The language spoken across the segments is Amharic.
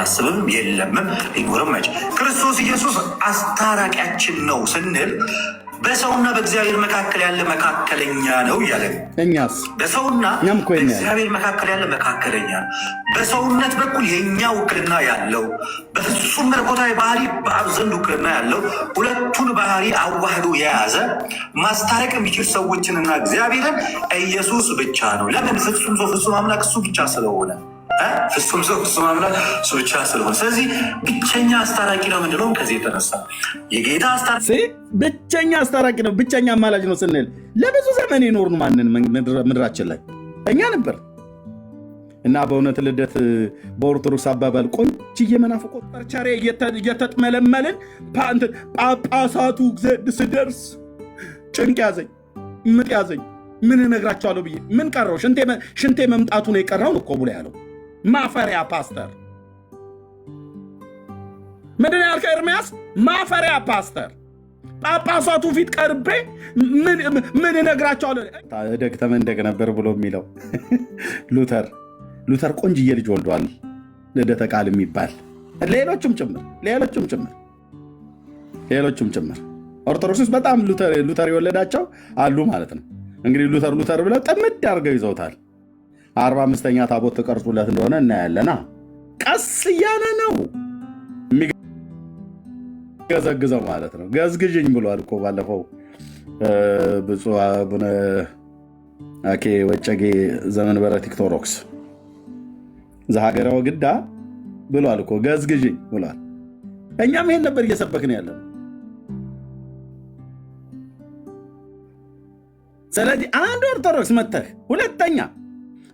አስብም የለምም ይኖርም አይችል። ክርስቶስ ኢየሱስ አስታራቂያችን ነው ስንል በሰውና በእግዚአብሔር መካከል ያለ መካከለኛ ነው እያለ እኛስ በሰውና በእግዚአብሔር መካከል ያለ መካከለኛ ነው። በሰውነት በኩል የእኛ ውክልና ያለው በፍጹም መለኮታዊ ባህሪ በአብ ዘንድ ውክልና ያለው ሁለቱን ባህሪ አዋህዶ የያዘ ማስታረቅ የሚችል ሰዎችንና እግዚአብሔርን ኢየሱስ ብቻ ነው። ለምን? ፍጹም ሰው ፍጹም አምላክ እሱ ብቻ ስለሆነ ፍጹም ሰው ፍጹም አምላክ እሱ ብቻ ስለሆነ፣ ስለዚህ ብቸኛ አስታራቂ ነው ምንድነው? ከዚህ የተነሳ የጌታ ብቸኛ አስታራቂ ነው፣ ብቸኛ አማላጅ ነው ስንል ለብዙ ዘመን የኖርን ማንን ምድራችን ላይ እኛ ነበር እና በእውነት ልደት በኦርቶዶክስ አባባል ቆንጅዬ መናፍቆ ጠርቻሬ እየተጥመለመልን ጳጳሳቱ ስደርስ ጭንቅ ያዘኝ፣ ምጥ ያዘኝ፣ ምን እነግራቸዋለሁ ብዬ ምን ቀረው? ሽንቴ መምጣቱ ነው የቀረው እኮ ብሎ ያለው ማፈሪያ ፓስተር። ምንድን ያልከው ኤርምያስ? ማፈሪያ ፓስተር። ጳጳሳቱ ፊት ቀርቤ ምን እነግራቸዋለሁ? ደግ ተመንደግ ነበር ብሎ የሚለው ሉተር ቆንጅዬ ልጅ ወልዷል፣ ልደተ ቃል የሚባል ሌሎችም ጭምር ኦርቶዶክስ በጣም ሉተር የወለዳቸው አሉ ማለት ነው። እንግዲህ ሉተር ብለው ጥምድ አድርገው ይዘውታል። 45ኛ ታቦት ተቀርጾለት እንደሆነ እናያለና ቀስ እያለ ነው የሚገዘግዘው ማለት ነው። ገዝግዥኝ ብሏል እኮ ባለፈው ብፁዕ አቡነ አኬ ወጨጌ ዘመንበረ ቲክቶሮክስ ዘሀገረ ወግዳ ብሏል እኮ ገዝግዥኝ ብሏል። እኛም ይሄን ነበር እየሰበክን ያለ። ስለዚህ አንድ ኦርቶዶክስ መተህ ሁለተኛ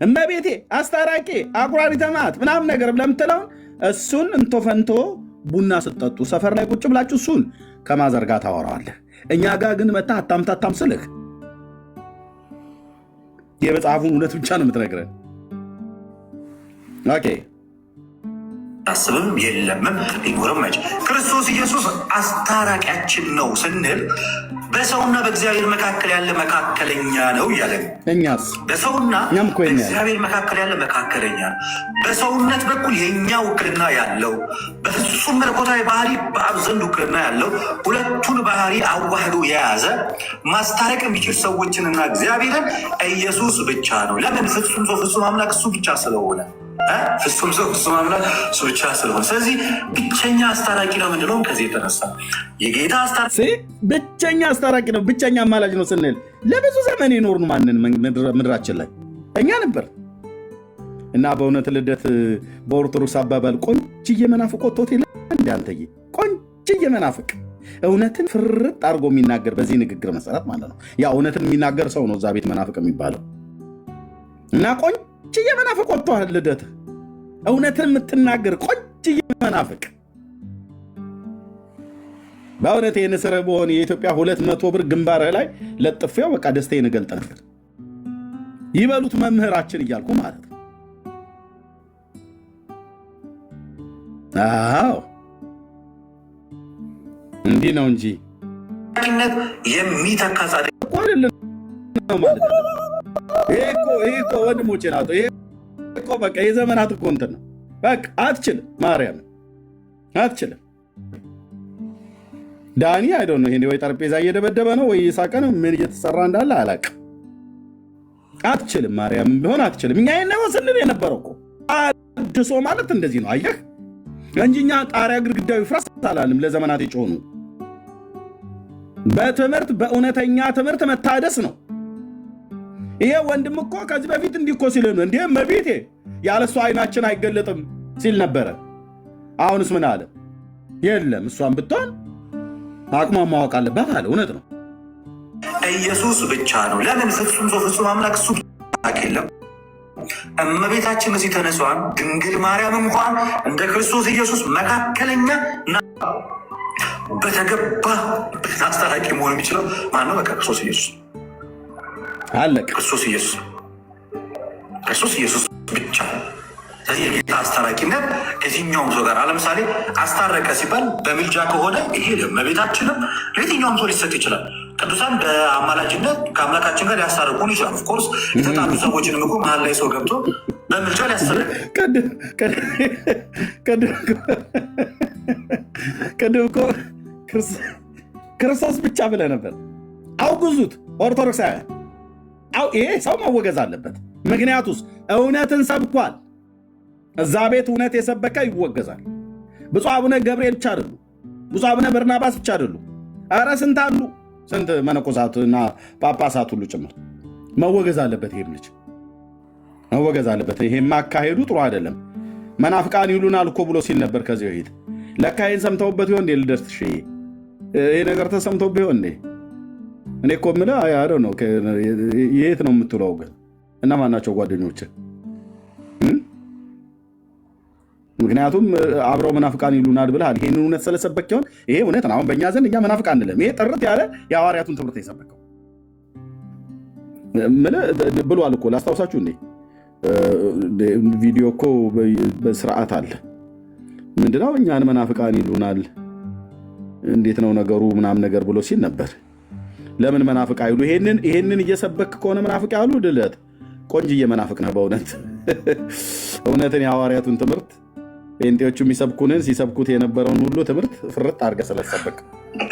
እመቤቴ አስታራቂ አቁራሪተ መዓት ምናምን ነገር ለምትለውን እሱን እንቶ ፈንቶ ቡና ስጠጡ ሰፈር ላይ ቁጭ ብላችሁ እሱን ከማዘርጋ ታወራዋለህ። እኛ ጋር ግን መታ አታምታታም ስልህ የመጽሐፉን እውነት ብቻ ነው የምትነግረን። ኦኬ አስብም የለምም ይኖርም አይችል። ክርስቶስ ኢየሱስ አስታራቂያችን ነው ስንል በሰውና በእግዚአብሔር መካከል ያለ መካከለኛ ነው እያለ እኛስ በሰውና በእግዚአብሔር መካከል ያለ መካከለኛ ነው። በሰውነት በኩል የእኛ ውክልና ያለው በፍጹም መለኮታዊ ባህሪ በአብ ዘንድ ውክልና ያለው ሁለቱን ባህሪ አዋህዶ የያዘ ማስታረቅ የሚችል ሰዎችንና እግዚአብሔርን ኢየሱስ ብቻ ነው። ለምን? ፍጹም ሰው ፍጹም አምላክ እሱ ብቻ ስለሆነ ፍጹም ሰው ፍጹም አምላክ እሱ ብቻ ስለሆነ፣ ስለዚህ ብቸኛ አስታራቂ ነው ምንድነው? ከዚህ የተነሳ የጌታ ብቸኛ አስታራቂ ነው፣ ብቸኛ አማላጅ ነው ስንል ለብዙ ዘመን የኖርን ማንን ምድራችን ላይ እኛ ነበር እና በእውነት ልደት በኦርቶዶክስ አባባል ቆንጅዬ መናፍቅ ወጥቶት እንደ አንተዬ ቆንጅዬ መናፍቅ እውነትን ፍርጥ አድርጎ የሚናገር በዚህ ንግግር መሰረት ማለት ነው። ያ እውነትን የሚናገር ሰው ነው እዛ ቤት መናፍቅ የሚባለው እና ቆንጅዬ መናፍቅ ወጥቷል ልደት እውነትን የምትናገር ቆንጅዬ መናፍቅ። በእውነት የንስር በሆነ የኢትዮጵያ 200 ብር ግንባርህ ላይ ለጥፌው በቃ ደስታዬን እገልጥ ነበር። ይበሉት መምህራችን እያልኩ ማለት ነው። አዎ እንዲህ ነው እንጂ የሚተካ ጻድቅ እኮ አይደለም ማለት ነው። ይሄ እኮ ወንድሞቼ ናቸው። ይሄ እኮ በቃ የዘመናት እኮ እንትን ነው። በቃ አትችልም፣ ማርያም አትችልም። ዳኒ አይዶን ነው ይሄ ወይ ጠረጴዛ እየደበደበ ነው ወይ እየሳቀ ነው፣ ምን እየተሰራ እንዳለ አላውቅም። አትችልም፣ ማርያም ቢሆን አትችልም። እኛ ይሄን ነው ስንል የነበረው እኮ አድሶ ማለት እንደዚህ ነው። አየህ እንጂ እኛ ጣሪያ ግድግዳው ይፍረስ አላልንም። ለዘመናት የጮኑ በትምህርት በእውነተኛ ትምህርት መታደስ ነው። ይሄ ወንድም እኮ ከዚህ በፊት እንዲህ እኮ ሲል ነው እንዴ መቤቴ ያለሷ አይናችን አይገለጥም ሲል ነበረ። አሁንስ ምን አለ? የለም እሷን ብትሆን አቅሟን ማወቅ አለባት አለ። እውነት ነው። ኢየሱስ ብቻ ነው። ለምን? ፍጹም ሰው ፍጹም አምላክ እሱ የለም። እመቤታችን እዚህ ተነሷን ድንግል ማርያም እንኳን እንደ ክርስቶስ ኢየሱስ መካከለኛ በተገባ አስታራቂ መሆን የሚችለው ማነው? በቃ ክርስቶስ ኢየሱስ አለ። ክርስቶስ ኢየሱስ ብቻ። ስለዚህ የጌታ አስታራቂነት ከዚህኛውም ሰው ጋር ለምሳሌ አስታረቀ ሲባል በምልጃ ከሆነ ይሄ ለእመቤታችንም ለየትኛውም ሰው ሊሰጥ ይችላል። ቅዱሳን በአማላጅነት ከአምላካችን ጋር ሊያስታርቁን ይችላል። ኦፍኮርስ የተጣሉ ሰዎችንም እኮ መሀል ላይ ሰው ገብቶ በምልጫ ሊያስታርቅ ቅድም እኮ ክርስቶስ ብቻ ብለህ ነበር። አውግዙት ኦርቶዶክሳውያን። ይሄ ሰው መወገዝ አለበት። ምክንያቱስ እውነትን ሰብኳል። እዛ ቤት እውነት የሰበከ ይወገዛል። ብፁዕ አቡነ ገብርኤል ብቻ አይደሉ፣ ብፁዕ አቡነ በርናባስ ብቻ አይደሉ። ኧረ ስንት አሉ፣ ስንት መነኮሳትና ጳጳሳት ሁሉ ጭምር። መወገዝ አለበት። ይሄም ልጅ መወገዝ አለበት። ይሄም አካሄዱ ጥሩ አይደለም። መናፍቃን ይሉናል እኮ ብሎ ሲል ነበር ከዚህ በፊት። ለካ ይህን ሰምተውበት ይሆን እንዴ? ልደርስ ይሄ ነገር ተሰምተውበት ይሆን እንዴ? እኔ እኮ የምልህ አይደል ነው። የት ነው የምትውለው ግን? እና ማናቸው ጓደኞች? ምክንያቱም አብረው መናፍቃን ይሉናል ብለሃል። ይሄን እውነት ስለሰበክ ይሆን? ይሄ እውነት ነው። አሁን በእኛ ዘንድ እኛ መናፍቃን አንልም። ይሄ ጥርት ያለ የሐዋርያቱን ትምህርት የሰበከው ብሏል እኮ። ላስታውሳችሁ እንዴ ቪዲዮ እኮ በስርዓት አለ። ምንድነው እኛን መናፍቃን ይሉናል፣ እንዴት ነው ነገሩ ምናምን ነገር ብሎ ሲል ነበር። ለምን መናፍቅ አይሉ? ይሄንን እየሰበክ ከሆነ መናፍቅ ያሉ ድለት ቆንጅዬ መናፍቅ ነው በእውነት። እውነትን የሐዋርያቱን ትምህርት ጴንጤዎቹ የሚሰብኩንን ሲሰብኩት የነበረውን ሁሉ ትምህርት ፍርጥ አድርገህ ስለሰበክ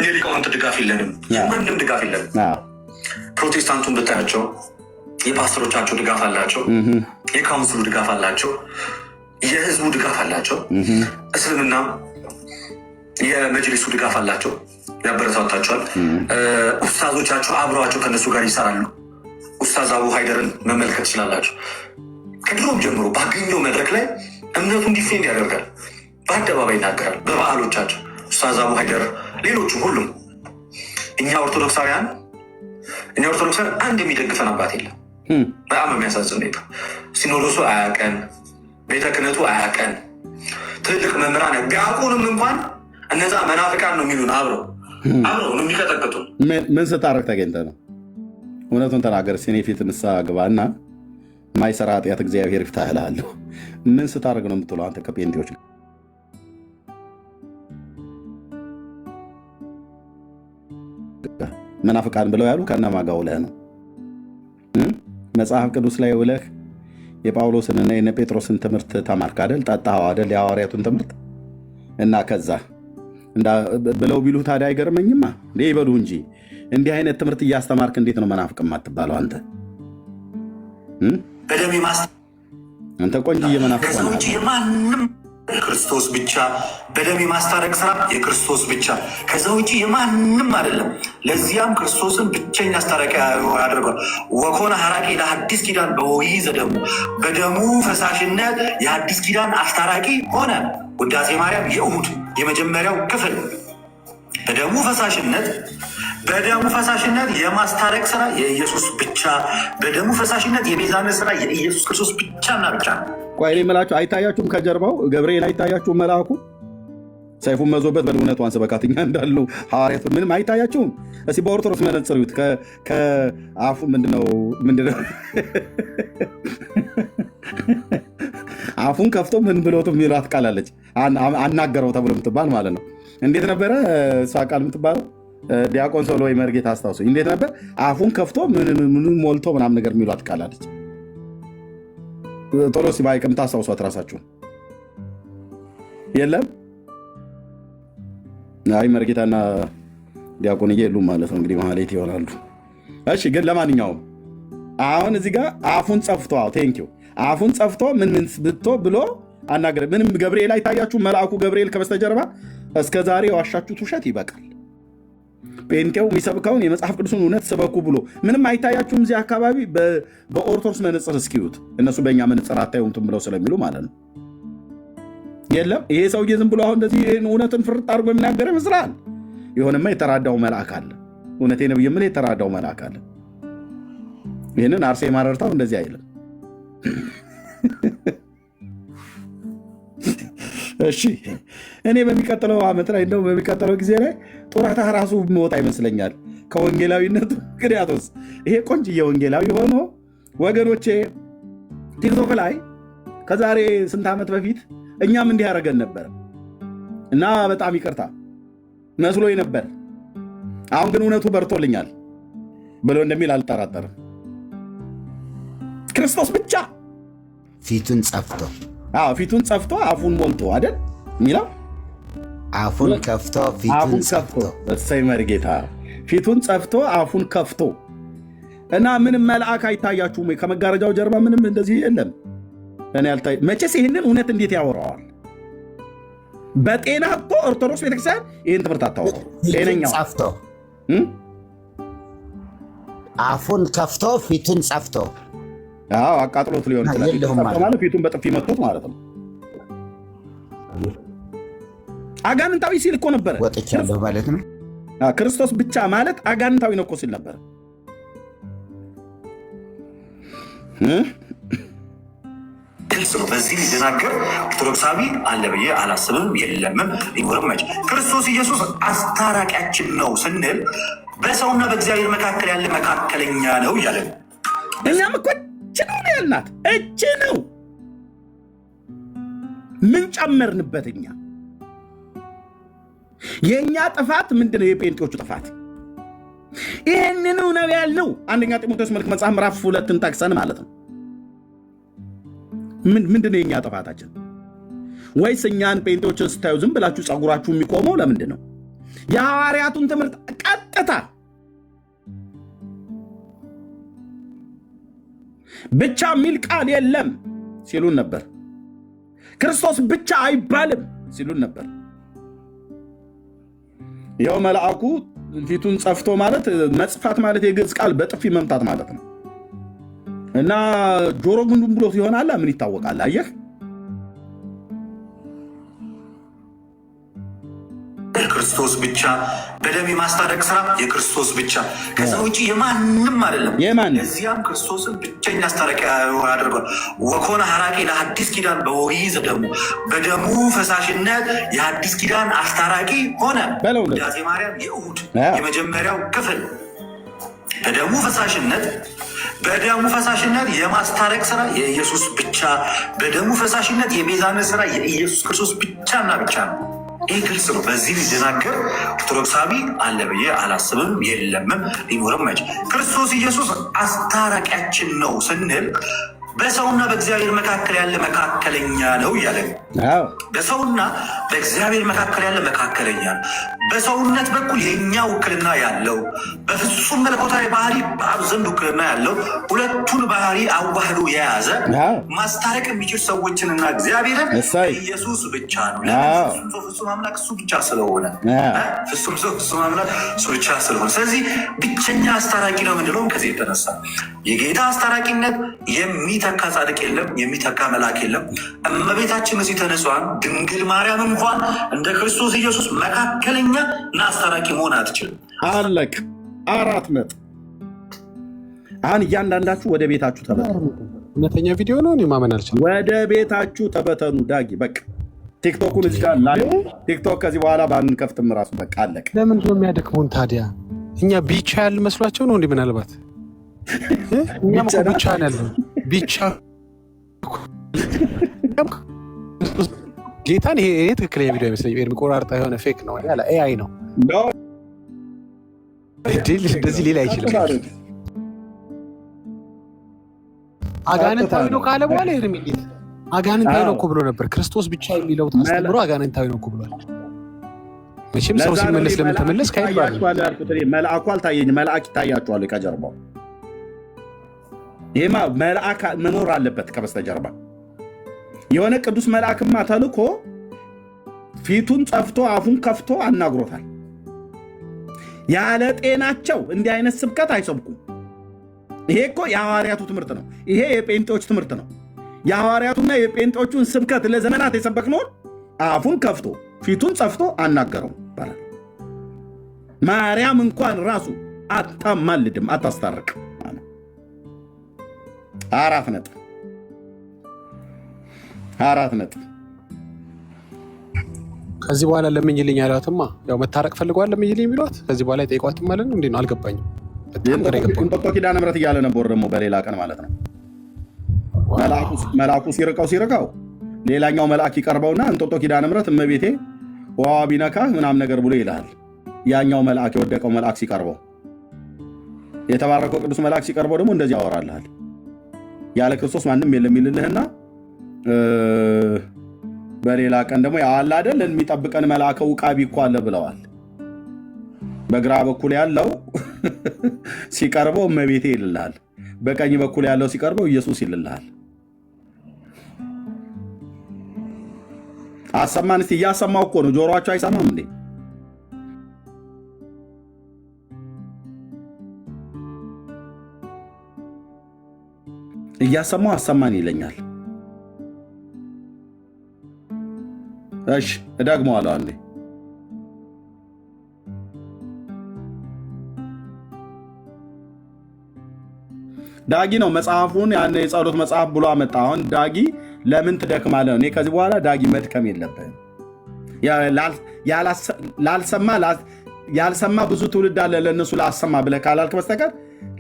የሊቃውንት ድጋፍ የለንም፣ የማንም ድጋፍ የለንም። ፕሮቴስታንቱን ብታያቸው የፓስተሮቻቸው ድጋፍ አላቸው፣ የካውንስሉ ድጋፍ አላቸው፣ የህዝቡ ድጋፍ አላቸው። እስልምና የመጅሊሱ ድጋፍ አላቸው፣ ያበረታታቸዋል። ኡስታዞቻቸው አብረዋቸው ከነሱ ጋር ይሰራሉ። ኡስታዝ አቡ ሀይደርን መመልከት ትችላላቸው። ከድሮም ጀምሮ ባገኘው መድረክ ላይ እምነቱን ዲፌንድ ያደርጋል፣ በአደባባይ ይናገራል። በበዓሎቻቸው ኡስታዝ አቡ ሀይደር፣ ሌሎቹም ሁሉም። እኛ ኦርቶዶክሳውያን አንድ የሚደግፈን አባት የለም። በጣም የሚያሳዝን ሁኔታ ሲኖዶሱ አያቀን፣ ቤተ ክህነቱ አያቀን። ትልልቅ መምህራን ቢያውቁንም እንኳን እነዛ መናፍቃን ነው የሚሉን። አብረው ነው የሚቀጠቅጡን። ምን ስታረግ ተገኝተህ ነው? እውነቱን ተናገር። ሲኔ ፊት ንስሐ ግባና ማይሰራ ኃጢአት እግዚአብሔር ይፍታህ እልሃለሁ። ምን ስታደርግ ነው የምትለው አንተ ከጴንጤዎች? መናፍቃን ብለው ያሉ ከነማ ጋር ውለህ ነው? መጽሐፍ ቅዱስ ላይ ውለህ የጳውሎስንና የነ ጴጥሮስን ትምህርት ተማርክ አይደል? ጠጣኸው አይደል? የሐዋርያቱን ትምህርት እና ከዛ ብለው ቢሉ ታዲያ አይገርመኝማ። ይበሉ እንጂ እንዲህ አይነት ትምህርት እያስተማርክ እንዴት ነው መናፍቅ የማትባለው አንተ? አንተ ቆንጆ መናፍቅ ማንም የክርስቶስ ብቻ በደም የማስታረቅ ስራ የክርስቶስ ብቻ፣ ከዛ ውጭ የማንም አይደለም። ለዚያም ክርስቶስን ብቸኛ አስታራቂ ያደርጓል። ወኮነ ሐራቂ ለሐዲስ ኪዳን በወይይ ዘደሙ፣ በደሙ ፈሳሽነት የሐዲስ ኪዳን አስታራቂ ሆነ። ውዳሴ ማርያም የእሁድ የመጀመሪያው ክፍል። በደሙ ፈሳሽነት የማስታረቅ ስራ የኢየሱስ ብቻ፣ በደሙ ፈሳሽነት የቤዛነት ስራ የኢየሱስ ክርስቶስ ብቻና ብቻ ነው። ቆይ የምላችሁ አይታያችሁም? ከጀርባው ገብርኤል አይታያችሁም? መልአኩ ሰይፉን መዞበት በእውነቷን ስበካትኛ እንዳለው ሐዋርያቱ ምንም አይታያችሁም? እስኪ በኦርቶዶክስ መነጽር እዩት። ከአፉ ምንድነው አፉን ከፍቶ ምን ብሎት የሚላት ቃል አለች፣ አናገረው ተብሎ የምትባል ማለት ነው። እንዴት ነበረ እሷ ቃል የምትባለው? ዲያቆን ሶሎ ወይ መርጌታ አስታውሱ። እንዴት ነበር? አፉን ከፍቶ ምን ሞልቶ ምናምን ነገር የሚሏት ቃል አለች። ቶሎ ሲባይቅም ታስታውሷት ራሳችሁን። የለም አይ መርጌታና ዲያቆንዬ የሉም ማለት ነው እንግዲህ ማህሌት ይሆናሉ። እሺ ግን ለማንኛውም አሁን እዚህ ጋር አፉን ጸፍቶ ቴንኪው አፉን ጸፍቶ ምን ብቶ ብሎ አናገረ። ምንም ገብርኤል አይታያችሁ? መልአኩ ገብርኤል ከበስተጀርባ እስከ ዛሬ የዋሻችሁት ውሸት ይበቃል። ጴንጤው የሚሰብከውን የመጽሐፍ ቅዱስን እውነት ስበኩ ብሎ ምንም አይታያችሁም? እዚህ አካባቢ በኦርቶዶክስ መነጽር እስኪዩት፣ እነሱ በእኛ መነጽር አታዩትም ብለው ስለሚሉ ማለት ነው። የለም ይሄ ሰውዬ ዝም ብሎ አሁን እንደዚህ እውነትን ፍርጥ አድርጎ የሚናገር ይመስላል። የሆነማ የተራዳው መልአክ አለ። እውነቴ ነው የምልህ የተራዳው መልአክ አለ። ይህንን አርሴማ ረድታው እንደዚህ አይልም። እሺ እኔ በሚቀጥለው ዓመት ላይ እንደው በሚቀጥለው ጊዜ ላይ ጡረታ ራሱ መወጣ ይመስለኛል ከወንጌላዊነቱ። ምክንያቱስ ይሄ ቆንጅዬ ወንጌላዊ ሆኖ ወገኖቼ ቲክቶክ ላይ ከዛሬ ስንት ዓመት በፊት እኛም እንዲህ ያደረገን ነበር እና በጣም ይቅርታ መስሎኝ ነበር። አሁን ግን እውነቱ በርቶልኛል። ብሎ እንደሚል አልጠራጠርም። ክርስቶስ ብቻ ፊቱን ጸፍቶ ፊቱን ጸፍቶ አፉን ሞልቶ አይደል የሚለው? አፉን ከፍቶ ፊቱን ጸፍቶ። እሰይ መርጌታ። ፊቱን ጸፍቶ አፉን ከፍቶ እና ምንም መልአክ አይታያችሁም ወይ? ከመጋረጃው ጀርባ ምንም እንደዚህ የለም። እኔ አልታይ። መቼስ ይህንን እውነት እንዴት ያወራዋል? በጤና እኮ ኦርቶዶክስ ቤተክርስቲያን ይህን ትምህርት አታወራው። ጤነኛው ጸፍቶ አፉን ከፍቶ ፊቱን ጸፍቶ አቃጥሎት ሊሆን ይችላል። ማለት ፊቱን በጥፊ መቶት ማለት ነው። አጋንንታዊ ሲል እኮ ነበረ። ወጥቻለሁ ማለት ነው። ክርስቶስ ብቻ ማለት አጋንንታዊ ነው እኮ ሲል ነበረ። ግልጽ ነው። በዚህ ሊደናገር ኦርቶዶክሳዊ አለ ብዬ አላስብም፣ የለምም፣ ሊኖርም መች። ክርስቶስ ኢየሱስ አስታራቂያችን ነው ስንል በሰውና በእግዚአብሔር መካከል ያለ መካከለኛ ነው እያለ ነው። እኛም እኮ እች ነው ያልናት፣ እች ነው። ምን ጨመርንበት እኛ? የእኛ ጥፋት ምንድነው? የጴንጤዎቹ ጥፋት ይህንኑ ነው ያልነው። አንደኛ ጢሞቴዎስ መልእክት መጽሐፍ ምዕራፍ 2 ጠቅሰን ማለት ነው። ምንድነው የእኛ ጥፋታችን? ወይስ እኛን ጴንጤዎችን ስታዩ ዝም ብላችሁ ጸጉራችሁ የሚቆመው ለምንድን ነው? የሐዋርያቱን ትምህርት ቀጥታ ብቻ የሚል ቃል የለም ሲሉን ነበር። ክርስቶስ ብቻ አይባልም ሲሉን ነበር። ያው መልአኩ ፊቱን ጸፍቶ ማለት መጽፋት ማለት የግዕዝ ቃል በጥፊ መምታት ማለት ነው። እና ጆሮ ግንዱን ብሎት ይሆናል። ምን ይታወቃል? አየህ፣ የክርስቶስ ብቻ በደም የማስታረቅ ስራ የክርስቶስ ብቻ፣ ከዛ ውጭ የማንም አይደለም። እዚያም ክርስቶስን ብቸኛ አስታራቂ ያደርጓል። ወኮነ ሐራቂ ለሐዲስ ኪዳን በወጊዘ ደሙ፣ በደሙ ፈሳሽነት የሐዲስ ኪዳን አስታራቂ ሆነ። ውዳሴ ማርያም የእሑድ የመጀመሪያው ክፍል በደሙ ፈሳሽነት የማስታረቅ ስራ የኢየሱስ ብቻ፣ በደሙ ፈሳሽነት የቤዛነት ስራ የኢየሱስ ክርስቶስ ብቻና ብቻ ነው። ይህ ግልጽ ነው። በዚህ ሊደናገር ኦርቶዶክሳዊ አለ ብዬ አላስብም፣ የለምም፣ ሊኖርም መች። ክርስቶስ ኢየሱስ አስታራቂያችን ነው ስንል በሰውና በእግዚአብሔር መካከል ያለ መካከለኛ ነው እያለ ነው። በሰውና በእግዚአብሔር መካከል ያለ መካከለኛ ነው። በሰውነት በኩል የእኛ ውክልና ያለው፣ በፍጹም መለኮታዊ ባህሪ በአብ ዘንድ ውክልና ያለው፣ ሁለቱን ባህሪ አዋህዶ የያዘ ማስታረቅ የሚችል ሰዎችንና እግዚአብሔርን ኢየሱስ ብቻ ነው። ፍጹም አምላክ እሱ ብቻ ስለሆነ ፍጹም ሰው ፍጹም አምላክ እሱ ብቻ ስለሆነ፣ ስለዚህ ብቸኛ አስታራቂ ነው ምንድነው? ከዚህ የተነሳ የጌታ አስታራቂነት የሚተካ ጻድቅ የለም፣ የሚተካ መልአክ የለም። እመቤታችን እዚህ ተነሷን ድንግል ማርያም እንኳን እንደ ክርስቶስ ኢየሱስ መካከለኛ እና አስታራቂ መሆን አትችልም። አለቅ 4 ነጥብ። አሁን እያንዳንዳችሁ ወደ ቤታችሁ ተበተኑ። እውነተኛ ቪዲዮ ነው። እኔ ማመን አልችልም። ወደ ቤታችሁ ተበተኑ። ዳጊ በቃ ቲክቶኩን እዚህ ጋር ላይ ቲክቶክ ከዚህ በኋላ ባንከፍትም ራሱ በቃ አለቅ። ለምንድን ነው የሚያደክሙን ታዲያ? እኛ ቢቻ ያለ መስሏቸው ነው እንዴ? ምናልባት እኛም እኮ ብቻ ነው ያለን። ብቻ ጌታን ይሄ ትክክለኛ ቪዲዮ አይመስለኝም። የሚቆራርጣ የሆነ ፌክ ነው ያለ ኤአይ ነው። እንደዚህ ሌላ አይችልም። አጋንንታዊ ነው ካለ በኋላ ሄርሚሊት አጋንንታዊ ነው እኮ ብሎ ነበር። ክርስቶስ ብቻ የሚለው ታስተምሮ አጋንንታዊ ነው እኮ ብሏል። መቼም ሰው ሲመለስ ለምን ተመለስ ካይባል መልአኩ አልታየኝም። መልአክ ይታያቸዋል ከጀርባው። ይሄማ መልአክ መኖር አለበት ከበስተጀርባ። የሆነ ቅዱስ መልአክማ ተልኮ ፊቱን ጸፍቶ አፉን ከፍቶ አናግሮታል። ያለ ጤናቸው እንዲህ አይነት ስብከት አይሰብኩም። ይሄ እኮ የሐዋርያቱ ትምህርት ነው። ይሄ የጴንጤዎች ትምህርት ነው። የሐዋርያቱና የጴንጤዎቹን ስብከት ለዘመናት የሰበክነውን አፉን ከፍቶ ፊቱን ጸፍቶ አናገረው ይባላል። ማርያም እንኳን ራሱ አታማልድም፣ አታስታርቅም። 4 ነጥብ 4 ነጥብ። ከዚህ በኋላ ለምኝልኝ ያሏትማ ያው መታረቅ ፈልገዋል። ለምኝልኝ የሚሏት ከዚህ በኋላ የጠይቋትም ማለት ነው። እንዴት ነው አልገባኝም። እንጦጦ ኪዳነ ምሕረት እያለ ነበር ደግሞ በሌላ ቀን ማለት ነው። መልአኩ ሲርቀው ሌላኛው መልአክ ይቀርበውና እንጦጦ ኪዳነ ምሕረት እመቤቴ ውሃ ቢነካ ምናምን ነገር ብሎ ይልሃል። ያኛው መልአክ የወደቀው መልአክ ሲቀርበው የተባረከው ቅዱስ መልአክ ሲቀርበው ደግሞ እንደዚህ ያወራልሃል። ያለ ክርስቶስ ማንም የለም ይልልህና በሌላ ቀን ደግሞ ያለ አይደል የሚጠብቀን መልአከ ውቃቢ እኮ አለ ብለዋል። በግራ በኩል ያለው ሲቀርበው እመቤቴ ይልልሃል፣ በቀኝ በኩል ያለው ሲቀርበው ኢየሱስ ይልልሃል። አሰማን እስቲ። እያሰማው እኮ ነው። ጆሮአቸው አይሰማም እንዴ? እያሰማው አሰማን ይለኛል። እሺ እደግመዋለሁ አንዴ። ዳጊ ነው መጽሐፉን ያን የጸሎት መጽሐፍ ብሎ አመጣ። አሁን ዳጊ ለምን ትደክማለህ? እኔ ከዚህ በኋላ ዳጊ መድከም የለብህም። ያልሰማ ብዙ ትውልድ አለ ለእነሱ ላሰማ ብለህ ካላልክ በስተቀር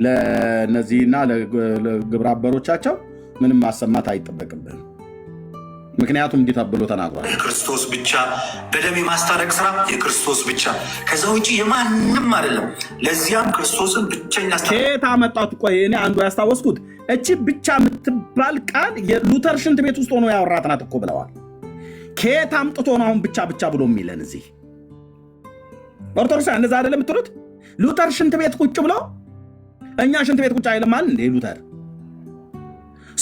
ለእነዚህና ለግብረ አበሮቻቸው ምንም ማሰማት አይጠበቅብህም። ምክንያቱም እንዲህ ተብሎ ተናግሯል። የክርስቶስ ብቻ በደም የማስታረቅ ስራ የክርስቶስ ብቻ፣ ከዛ ውጭ የማንም አይደለም። ለዚያም ክርስቶስን ብቸኛ ከየት አመጣት? ቆይ እኔ አንዱ ያስታወስኩት እቺ ብቻ የምትባል ቃል የሉተር ሽንት ቤት ውስጥ ሆኖ ያወራት ናት እኮ ብለዋል። ከየት አምጥቶ ነው አሁን ብቻ ብቻ ብሎ የሚለን? እዚህ ኦርቶዶክስ እንደዛ አይደለም የምትሉት? ሉተር ሽንት ቤት ቁጭ ብሎ እኛ ሽንት ቤት ቁጭ አይልማል እንዴ? ሉተር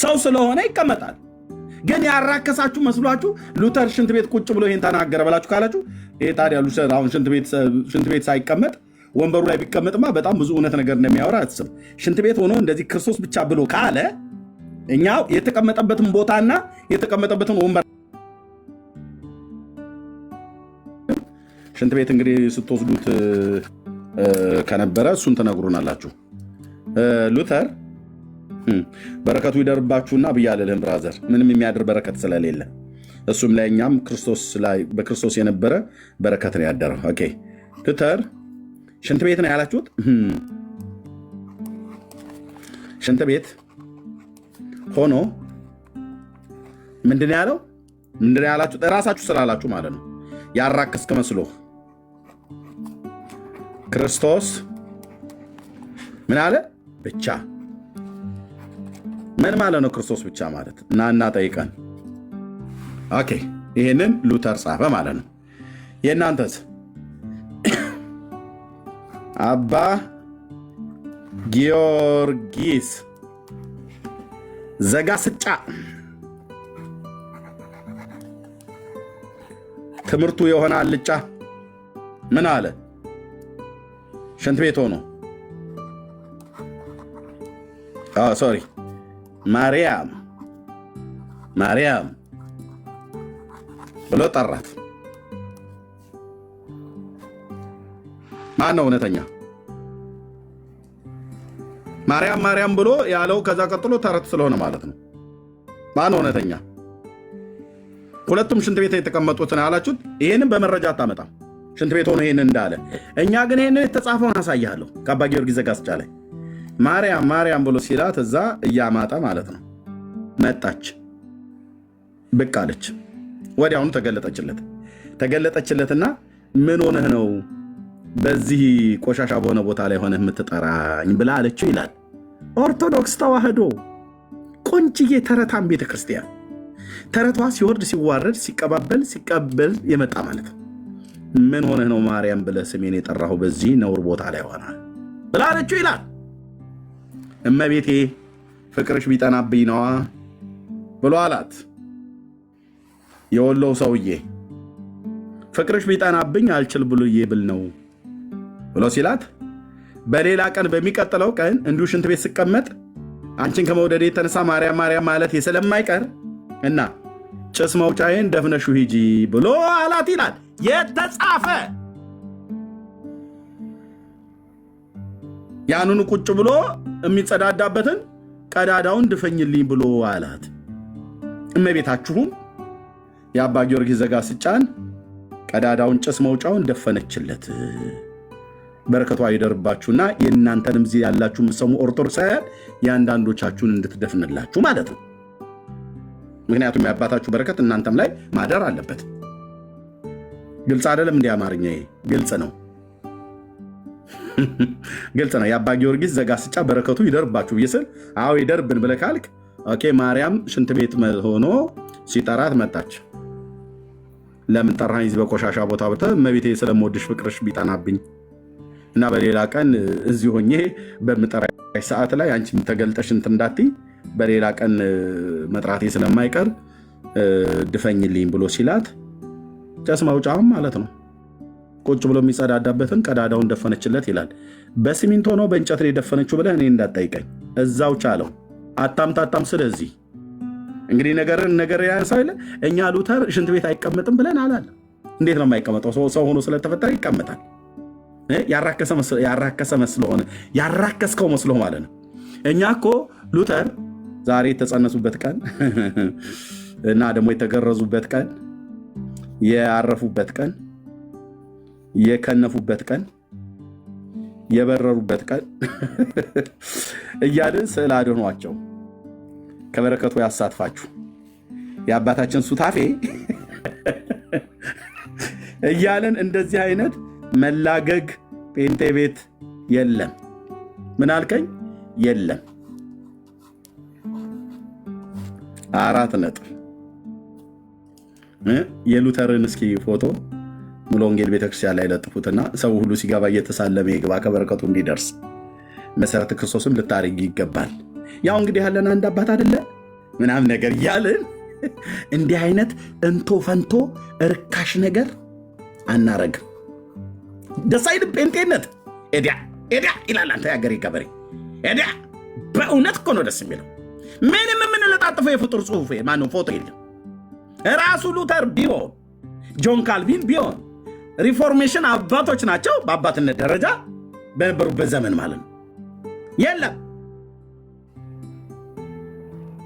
ሰው ስለሆነ ይቀመጣል። ግን ያራከሳችሁ መስሏችሁ ሉተር ሽንት ቤት ቁጭ ብሎ ይሄን ተናገረ ብላችሁ ካላችሁ ይሄ ታዲያ ሉተር አሁን ሽንት ቤት ሳይቀመጥ ወንበሩ ላይ ቢቀመጥማ በጣም ብዙ እውነት ነገር እንደሚያወራ አትስብ። ሽንት ቤት ሆኖ እንደዚህ ክርስቶስ ብቻ ብሎ ካለ እኛ የተቀመጠበትን ቦታና የተቀመጠበትን ወንበር ሽንት ቤት እንግዲህ ስትወስዱት ከነበረ እሱን ትነግሩናላችሁ። ሉተር በረከቱ ይደርባችሁና ብያለልህም ብራዘር፣ ምንም የሚያድር በረከት ስለሌለ እሱም ላይ እኛም በክርስቶስ የነበረ በረከት ነው ያደረው። ኦኬ ሉተር ሽንት ቤት ነው ያላችሁት። ሽንት ቤት ሆኖ ምንድን ያለው? ምንድን ያላችሁት? እራሳችሁ ስላላችሁ ማለት ነው። ያራከስክ መስሎ ክርስቶስ ምን አለ? ብቻ። ምን ማለት ነው ክርስቶስ ብቻ ማለት? እና ጠይቀን። ኦኬ ይሄንን ሉተር ጻፈ ማለት ነው። የእናንተስ? አባ ጊዮርጊስ ዘጋስጫ ትምህርቱ የሆነ አልጫ ምን አለ? ሽንት ቤት ሆኖ ሶሪ ማርያም ብሎ ጠራት። ማን ነው እውነተኛ? ማርያም ብሎ ያለው ከዛ ቀጥሎ ተረት ስለሆነ ማለት ነው። ማን ነው እውነተኛ? ሁለቱም ሽንት ቤት የተቀመጡትን ያላችሁት ይሄንን በመረጃ አታመጣም። ሽንት ቤት ሆኖ ይሄንን እንዳለ እኛ ግን ይሄንን የተጻፈውን አሳያለሁ። ከአባ ጊዮርጊስ ዘጋስጫ ላይ ማርያም ብሎ ሲላት እዛ እያማጠ ማለት ነው። መጣች፣ ብቅ አለች፣ ወዲያውኑ ተገለጠችለትና ምን ሆነህ ነው በዚህ ቆሻሻ በሆነ ቦታ ላይ ሆነህ የምትጠራኝ ብላ አለችው ይላል። ኦርቶዶክስ ተዋህዶ ቆንጅዬ ተረታም ቤተክርስቲያን ተረቷ ሲወርድ ሲዋረድ ሲቀበል የመጣ ማለት ነው። ምን ሆነህ ነው ማርያም ብለህ ስሜን የጠራሁ በዚህ ነውር ቦታ ላይ ሆና ብላ አለችው ይላል። እመቤቴ ፍቅርሽ ቢጠናብኝ ነዋ ብሎ አላት። የወሎው ሰውዬ ፍቅርሽ ቢጠናብኝ አልችል ብሎዬ ብል ነው ብሎ ሲላት፣ በሌላ ቀን በሚቀጥለው ቀን እንዲሁ ሽንት ቤት ስቀመጥ አንቺን ከመውደድ የተነሳ ማርያም ማለት ስለማይቀር እና ጭስ መውጫዬን ደፍነሹ ሂጂ ብሎ አላት ይላል የተጻፈ። ያንኑ ቁጭ ብሎ የሚጸዳዳበትን ቀዳዳውን ድፈኝልኝ ብሎ አላት። እመቤታችሁም የአባ ጊዮርጊስ ዘጋስጫን ቀዳዳውን ጭስ መውጫውን ደፈነችለት። በረከቷ ይደርባችሁና የእናንተንም እዚህ ያላችሁ የምትሰሙ ኦርቶዶክሳውያን የአንዳንዶቻችሁን እንድትደፍንላችሁ ማለት ነው። ምክንያቱም የአባታችሁ በረከት እናንተም ላይ ማደር አለበት። ግልጽ አይደለም? እንዲህ አማርኛ ግልጽ ነው። ግልጽ ነው። የአባ ጊዮርጊስ ዘጋስጫ በረከቱ ይደርባችሁ ብዬስል አዎ ይደርብን ብለህ ካልክ ኦኬ። ማርያም ሽንት ቤት ሆኖ ሲጠራት መጣች። ለምን ጠራኸኝ እዚህ በቆሻሻ ቦታ ብተ እመቤቴ ስለምወድሽ ፍቅርሽ ቢጠናብኝ እና በሌላ ቀን እዚህ ሆኜ በምጠራሽ ሰዓት ላይ አንቺ ተገልጠሽ እንትን እንዳትይ በሌላ ቀን መጥራቴ ስለማይቀር ድፈኝልኝ ብሎ ሲላት ጨስ ማውጫም ማለት ነው ቁጭ ብሎ የሚጸዳዳበትን ቀዳዳውን ደፈነችለት ይላል። በሲሚንቶ ነው በእንጨት ላይ ደፈነችው ብለህ እኔ እንዳትጠይቀኝ እዛው ቻለው አታምታታም። ስለዚህ እንግዲህ ነገር ያንሳው የለ እኛ ሉተር ሽንት ቤት አይቀመጥም ብለን አላለ። እንዴት ነው የማይቀመጠው? ሰው ሆኖ ስለተፈጠረ ይቀመጣል። ያራከሰ መስሎሆነ ያራከስከው መስሎ ማለት ነው። እኛ እኮ ሉተር ዛሬ የተጸነሱበት ቀን እና ደግሞ የተገረዙበት ቀን ያረፉበት ቀን የከነፉበት ቀን የበረሩበት ቀን እያልን ስዕል አድኗቸው ከበረከቱ ያሳትፋችሁ የአባታችን ሱታፌ እያልን እንደዚህ አይነት መላገግ ጴንጤ ቤት የለም። ምን አልከኝ? የለም። 4 ነጥብ። የሉተርን እስኪ ፎቶ ሙሉ ወንጌል ቤተክርስቲያን ላይ ለጥፉትና ሰው ሁሉ ሲገባ እየተሳለመ ይግባ ከበረከቱ እንዲደርስ መሰረተ ክርስቶስም ልታርግ ይገባል። ያው እንግዲህ ያለን አንድ አባት አይደለ ምናምን ነገር እያልን እንዲህ አይነት እንቶ ፈንቶ እርካሽ ነገር አናረግም። ደስ አይልም። ጴንጤነት ኤዲያ ይላል። አንተ ያገሬ ገበሬ ኤዲያ በእውነት እኮ ነው ደስ የሚለው። ምንም የምንለጣጥፈው የፍጡር ጽሑፍ ማነው ፎቶ የለም። ራሱ ሉተር ቢሆን ጆን ካልቪን ቢሆን ሪፎርሜሽን አባቶች ናቸው በአባትነት ደረጃ በነበሩበት ዘመን ማለት ነው። የለም።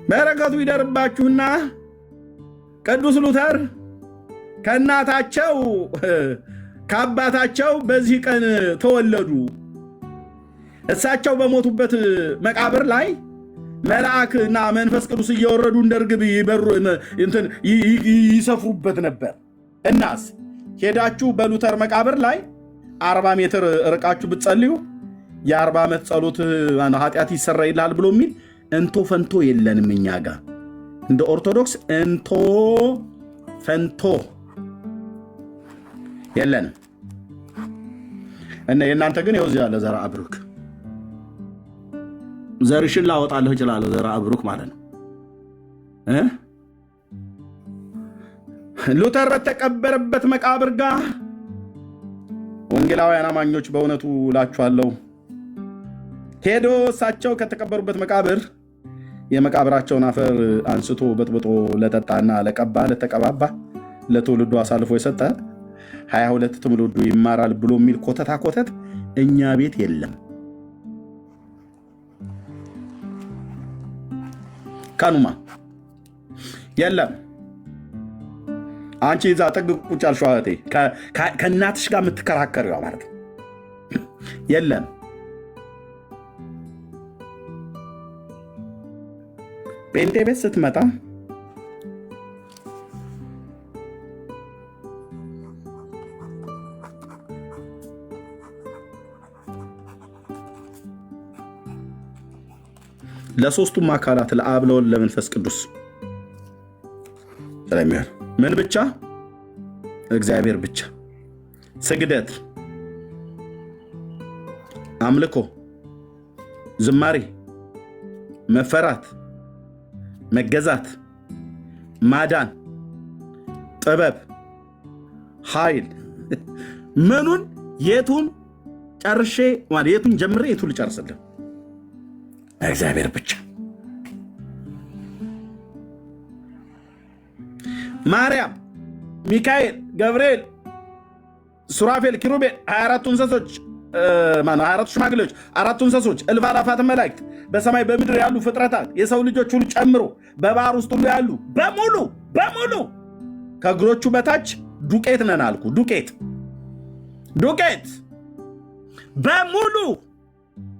በረከቱ ይደርባችሁና ቅዱስ ሉተር ከእናታቸው ከአባታቸው በዚህ ቀን ተወለዱ። እሳቸው በሞቱበት መቃብር ላይ መልአክና መንፈስ ቅዱስ እየወረዱ እንደ ርግብ ይሰፍሩበት ነበር። እናስ ሄዳችሁ በሉተር መቃብር ላይ 40 ሜትር ርቃችሁ ብትጸልዩ የ40 ዓመት ጸሎት ኃጢአት ይሰረይልሃል ብሎ የሚል እንቶ ፈንቶ የለንም እኛ ጋር እንደ ኦርቶዶክስ እንቶ ፈንቶ የለንም። እና የእናንተ ግን ይኸው እዚህ ያለ ዘራ አብሩክ ዘርሽን ላወጣለሁ እችላለሁ። ዘራ አብሩክ ማለት ነው። ሉተር በተቀበረበት መቃብር ጋር ወንጌላውያን አማኞች በእውነቱ እላችኋለሁ ሄዶ እሳቸው ከተቀበሩበት መቃብር የመቃብራቸውን አፈር አንስቶ በጥብጦ ለጠጣና ለተቀባባ ለትውልዱ አሳልፎ የሰጠ 22 ትውልዱ ይማራል ብሎ የሚል ኮተት እኛ ቤት የለም። ካኑማ የለም። አንቺ እዛ ጥግ ቁጭ ያልሽው እህቴ ከእናትሽ ጋር የምትከራከሪው ማለት ነው። የለም። ጴንጤ ቤት ስትመጣ ለሶስቱም አካላት ለአብ ለወልድ ለመንፈስ ቅዱስ ስለሚሆን ምን ብቻ እግዚአብሔር ብቻ ስግደት፣ አምልኮ፣ ዝማሬ፣ መፈራት፣ መገዛት፣ ማዳን፣ ጥበብ፣ ኃይል ምኑን የቱን ጨርሼ የቱን ጀምሬ የቱን ልጨርስልህ? እግዚአብሔር ብቻ። ማርያም፣ ሚካኤል፣ ገብርኤል፣ ሱራፌል፣ ኪሩቤል 24 እንስሶች 24 ሽማግሌዎች፣ 4 እንስሶች፣ እልፍ አእላፋት መላእክት፣ በሰማይ በምድር ያሉ ፍጥረታት፣ የሰው ልጆች ሁሉ ጨምሮ በባህር ውስጥ ሁሉ ያሉ በሙሉ ከእግሮቹ በታች ዱቄት ነን አልኩ። ዱቄት በሙሉ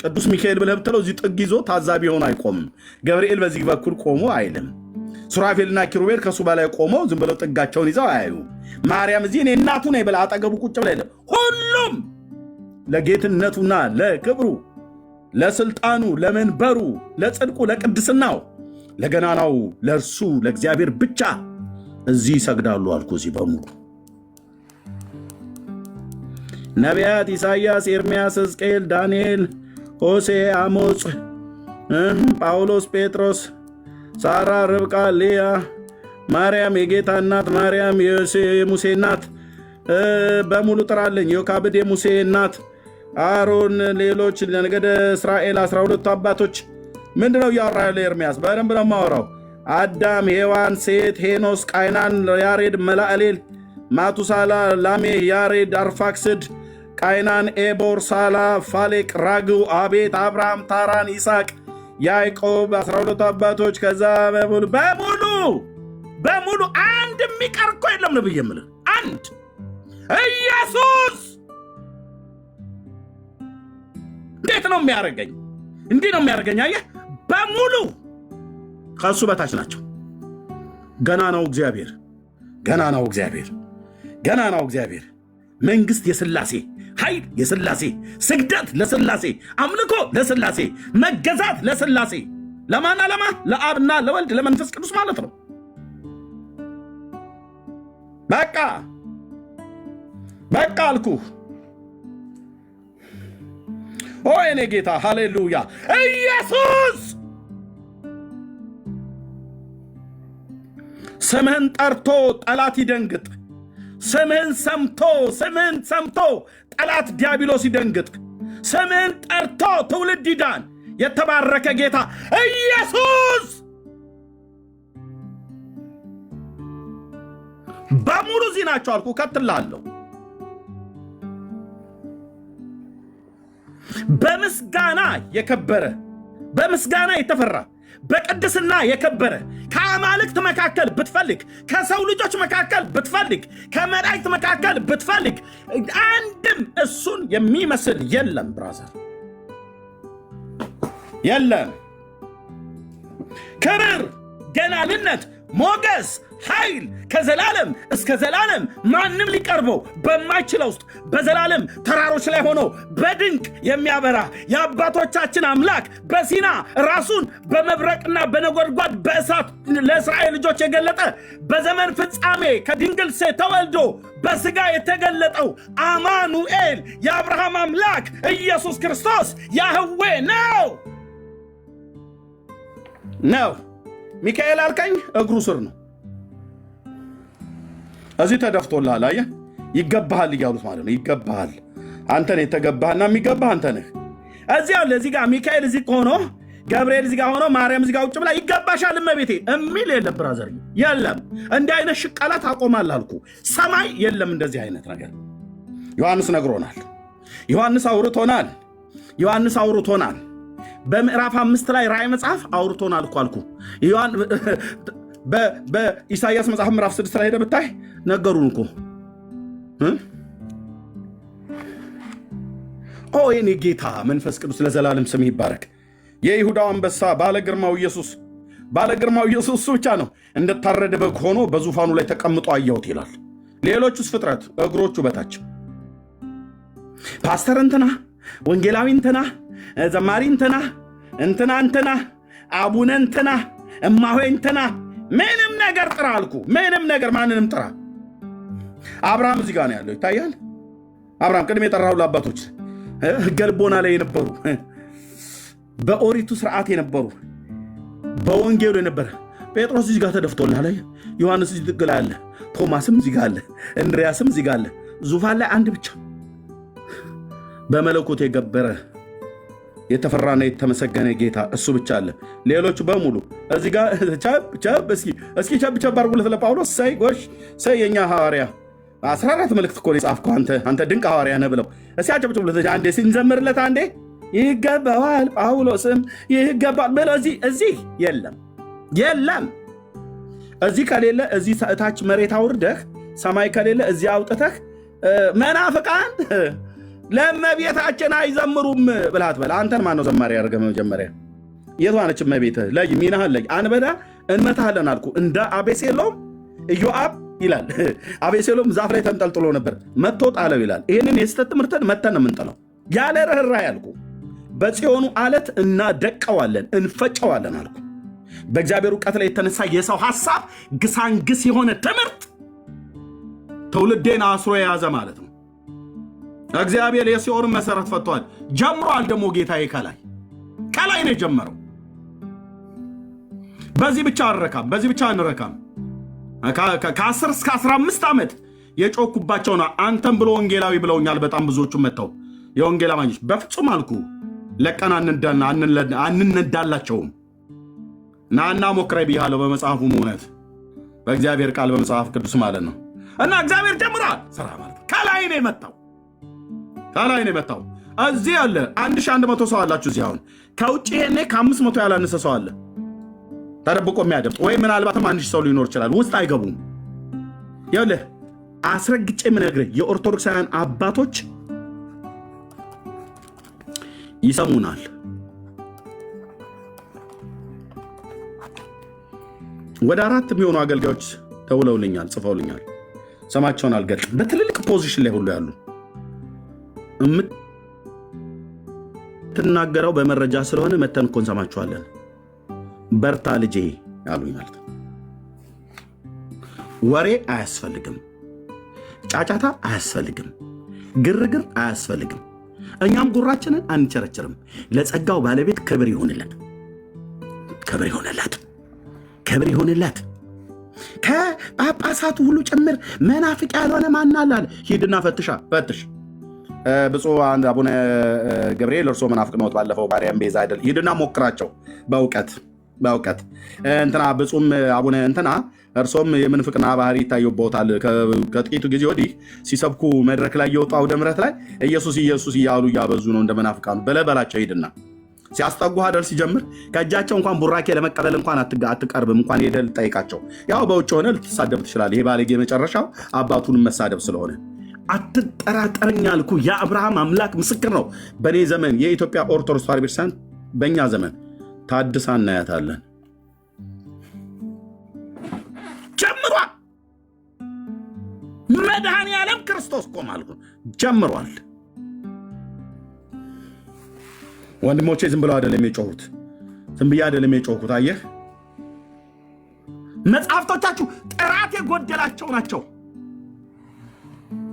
ቅዱስ ሚካኤል ብለህ ብትለው እዚህ ጥግ ይዞ ታዛቢ ሆኖ አይቆምም። ገብርኤል በዚህ በኩል ቆሞ አይልም። ሱራፌልና ኪሩቤል ከሱ በላይ ቆመው ዝም ብለው ጥጋቸውን ይዘው አያዩ። ማርያም እዚህ እኔ እናቱ ነኝ ብላ አጠገቡ ቁጭ ብላ የለም። ሁሉም ለጌትነቱና ለክብሩ ለስልጣኑ ለመንበሩ ለጽድቁ ለቅድስናው ለገናናው ለእርሱ ለእግዚአብሔር ብቻ እዚህ ይሰግዳሉ አልኩ። እዚህ በሙሉ ነቢያት ኢሳይያስ፣ ኤርምያስ፣ ሕዝቅኤል፣ ዳንኤል፣ ሆሴ፣ አሞጽ፣ ጳውሎስ፣ ጴጥሮስ፣ ሳራ፣ ርብቃ፣ ሊያ፣ ማርያም የጌታ እናት፣ ማርያም የሙሴ እናት በሙሉ ጥራለኝ። ዮካብድ የሙሴ እናት፣ አሮን፣ ሌሎች ለነገደ እስራኤል 12 አባቶች። ምንድነው እያወራ ያለ ኤርምያስ? በደንብ ነው የማወራው። አዳም፣ ሔዋን፣ ሴት፣ ሄኖስ፣ ቃይናን፣ ያሬድ፣ መላእሌል፣ ማቱሳላ፣ ላሜህ፣ ያሬድ፣ አርፋክስድ፣ ቃይናን፣ ኤቦር፣ ሳላ፣ ፋሌቅ፣ ራግው፣ አቤት፣ አብርሃም፣ ታራን፣ ይስሐቅ፣ ያዕቆብ 12 አባቶች። ከዛ በሙሉ አንድ የሚቀር እኮ የለም ነው ብዬ የምልህ። አንድ ኢየሱስ እንዴት ነው የሚያደርገኝ? እንዲህ ነው የሚያደርገኝ። አየህ፣ በሙሉ ከእሱ በታች ናቸው። ገናናው እግዚአብሔር፣ ገናናው እግዚአብሔር፣ ገናናው እግዚአብሔር፣ መንግሥት የሥላሴ፣ ኃይል የሥላሴ፣ ስግደት ለሥላሴ፣ አምልኮ ለሥላሴ፣ መገዛት ለሥላሴ። ለማና ለማ ለአብና ለወልድ ለመንፈስ ቅዱስ ማለት ነው። በቃ አልኩህ። ኦ የኔ ጌታ ሃሌሉያ! ኢየሱስ ስምህን ጠርቶ ጠላት ይደንግጥ። ስምህን ሰምቶ ጠላት ዲያብሎስ ይደንግጥ። ስምህን ጠርቶ ትውልድ ይዳን። የተባረከ ጌታ ኢየሱስ በሙሉ እዚህ ናቸው አልኩ። ከትላለሁ። በምስጋና የከበረ በምስጋና የተፈራ በቅድስና የከበረ ከአማልክት መካከል ብትፈልግ፣ ከሰው ልጆች መካከል ብትፈልግ፣ ከመላእክት መካከል ብትፈልግ አንድም እሱን የሚመስል የለም። ብራዘር የለም። ክብር፣ ገናንነት፣ ሞገስ፣ ኃይል ከዘላለም እስከ ዘላለም ማንም ሊቀርበው በማይችለው ውስጥ በዘላለም ተራሮች ላይ ሆኖ በድንቅ የሚያበራ የአባቶቻችን አምላክ በሲና ራሱን በመብረቅና በነጎድጓድ በእሳት ለእስራኤል ልጆች የገለጠ በዘመን ፍጻሜ ከድንግል ሴት ተወልዶ በሥጋ የተገለጠው አማኑኤል የአብርሃም አምላክ ኢየሱስ ክርስቶስ ያህዌ ነው። ሚካኤል አልከኝ፣ እግሩ ስር ነው። እዚህ ተደፍቶልሃል። አየህ፣ ይገባሃል እያሉት ማለት ነው። ይገባሃል፣ አንተ ነህ የተገባህና የሚገባህ አንተ ነህ። እዚህ አለ፣ እዚህ ጋር ሚካኤል እዚህ ሆኖ ገብርኤል እዚህ ጋር ሆኖ ማርያም እዚህ ጋር ውጭ ብላ ይገባሻል እመቤቴ የሚል የለም። ብራዘር የለም። እንዲህ አይነት ሽቃላት አቆማል አልኩ። ሰማይ የለም እንደዚህ አይነት ነገር። ዮሐንስ ነግሮናል። ዮሐንስ አውርቶናል። በምዕራፍ 5 ላይ ራእይ መጽሐፍ አውርቶናል እኮ አልኩ። በኢሳይያስ መጽሐፍ ምዕራፍ 6 ላይ ሄደህ ብታይ ነገሩን እኮ። ኦ የኔ ጌታ መንፈስ ቅዱስ ለዘላለም ስም ይባረክ። የይሁዳው አንበሳ ባለግርማው ኢየሱስ እሱ ብቻ ነው እንደታረደ በግ ሆኖ በዙፋኑ ላይ ተቀምጦ አየሁት ይላል። ሌሎቹስ ፍጥረት እግሮቹ በታች ፓስተር እንትና፣ ወንጌላዊ እንትና፣ ዘማሪ እንትና፣ አቡነ እንትና፣ እማሆይ እንትና፣ ምንም ነገር ጥራ አልኩ። ምንም ነገር ማንንም ጥራ። አብርሃም እዚህ ጋር ነው ያለው፣ ይታያል። አብርሃም ቅድም የጠራሁ አባቶች ሕገ ልቦና ላይ የነበሩ በኦሪቱ ስርዓት የነበሩ በወንጌሉ የነበረ ጴጥሮስ እዚህ ጋር ተደፍቶልሃል። ዮሐንስ እዚህ ጋር አለ፣ ቶማስም እዚህ ጋር አለ፣ እንድሪያስም እዚህ ጋር አለ። ዙፋን ላይ አንድ ብቻ በመለኮት የገበረ የተፈራና የተመሰገነ ጌታ እሱ ብቻ አለ። ሌሎቹ በሙሉ እዚህ ጋር ቸብ እስኪ ቸብ አድርጉለት ለጳውሎስ። ሰይ ጎሽ ሰይ የኛ ሐዋርያ 14 መልእክት እኮ የጻፍከው አንተ ድንቅ ሐዋርያ ነህ ብለው እስኪ አጨብጭቡለት አንዴ፣ ሲንዘምርለት አንዴ። ይገባዋል ጳውሎስም ይገባል ብለው እዚህ የለም። እዚህ ከሌለ እዚህ እታች መሬት አውርደህ፣ ሰማይ ከሌለ እዚህ አውጥተህ መናፍቃን ለእመቤታችን አይዘምሩም ብላት በል። አንተን ማነው ዘማሪ ያደርገህ? መጀመሪያ የቷ ነች እመቤትህ? ለይ ሚናህን ለይ። አንበዳ እንመታለን አልኩ። እንደ አቤሴሎም ኢዮአብ ይላል። አቤሴሎም ዛፍ ላይ ተንጠልጥሎ ነበር፣ መጥቶ ጣለው ይላል። ይህንን የስህተት ትምህርትን መተን ነው የምንጥለው። ያለ ርኅራኄ አልኩ። በጽዮኑ ዓለት እናደቀዋለን፣ እንፈጨዋለን አልኩ። በእግዚአብሔር እውቀት ላይ የተነሳ የሰው ሐሳብ ግሳንግስ የሆነ ትምህርት ትውልዴን አስሮ የያዘ ማለት ነው። እግዚአብሔር የሲኦርን መሰረት ፈቷል። ጀምሯል ደግሞ ጌታዬ ከላይ ነው የጀመረው። በዚህ ብቻ አንረካም፣ በዚህ ብቻ አንረካም። ከ10 እስከ 15 ዓመት የጮኩባቸው ነው። አንተም ብሎ ወንጌላዊ ብለውኛል በጣም ብዙዎቹ መጥተው የወንጌል አማኞች። በፍጹም አልኩ ለቀን አንነዳላቸውም። ናና ሞክረይ ብያለሁ። በመጽሐፉም እውነት በእግዚአብሔር ቃል በመጽሐፍ ቅዱስ ማለት ነው። እና እግዚአብሔር ጀምሯል ስራ ማለት ከላይ ነው የመጣው። እዚህ አለ 1100 ሰው አላችሁ እዚህ። አሁን ከውጭ ይሄኔ ከ500 ያላነሰ ሰው አለ ተደብቆ የሚያደምጥ፣ ወይ ምናልባትም 1000 ሰው ሊኖር ይችላል። ውስጥ አይገቡም። ይኸውልህ አስረግጬ የምነግርህ የኦርቶዶክሳውያን አባቶች ይሰሙናል። ወደ 4 የሚሆኑ አገልጋዮች ደውለውልኛል፣ ጽፈውልኛል። ስማቸውን አልገልጽም። በትልልቅ ፖዚሽን ላይ ሁሉ ያሉ የምትናገረው በመረጃ ስለሆነ መተን እኮ እንሰማችኋለን፣ በርታ ልጄ ያሉኝ ማለት ነው። ወሬ አያስፈልግም፣ ጫጫታ አያስፈልግም፣ ግርግር አያስፈልግም። እኛም ጉራችንን አንቸረችርም። ለጸጋው ባለቤት ክብር ይሆንለት፣ ክብር ይሆንለት። ከጳጳሳቱ ሁሉ ጭምር መናፍቅ ያልሆነ ማናላል? ሂድና ፈትሽ። ብፁዕ አቡነ ገብርኤል እርሶ መናፍቅ ነዎት፣ ባለፈው ማርያም ቤዛ አይደል? ሂድና ሞክራቸው በእውቀት እንትና ብፁም አቡነ እንትና እርሶም የምንፍቅና ባህሪ ይታዩበታል። ከጥቂቱ ጊዜ ወዲህ ሲሰብኩ መድረክ ላይ የወጡ አውደ ምሕረት ላይ ኢየሱስ እያሉ እያበዙ ነው እንደ መናፍቃኑ። በለበላቸው ሂድና ሲያስጠጉ ሀደር ሲጀምር ከእጃቸው እንኳን ቡራኬ ለመቀበል እንኳን አትቀርብም። እንኳን ሄደህ ልጠይቃቸው። ያው በውጭ ሆነ ልትሳደብ ትችላለህ። ይሄ ባለጌ መጨረሻው አባቱን መሳደብ ስለሆነ አትጠራጠረኝ አልኩ። የአብርሃም አምላክ ምስክር ነው። በእኔ ዘመን የኢትዮጵያ ኦርቶዶክስ ተዋሕዶ ቤተክርስቲያን በእኛ ዘመን ታድሳ እናያታለን። ጀምሯል። መድኃኔ ዓለም ክርስቶስ እኮ ማለት ነው ጀምሯል። ወንድሞቼ ዝም ብለው አይደለም የጮሁት፣ ዝም ብዬ አይደለም የጮሁት። አየህ መጽሐፍቶቻችሁ ጥራት የጎደላቸው ናቸው።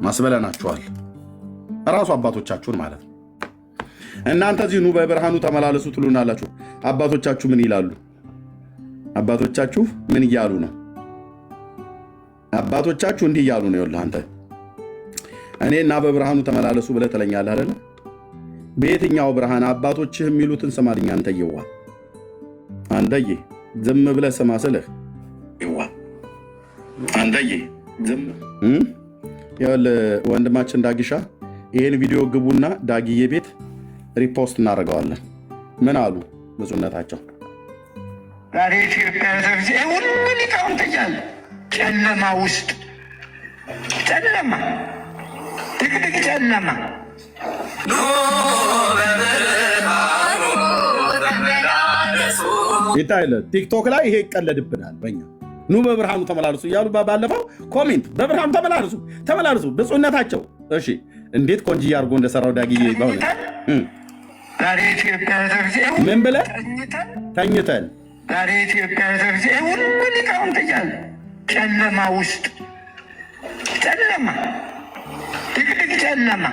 ማስበለናችኋል ራሱ አባቶቻችሁን ማለት ነው። እናንተ እዚህ ኑ በብርሃኑ ተመላለሱ ትሉናላችሁ። አባቶቻችሁ ምን ይላሉ? አባቶቻችሁ ምን እያሉ ነው? አባቶቻችሁ እንዲህ እያሉ ነው። ይኸውልህ አንተ እኔና በብርሃኑ ተመላለሱ ብለህ ትለኛለህ አይደለ? በየትኛው ብርሃን? አባቶችህ የሚሉትን ስማልኝ። አንተዬዋ አንተዬ ዝም ብለህ ስማ ስልህ አንተዬ ዝም ይኸውልህ ወንድማችን ዳጊሻ ይህን ቪዲዮ ግቡና ዳጊዬ ቤት ሪፖስት እናደርገዋለን። ምን አሉ ብፁዕነታቸው? ዛሬ ኢትዮጵያ ተብዜ ሁሉ ሊቃውንት እያለ ጨለማ ውስጥ ጨለማ፣ ድቅድቅ ጨለማ ይታይለ ቲክቶክ ላይ ይሄ ይቀለድብናል። በኛ ኑ በብርሃኑ ተመላለሱ እያሉ ባለፈው ኮሜንት በብርሃኑ ተመላለሱ ብፁዕነታቸው። እሺ እንዴት ቆንጆ አድርጎ እንደሰራው ዳጊዬ በእውነት ዛሬ ኢትዮጵያ ተብዜ ምን ብለህ ተኝተን ዛሬ ኢትዮጵያ ተብዜ ሁሉ ሊቃውንት እያለ ጨለማ ውስጥ ጨለማ፣ ድቅድቅ ጨለማ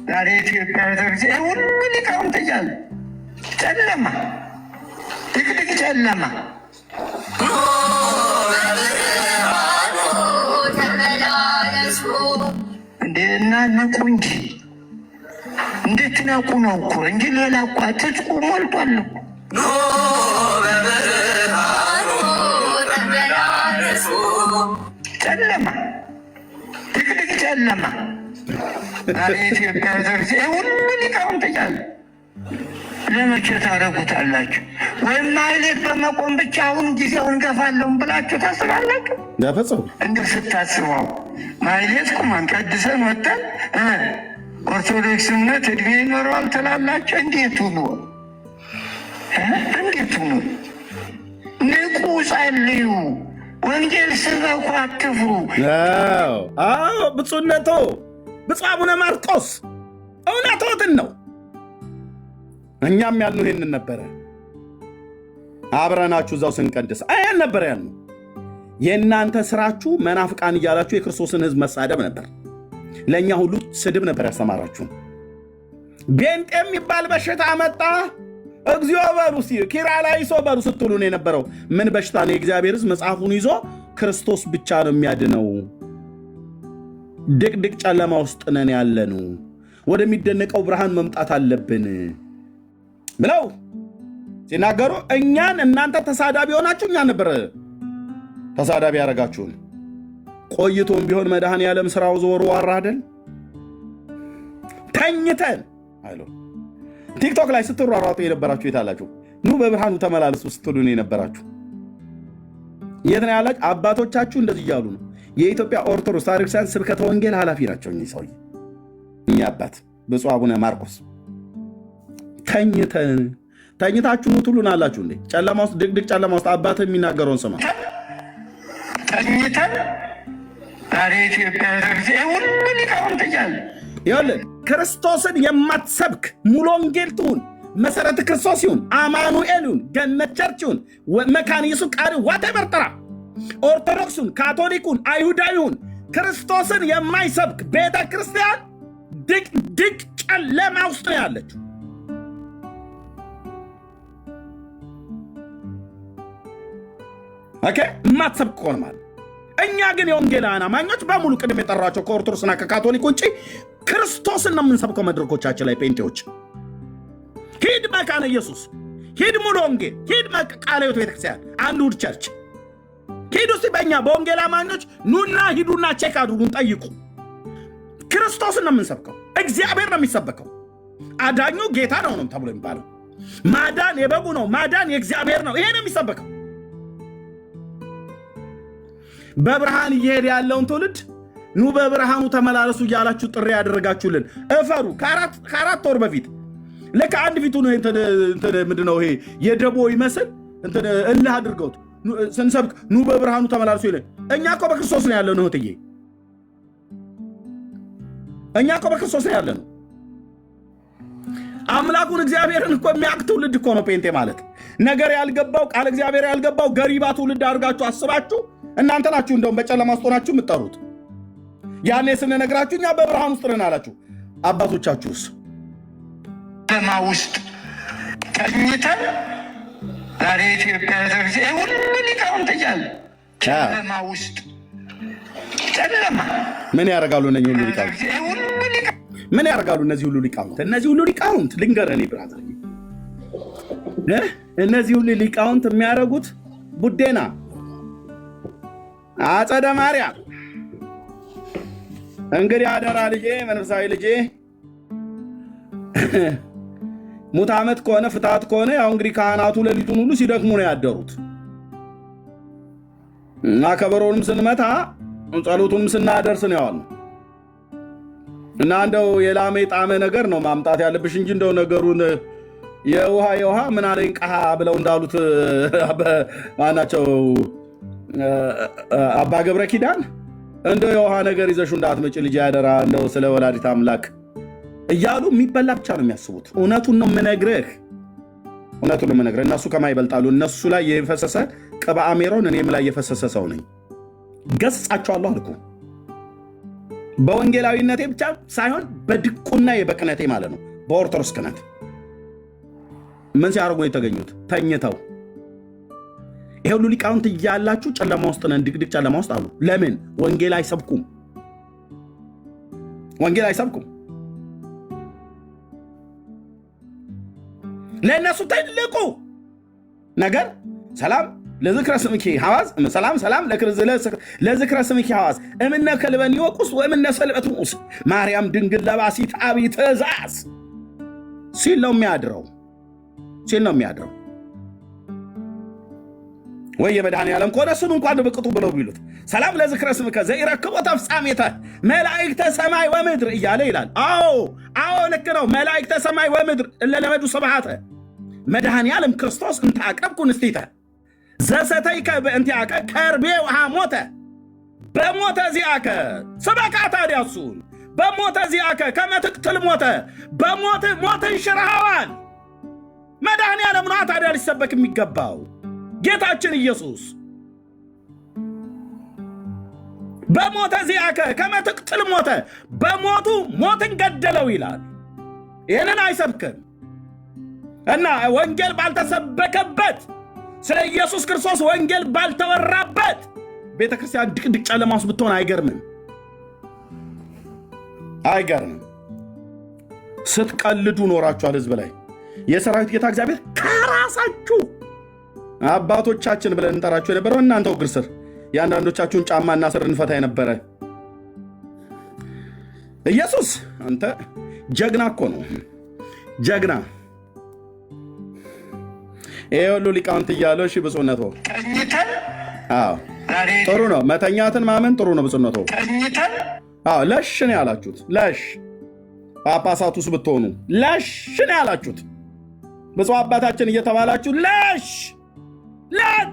ዛሬ ኢትዮጵያ ተብዜ ሁሉ ሊቃውንት እያለ ጨለማ፣ ድቅድቅ ጨለማ እንዴ እናንቁ እንጂ እንዴት ነቁ ነው እኮ እንጂ ሌላ እኮ ትጥቁ ሞልቷል እኮ። ጨለማ፣ ድቅድቅ ጨለማ ዛሬ ኢትዮጵያ ተብዜ ሁሉ ሊቃውንት እያለ ለመቼ ታደርጉታላችሁ? ወይም ማህሌት በመቆም ብቻ አሁን ጊዜውን ገፋለሁ ብላችሁ ታስባላችሁ? እንዲሁ ስታስበው ማህሌት ቁመን ቀድሰን ወጥተን ኦርቶዶክስ እምነት እድሜ ይኖረዋል ትላላችሁ? እንዴት ሁኑ? ንቁ ጸልዩ፣ ወንጌል ስበኩ፣ አትፍሩ። ብፁዕነቶ ብፁዕ አቡነ ማርቆስ እውነቶትን ነው። እኛም ያልነው ይህንን ነበረ። አብረናችሁ እዛው ስንቀድስ አያን ነበር ያልነው። የእናንተ ስራችሁ መናፍቃን እያላችሁ የክርስቶስን ሕዝብ መሳደብ ነበር። ለእኛ ሁሉ ስድብ ነበር ያስተማራችሁ። ቤንጤ የሚባል በሽታ መጣ፣ እግዚኦ በሉ ኪርያላይሶ በሉ ስትሉን የነበረው ምን በሽታ ነው? የእግዚአብሔር ሕዝብ መጽሐፉን ይዞ ክርስቶስ ብቻ ነው የሚያድነው፣ ድቅድቅ ጨለማ ውስጥ ነን ያለነው፣ ወደሚደነቀው ብርሃን መምጣት አለብን ብለው ሲናገሩ እኛን እናንተ ተሳዳቢ ሆናችሁ እኛን ነበር ተሳዳቢ ያደረጋችሁን። ቆይቶም ቢሆን መድኃኔ ዓለም ስራው ዞሮ አራደል ተኝተን አይሎ ቲክቶክ ላይ ስትሯሯጡ የነበራችሁ የታላችሁ? ኑ በብርሃኑ ተመላለሱ ስትሉን የነበራችሁ የት ነው ያላችሁ? አባቶቻችሁ እንደዚህ እያሉ ነው። የኢትዮጵያ ኦርቶዶክስ ታሪክሳን ስብከተ ወንጌል ኃላፊ ናቸው እኚህ ሰውዬ፣ እኚህ አባት ብፁዕ አቡነ ማርቆስ። ተኝታችሁ ኑ ትሉን አላችሁ እንዴ? ጨለማ ውስጥ ድቅድቅ ጨለማ ውስጥ አባት የሚናገረውን ስማ። ተኝተን ዛሬ ኢትዮጵያ ጊዜ ሁሉ ሊቃውንት እያለ ይኸውልህ ክርስቶስን የማትሰብክ ሙሉ ወንጌል ትሁን፣ መሰረተ ክርስቶስ ይሁን፣ አማኑኤል ይሁን፣ ገነት ቸርች ይሁን፣ መካነ ኢየሱስ ቃል ዋቴቨር ጥራ፣ ኦርቶዶክሱን፣ ካቶሊኩን፣ አይሁዳዊውን ክርስቶስን የማይሰብክ ቤተ ክርስቲያን ድቅድቅ ጨለማ ውስጥ ነው ያለችው። ኦኬ የማትሰብክ ከሆነ ማለት እኛ ግን የወንጌላውያን አማኞች በሙሉ ቅድም የጠራቸው ከኦርቶዶክስና ከካቶሊክ ውጭ ክርስቶስን ነው የምንሰብከው። መድረኮቻችን ላይ ፔንቴዎች ሂድ መካነ ኢየሱስ፣ ሂድ ሙሉ ወንጌል፣ ሂድ ቃለ ሕይወት ቤተክርስቲያን፣ አንድ ውድ ቸርች ሂዱ። እስቲ በእኛ በወንጌል አማኞች ኑና ሂዱና ቼክ አድርጉን፣ ጠይቁ። ክርስቶስን ነው የምንሰብከው። እግዚአብሔር ነው የሚሰበከው። አዳኙ ጌታ ነው ተብሎ የሚባለው ማዳን የበጉ ነው፣ ማዳን የእግዚአብሔር ነው። ይሄ ነው የሚሰበከው። በብርሃን እየሄደ ያለውን ትውልድ ኑ በብርሃኑ ተመላለሱ እያላችሁ ጥሪ ያደረጋችሁልን እፈሩ። ከአራት ወር በፊት ልክ አንድ ፊቱ ነው ምንድነው ይሄ የደቦ ይመስል እልህ አድርገውት ስንሰብክ ኑ በብርሃኑ ተመላለሱ ይለን። እኛ እኮ በክርስቶስ ነው ያለነው እህትዬ፣ እኛ እኮ በክርስቶስ ነው ያለነው። አምላኩን እግዚአብሔርን እኮ የሚያውቅ ትውልድ እኮ ነው ጴንጤ ማለት። ነገር ያልገባው ቃል እግዚአብሔር ያልገባው ገሪባ ትውልድ አድርጋችሁ አስባችሁ እናንተ ናችሁ እንደውም በጨለማ ውስጥ ሆናችሁ የምትጠሩት። ያኔ ስንነግራችሁ እኛ በብርሃን ውስጥ ነን አላችሁ። አባቶቻችሁስ ጨለማ ውስጥ ተኝተን ዛሬ ኢትዮጵያ ጊዜ ሁሉ ሊቃውንት እያለ ጨለማ ውስጥ ጨለማ ምን ያደርጋሉ እነዚህ ሁሉ ሊቃውንት? ምን ያደርጋሉ እነዚህ ሁሉ ሊቃውንት? እነዚህ ሁሉ ሊቃውንት ልንገርህ ብራዘር፣ እነዚህ ሁሉ ሊቃውንት የሚያደርጉት ቡዴና አጸደ ማርያም። እንግዲህ አደራ ልጄ፣ መንፈሳዊ ልጄ፣ ሙት ዓመት ከሆነ ፍትሐት ከሆነ ያው እንግዲህ ካህናቱ ሌሊቱን ሁሉ ሲደክሙ ነው ያደሩት እና ከበሮንም ስንመታ ጸሎቱንም ስናደርስ ነው ያዋልነው። እና እንደው የላሜ ጣመ ነገር ነው ማምጣት ያለብሽ እንጂ እንደው ነገሩን የውሃ ምን አለኝ ቀሃ ብለው እንዳሉት ማናቸው አባ ገብረ ኪዳን እንደው የውሃ ነገር ይዘሹ እንዳትመጪ ልጅ ያደራ እንደው ስለ ወላዲት አምላክ እያሉ የሚበላ ብቻ ነው የሚያስቡት። እውነቱን ነው የምነግርህ፣ እውነቱን ነው የምነግርህ። እነሱ ከማይበልጣሉ። እነሱ ላይ የፈሰሰ ቅብአ ሜሮን እኔም ላይ የፈሰሰ ሰው ነኝ። ገስጻቸዋለሁ አልኩ። በወንጌላዊነቴ ብቻ ሳይሆን በድቁና የበቅነቴ ማለት ነው። በኦርቶዶክስ ክህነት ምን ሲያደርጉ ነው የተገኙት? ተኝተው። ይሄ ሁሉ ሊቃውንት እያላችሁ ጨለማ ውስጥ ነን፣ ድቅድቅ ጨለማ ውስጥ አሉ። ለምን? ወንጌል አይሰብኩም። ወንጌል አይሰብኩም። ለእነሱ ትልቁ ነገር ሰላም ለዝክረ ስምኪ ሐዋዝ፣ ሰላም ለዝክረ ስምኪ ሐዋዝ እምነ ከልበን ይወቁስ ወእምነ ሰልበት ሙስ ማርያም ድንግል ለባሲት አብይ ትእዛዝ ሲል ነው የሚያድረው ወይ የመድኃኔ ዓለም ከሆነ እሱን እንኳን ብቅጡ ብለው ቢሉት ሰላም ለዝክረ ስምከ ዘይረክቦ ተፍጻሜተ መላእክተ ሰማይ ወምድር እያለ ይላል። አዎ ልክ ነው። መላእክተ ሰማይ ወምድር እለ ለመዱ ስብሐተ መድኃኔ ዓለም ክርስቶስ እንተ አቅረብኩ ንስቲተ ዘሰተይከ በእንቲአከ ከርቤ ሐሞተ በሞተ ዚአከ ስበካ ታዲያሱን በሞተ ዚአከ ከመ ትቅትል ሞተ ሞትን ሽረሃዋል። መድኃኔዓለም ነው ታዲያ ሊሰበክ የሚገባው ጌታችን ኢየሱስ በሞተ ዚአከ ከመ ትቅትል ሞተ በሞቱ ሞትን ገደለው ይላል። ይህንን አይሰብክም እና ወንጌል ባልተሰበከበት ስለ ኢየሱስ ክርስቶስ ወንጌል ባልተወራበት ቤተ ክርስቲያን ድቅድቅ ጨለማ ውስጥ ብትሆን አይገርምም። ስትቀልዱ ኖራችኋል ህዝብ ላይ። የሰራዊት ጌታ እግዚአብሔር ከራሳችሁ አባቶቻችን ብለን እንጠራችሁ የነበረው እናንተው እግር ስር የአንዳንዶቻችሁን ጫማና ስር እንፈታ የነበረ ኢየሱስ አንተ ጀግና እኮ ነው ጀግና። ይሄ ሁሉ ሊቃውንት እያለው እሺ ብፁዕነቶ ጥሩ ነው መተኛትን ማመን ጥሩ ነው ብፁዕነቶ። ለሽ ነው ያላችሁት። ለሽ ጳጳሳቱስ ብትሆኑ ለሽ ነው ያላችሁት። ብፁዕ አባታችን እየተባላችሁ ለሽ ለጥ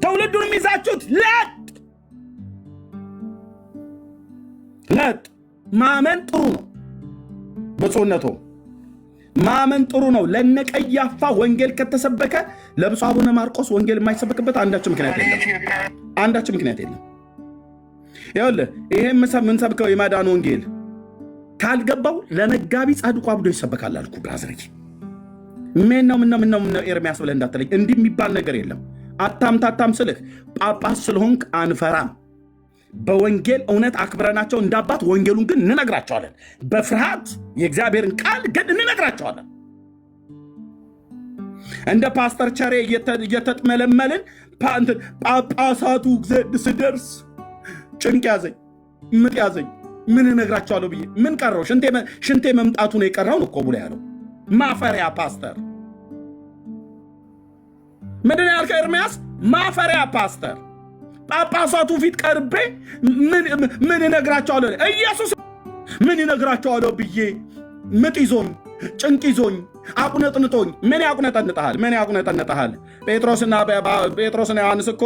ትውልዱን ይዛችሁት ለጥ ማመን ጥሩ ነው ብፁዕነቶ ማመን ጥሩ ነው። ለነቀያፋ ወንጌል ከተሰበከ ለብፁዕ አቡነ ማርቆስ ወንጌል የማይሰበክበት አንዳችም ምክንያት የለም። ይኸውልህ ይሄ የምንሰብከው የማዳን ወንጌል ካልገባው ለመጋቢ ጻድቁ አብዶ ይሰበካል አልኩ። ብራዘር ምነው ኤርሚያስ ብለህ እንዳትለኝ። እንዲህ የሚባል ነገር የለም። አታምታታም ስልህ ጳጳስ ስለሆንክ አንፈራም። በወንጌል እውነት አክብረናቸው እንዳባት ወንጌሉን ግን እንነግራቸዋለን። በፍርሃት የእግዚአብሔርን ቃል ግን እንነግራቸዋለን። እንደ ፓስተር ቸሬ እየተጥመለመልን ጳጳሳቱ ስደርስ ጭንቅ ያዘኝ ምጥ ያዘኝ ምን እነግራቸዋለሁ ብዬ ምን ቀረው? ሽንቴ መምጣቱ ነው የቀረውን እኮ ብሎ ያለው ማፈሪያ ፓስተር። ምንድን ነው ያልከው ኤርሚያስ? ማፈሪያ ፓስተር። ጳጳሳቱ ፊት ቀርቤ ምን እነግራቸዋለሁ? ኢየሱስ ምን እነግራቸዋለሁ ብዬ ምጥ ይዞኝ ጭንቅ ይዞኝ አቁነጥንጦኝ ምን ያቁነጠንጠሃል? ጴጥሮስና ዮሐንስ እኮ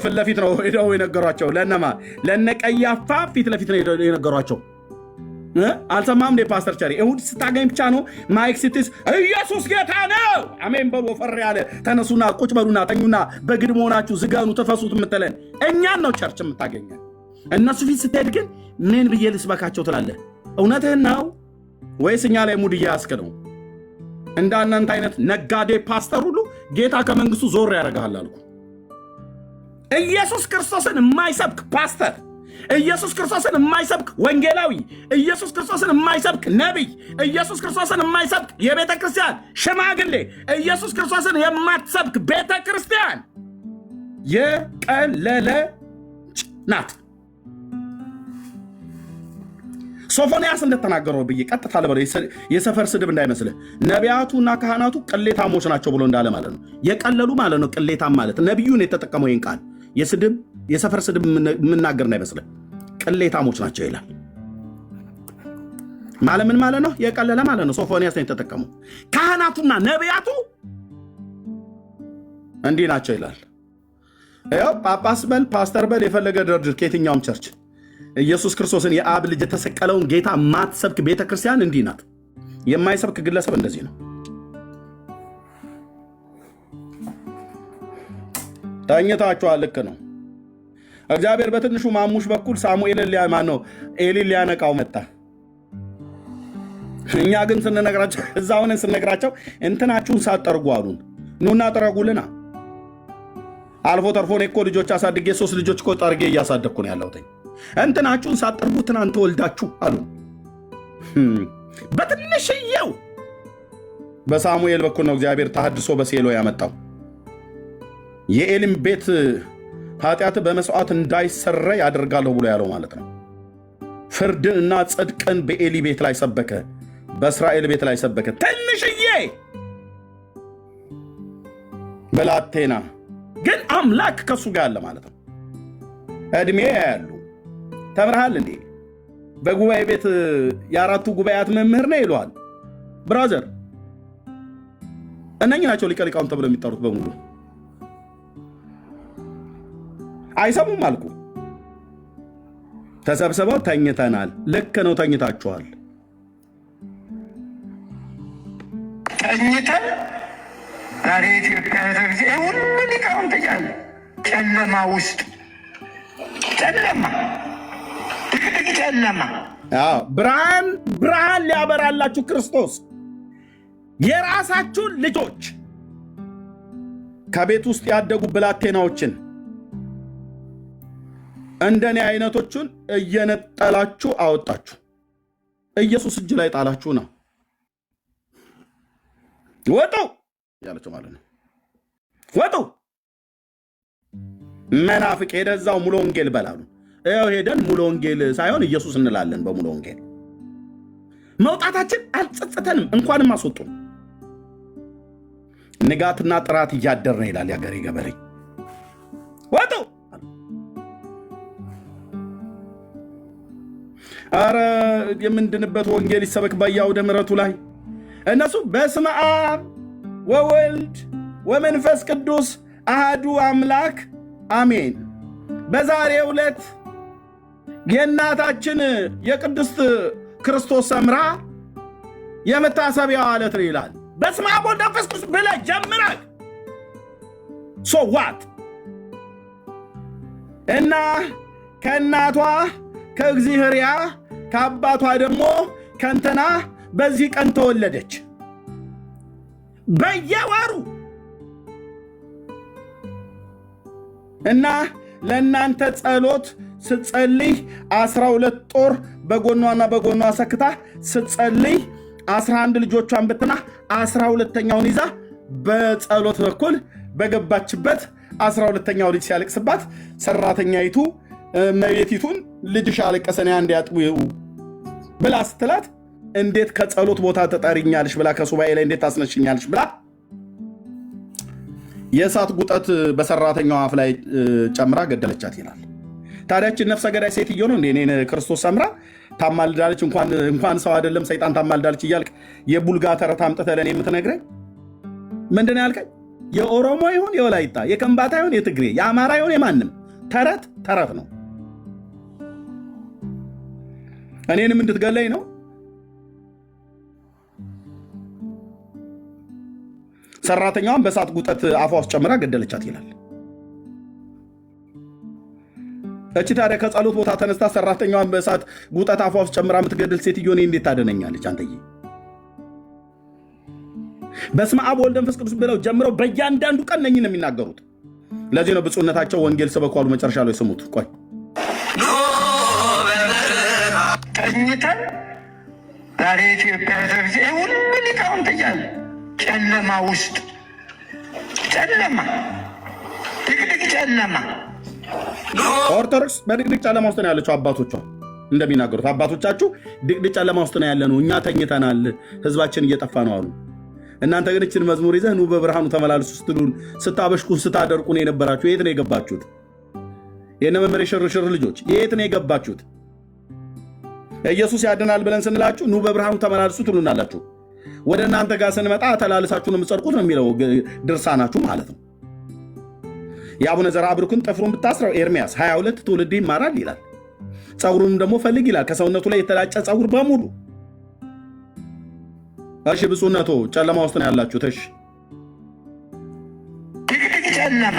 ፊት ለፊት ነው ሄደው የነገሯቸው። ለነማ ለነቀያፋ ፊት ለፊት ነው የነገሯቸው። አልሰማም እንዴ ፓስተር ቸሪ? እሁድ ስታገኝ ብቻ ነው ማይክ ስትይዝ ኢየሱስ ጌታ ነው አሜን በሉ ወፈር ያለ ተነሱና ቁጭ በሉና ተኙና በግድም ሆናችሁ ዝጋኑ ተፈሱት የምትለን እኛን ነው ቸርች የምታገኘን። እነሱ ፊት ስትሄድ ግን ምን ብዬ ልስበካቸው ትላለህ? እውነትህን ነው ወይስ እኛ ላይ ሙድ እያያዝክ ነው? እንዳናንተ አይነት ነጋዴ ፓስተር ሁሉ ጌታ ከመንግስቱ ዞር ያደርግሃል አልኩ። ኢየሱስ ክርስቶስን የማይሰብክ ፓስተር፣ ኢየሱስ ክርስቶስን የማይሰብክ ወንጌላዊ፣ ኢየሱስ ክርስቶስን የማይሰብክ ነቢይ፣ ኢየሱስ ክርስቶስን የማይሰብክ የቤተ ክርስቲያን ሽማግሌ፣ ኢየሱስ ክርስቶስን የማትሰብክ ቤተ ክርስቲያን የቀለለች ናት። ሶፎንያስ እንደተናገረው ብዬ ቀጥታ ለበለው የሰፈር ስድብ እንዳይመስልህ። ነቢያቱና ካህናቱ ቅሌታሞች ናቸው ብሎ እንዳለ ማለት ነው። የቀለሉ ማለት ነው። ቅሌታም ማለት ነቢዩን የተጠቀመው ይህን ቃል የሰፈር ስድብ የምናገር እንዳይመስልህ። ቅሌታሞች ናቸው ይላል። ማለት ምን ማለት ነው? የቀለለ ማለት ነው። ሶፎንያስ ነው የተጠቀመው። ካህናቱና ነቢያቱ እንዲህ ናቸው ይላል። ያው ጳጳስ በል ፓስተር በል የፈለገ ደርድር ከየትኛውም ቸርች ኢየሱስ ክርስቶስን የአብ ልጅ የተሰቀለውን ጌታ ማትሰብክ ቤተክርስቲያን እንዲህ ናት። የማይሰብክ ግለሰብ እንደዚህ ነው። ተኝታችኋል። ልክ ነው። እግዚአብሔር በትንሹ ማሙሽ በኩል ሳሙኤልን ኤሊን ሊያነቃው መጣ። እኛ ግን ስንነግራቸው እዛ ሆነን ስንነግራቸው እንትናችሁን ሳትጠርጉ አሉን። ኑና ጥረጉልና። አልፎ ተርፎ እኔ እኮ ልጆች አሳድጌ 3 ልጆች እኮ ጠርጌ እያሳደግኩ ነው ያለሁት። እንትናችሁን ሳትጠርጉ ትናንት ወልዳችሁ አሉ። በትንሽየው በሳሙኤል በኩል ነው እግዚአብሔር ተሐድሶ በሴሎ ያመጣው። የኤሊም ቤት ኃጢአት በመስዋዕት እንዳይሰረይ ያደርጋለሁ ብሎ ያለው ማለት ነው። ፍርድን እና ጽድቅን በኤሊ ቤት ላይ ሰበከ፣ በእስራኤል ቤት ላይ ሰበከ። ትንሽዬ ብላቴና ግን አምላክ ከሱ ጋር አለ ማለት ነው። እድሜ ያሉ ተምርሃል እንዴ? በጉባኤ ቤት የአራቱ ጉባኤያት መምህር ነው ይለዋል። ብራዘር እነኚህ ናቸው ሊቀ ሊቃውንት ተብለው የሚጠሩት በሙሉ አይሰሙም አልኩ። ተሰብስበው ተኝተናል። ልክ ነው፣ ተኝታችኋል። ተኝተን ዛሬ ኢትዮጵያ ተርዜ ሁሉ ሊቃውንት እያለ ጨለማ ውስጥ ጨለማ ድቅድቅ ጨለማ ብርሃን ሊያበራላችሁ ክርስቶስ የራሳችሁን ልጆች ከቤት ውስጥ ያደጉ ብላቴናዎችን እንደኔ አይነቶቹን እየነጠላችሁ አወጣችሁ። ኢየሱስ እጅ ላይ ጣላችሁ ነው። ወጡ ያለችው ማለት ነው። ወጡ መናፍቅ ሄደ እዛው ሙሉ ወንጌል በላሉ። ይኸው ሄደን ሙሉ ወንጌል ሳይሆን ኢየሱስ እንላለን። በሙሉ ወንጌል መውጣታችን አልጸጸተንም፣ እንኳንም አስወጡን። ንጋትና ጥራት እያደር ነው ይላል ያገሬ ገበሬ። ወጡ። አረ የምንድንበት ወንጌል ይሰበክ በየአውደ ምሕረቱ ላይ እነሱ በስመ አብ ወወልድ ወመንፈስ ቅዱስ አሃዱ አምላክ አሜን። በዛሬው ዕለት የእናታችን የቅድስት ክርስቶስ ሰምራ የመታሰቢያዋ ዕለት ነው ይላል። በስመ አብ ወወልድ ወመንፈስ ቅዱስ ብለህ ጀምረህ ሶ ዋት እና ከእናቷ ከእግዚአብሔርያ ከአባቷ ደግሞ ከንተና በዚህ ቀን ተወለደች። በየወሩ እና ለእናንተ ጸሎት ስትጸልይ 12 ጦር በጎኗና በጎኗ ሰክታ ስትጸልይ 11 ልጆቿን ብትና 12ኛውን ይዛ በጸሎት በኩል በገባችበት 12ኛው ልጅ ሲያለቅስባት ሰራተኛይቱ መቤቲቱን ልጅሽ አለቀሰን እንዲያጥቡ ብላ ስትላት እንዴት ከጸሎት ቦታ ተጠሪኛለሽ ብላ ከሱባኤ ላይ እንዴት ታስነሽኛለሽ ብላ የእሳት ጉጠት በሰራተኛው አፍ ላይ ጨምራ ገደለቻት ይላል። ታዲያችን ነፍሰ ገዳይ ሴትዮ ነው እንዴ እኔን ክርስቶስ ሰምራ ታማልዳለች? እንኳን ሰው አይደለም ሰይጣን ታማልዳለች እያልክ የቡልጋ ተረት አምጥተህ ለእኔ የምትነግረኝ ምንድን ያልከኝ? የኦሮሞ ይሁን የወላይታ፣ የከምባታ ይሁን የትግሬ፣ የአማራ ይሁን የማንም ተረት ተረት ነው። እኔንም እንድትገለኝ ነው። ሰራተኛዋን በእሳት ጉጠት አፏ ውስጥ ጨምራ ገደለቻት ይላል። እቺ ታዲያ ከጸሎት ቦታ ተነስታ ሰራተኛዋን በእሳት ጉጠት አፏ ውስጥ ጨምራ የምትገድል ሴትዮ እኔ እንዴት ታደነኛለች? አንተዬ በስመ አብ ወወልድ ወመንፈስ ቅዱስ ብለው ጀምረው በእያንዳንዱ ቀን ነኝ ነው የሚናገሩት። ለዚህ ነው ብፁዕነታቸው ወንጌል ስበኩ አሉ። መጨረሻ ላይ ስሙት። ቆይ ተኝተን ዛሬ ኢትዮጵያ ተርዜ ሁሉ ሊቃውንት እያለ ጨለማ ውስጥ ጨለማ ድቅድቅ ጨለማ። ኦርቶዶክስ በድቅድቅ ጨለማ ውስጥ ነው ያለችው። አባቶቿ እንደሚናገሩት አባቶቻችሁ ድቅድቅ ጨለማ ውስጥ ነው ያለነው፣ እኛ ተኝተናል፣ ህዝባችን እየጠፋ ነው አሉ። እናንተ ግን እችን መዝሙር ይዘህ ኑ በብርሃኑ ተመላለሱ ስትሉን ስታበሽኩን ስታደርቁን የነበራችሁ የት ነው የገባችሁት? የነ መምህር ሽርሽር ልጆች የት ነው የገባችሁት? ኢየሱስ ያድናል ብለን ስንላችሁ ኑ በብርሃኑ ተመላለሱ ትሉናላችሁ። ወደ እናንተ ጋር ስንመጣ ተላልሳችሁ ነው የምትጸድቁት ነው የሚለው ድርሳናችሁ ማለት ነው። የአቡነ ዘርዓ ብሩክን ጥፍሩን ብታስረው ኤርምያስ 22 ትውልድ ይማራል ይላል። ፀጉሩንም ደግሞ ፈልግ ይላል። ከሰውነቱ ላይ የተላጨ ፀጉር በሙሉ። እሺ ብፁዕነቶ ጨለማ ውስጥ ነው ያላችሁት። እሺ ድቅድቅ ጨለማ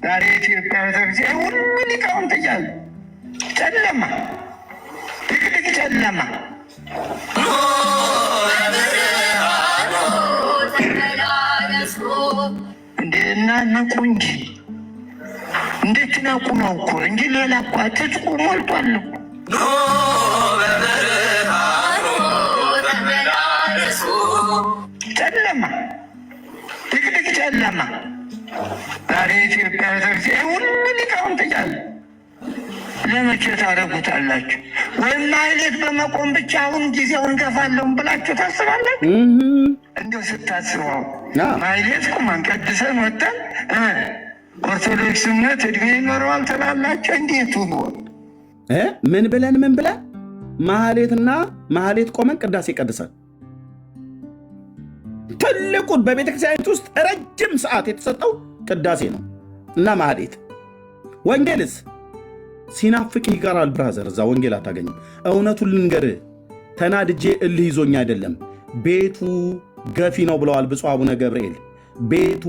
ዛሬ ኢትዮጵያ ተርዜ ሁሉ ሊቃውንት እያለ ጨለማ ድቅድቅ ጨለማ እንደ እናንቁ እንጂ እንድትነቁ ነው እኮ እንጂ ሌላ እኮ ትጥቁ ሞልቷል እኮ። ጨለማ ድቅድቅ ጨለማ ዛሬ ኢትዮጵያ ተርዜ ሁሉ ሊቃውንት እያለ ለመቼ ታደርጉታላችሁ? ወይም ማህሌት በመቆም ብቻ አሁን ጊዜውን ገፋለሁም ብላችሁ ታስባላችሁ? እንዲሁ ስታስበው ማህሌት ቁመን ቀድሰን ወጥተን ኦርቶዶክስነት እድሜ ይኖረዋል ትላላችሁ? እንዴት ሁሉ ምን ብለን ማህሌትና ማህሌት ቆመን ቅዳሴ ቀድሰን ትልቁን በቤተክርስቲያኒት ውስጥ ረጅም ሰዓት የተሰጠው ቅዳሴ ነው እና ማህሌት። ወንጌልስ ሲናፍቅ ይቀራል ብራዘር። እዛ ወንጌል አታገኝም። እውነቱን ልንገርህ፣ ተናድጄ እልህ ይዞኝ አይደለም። ቤቱ ገፊ ነው ብለዋል ብፁዕ አቡነ ገብርኤል። ቤቱ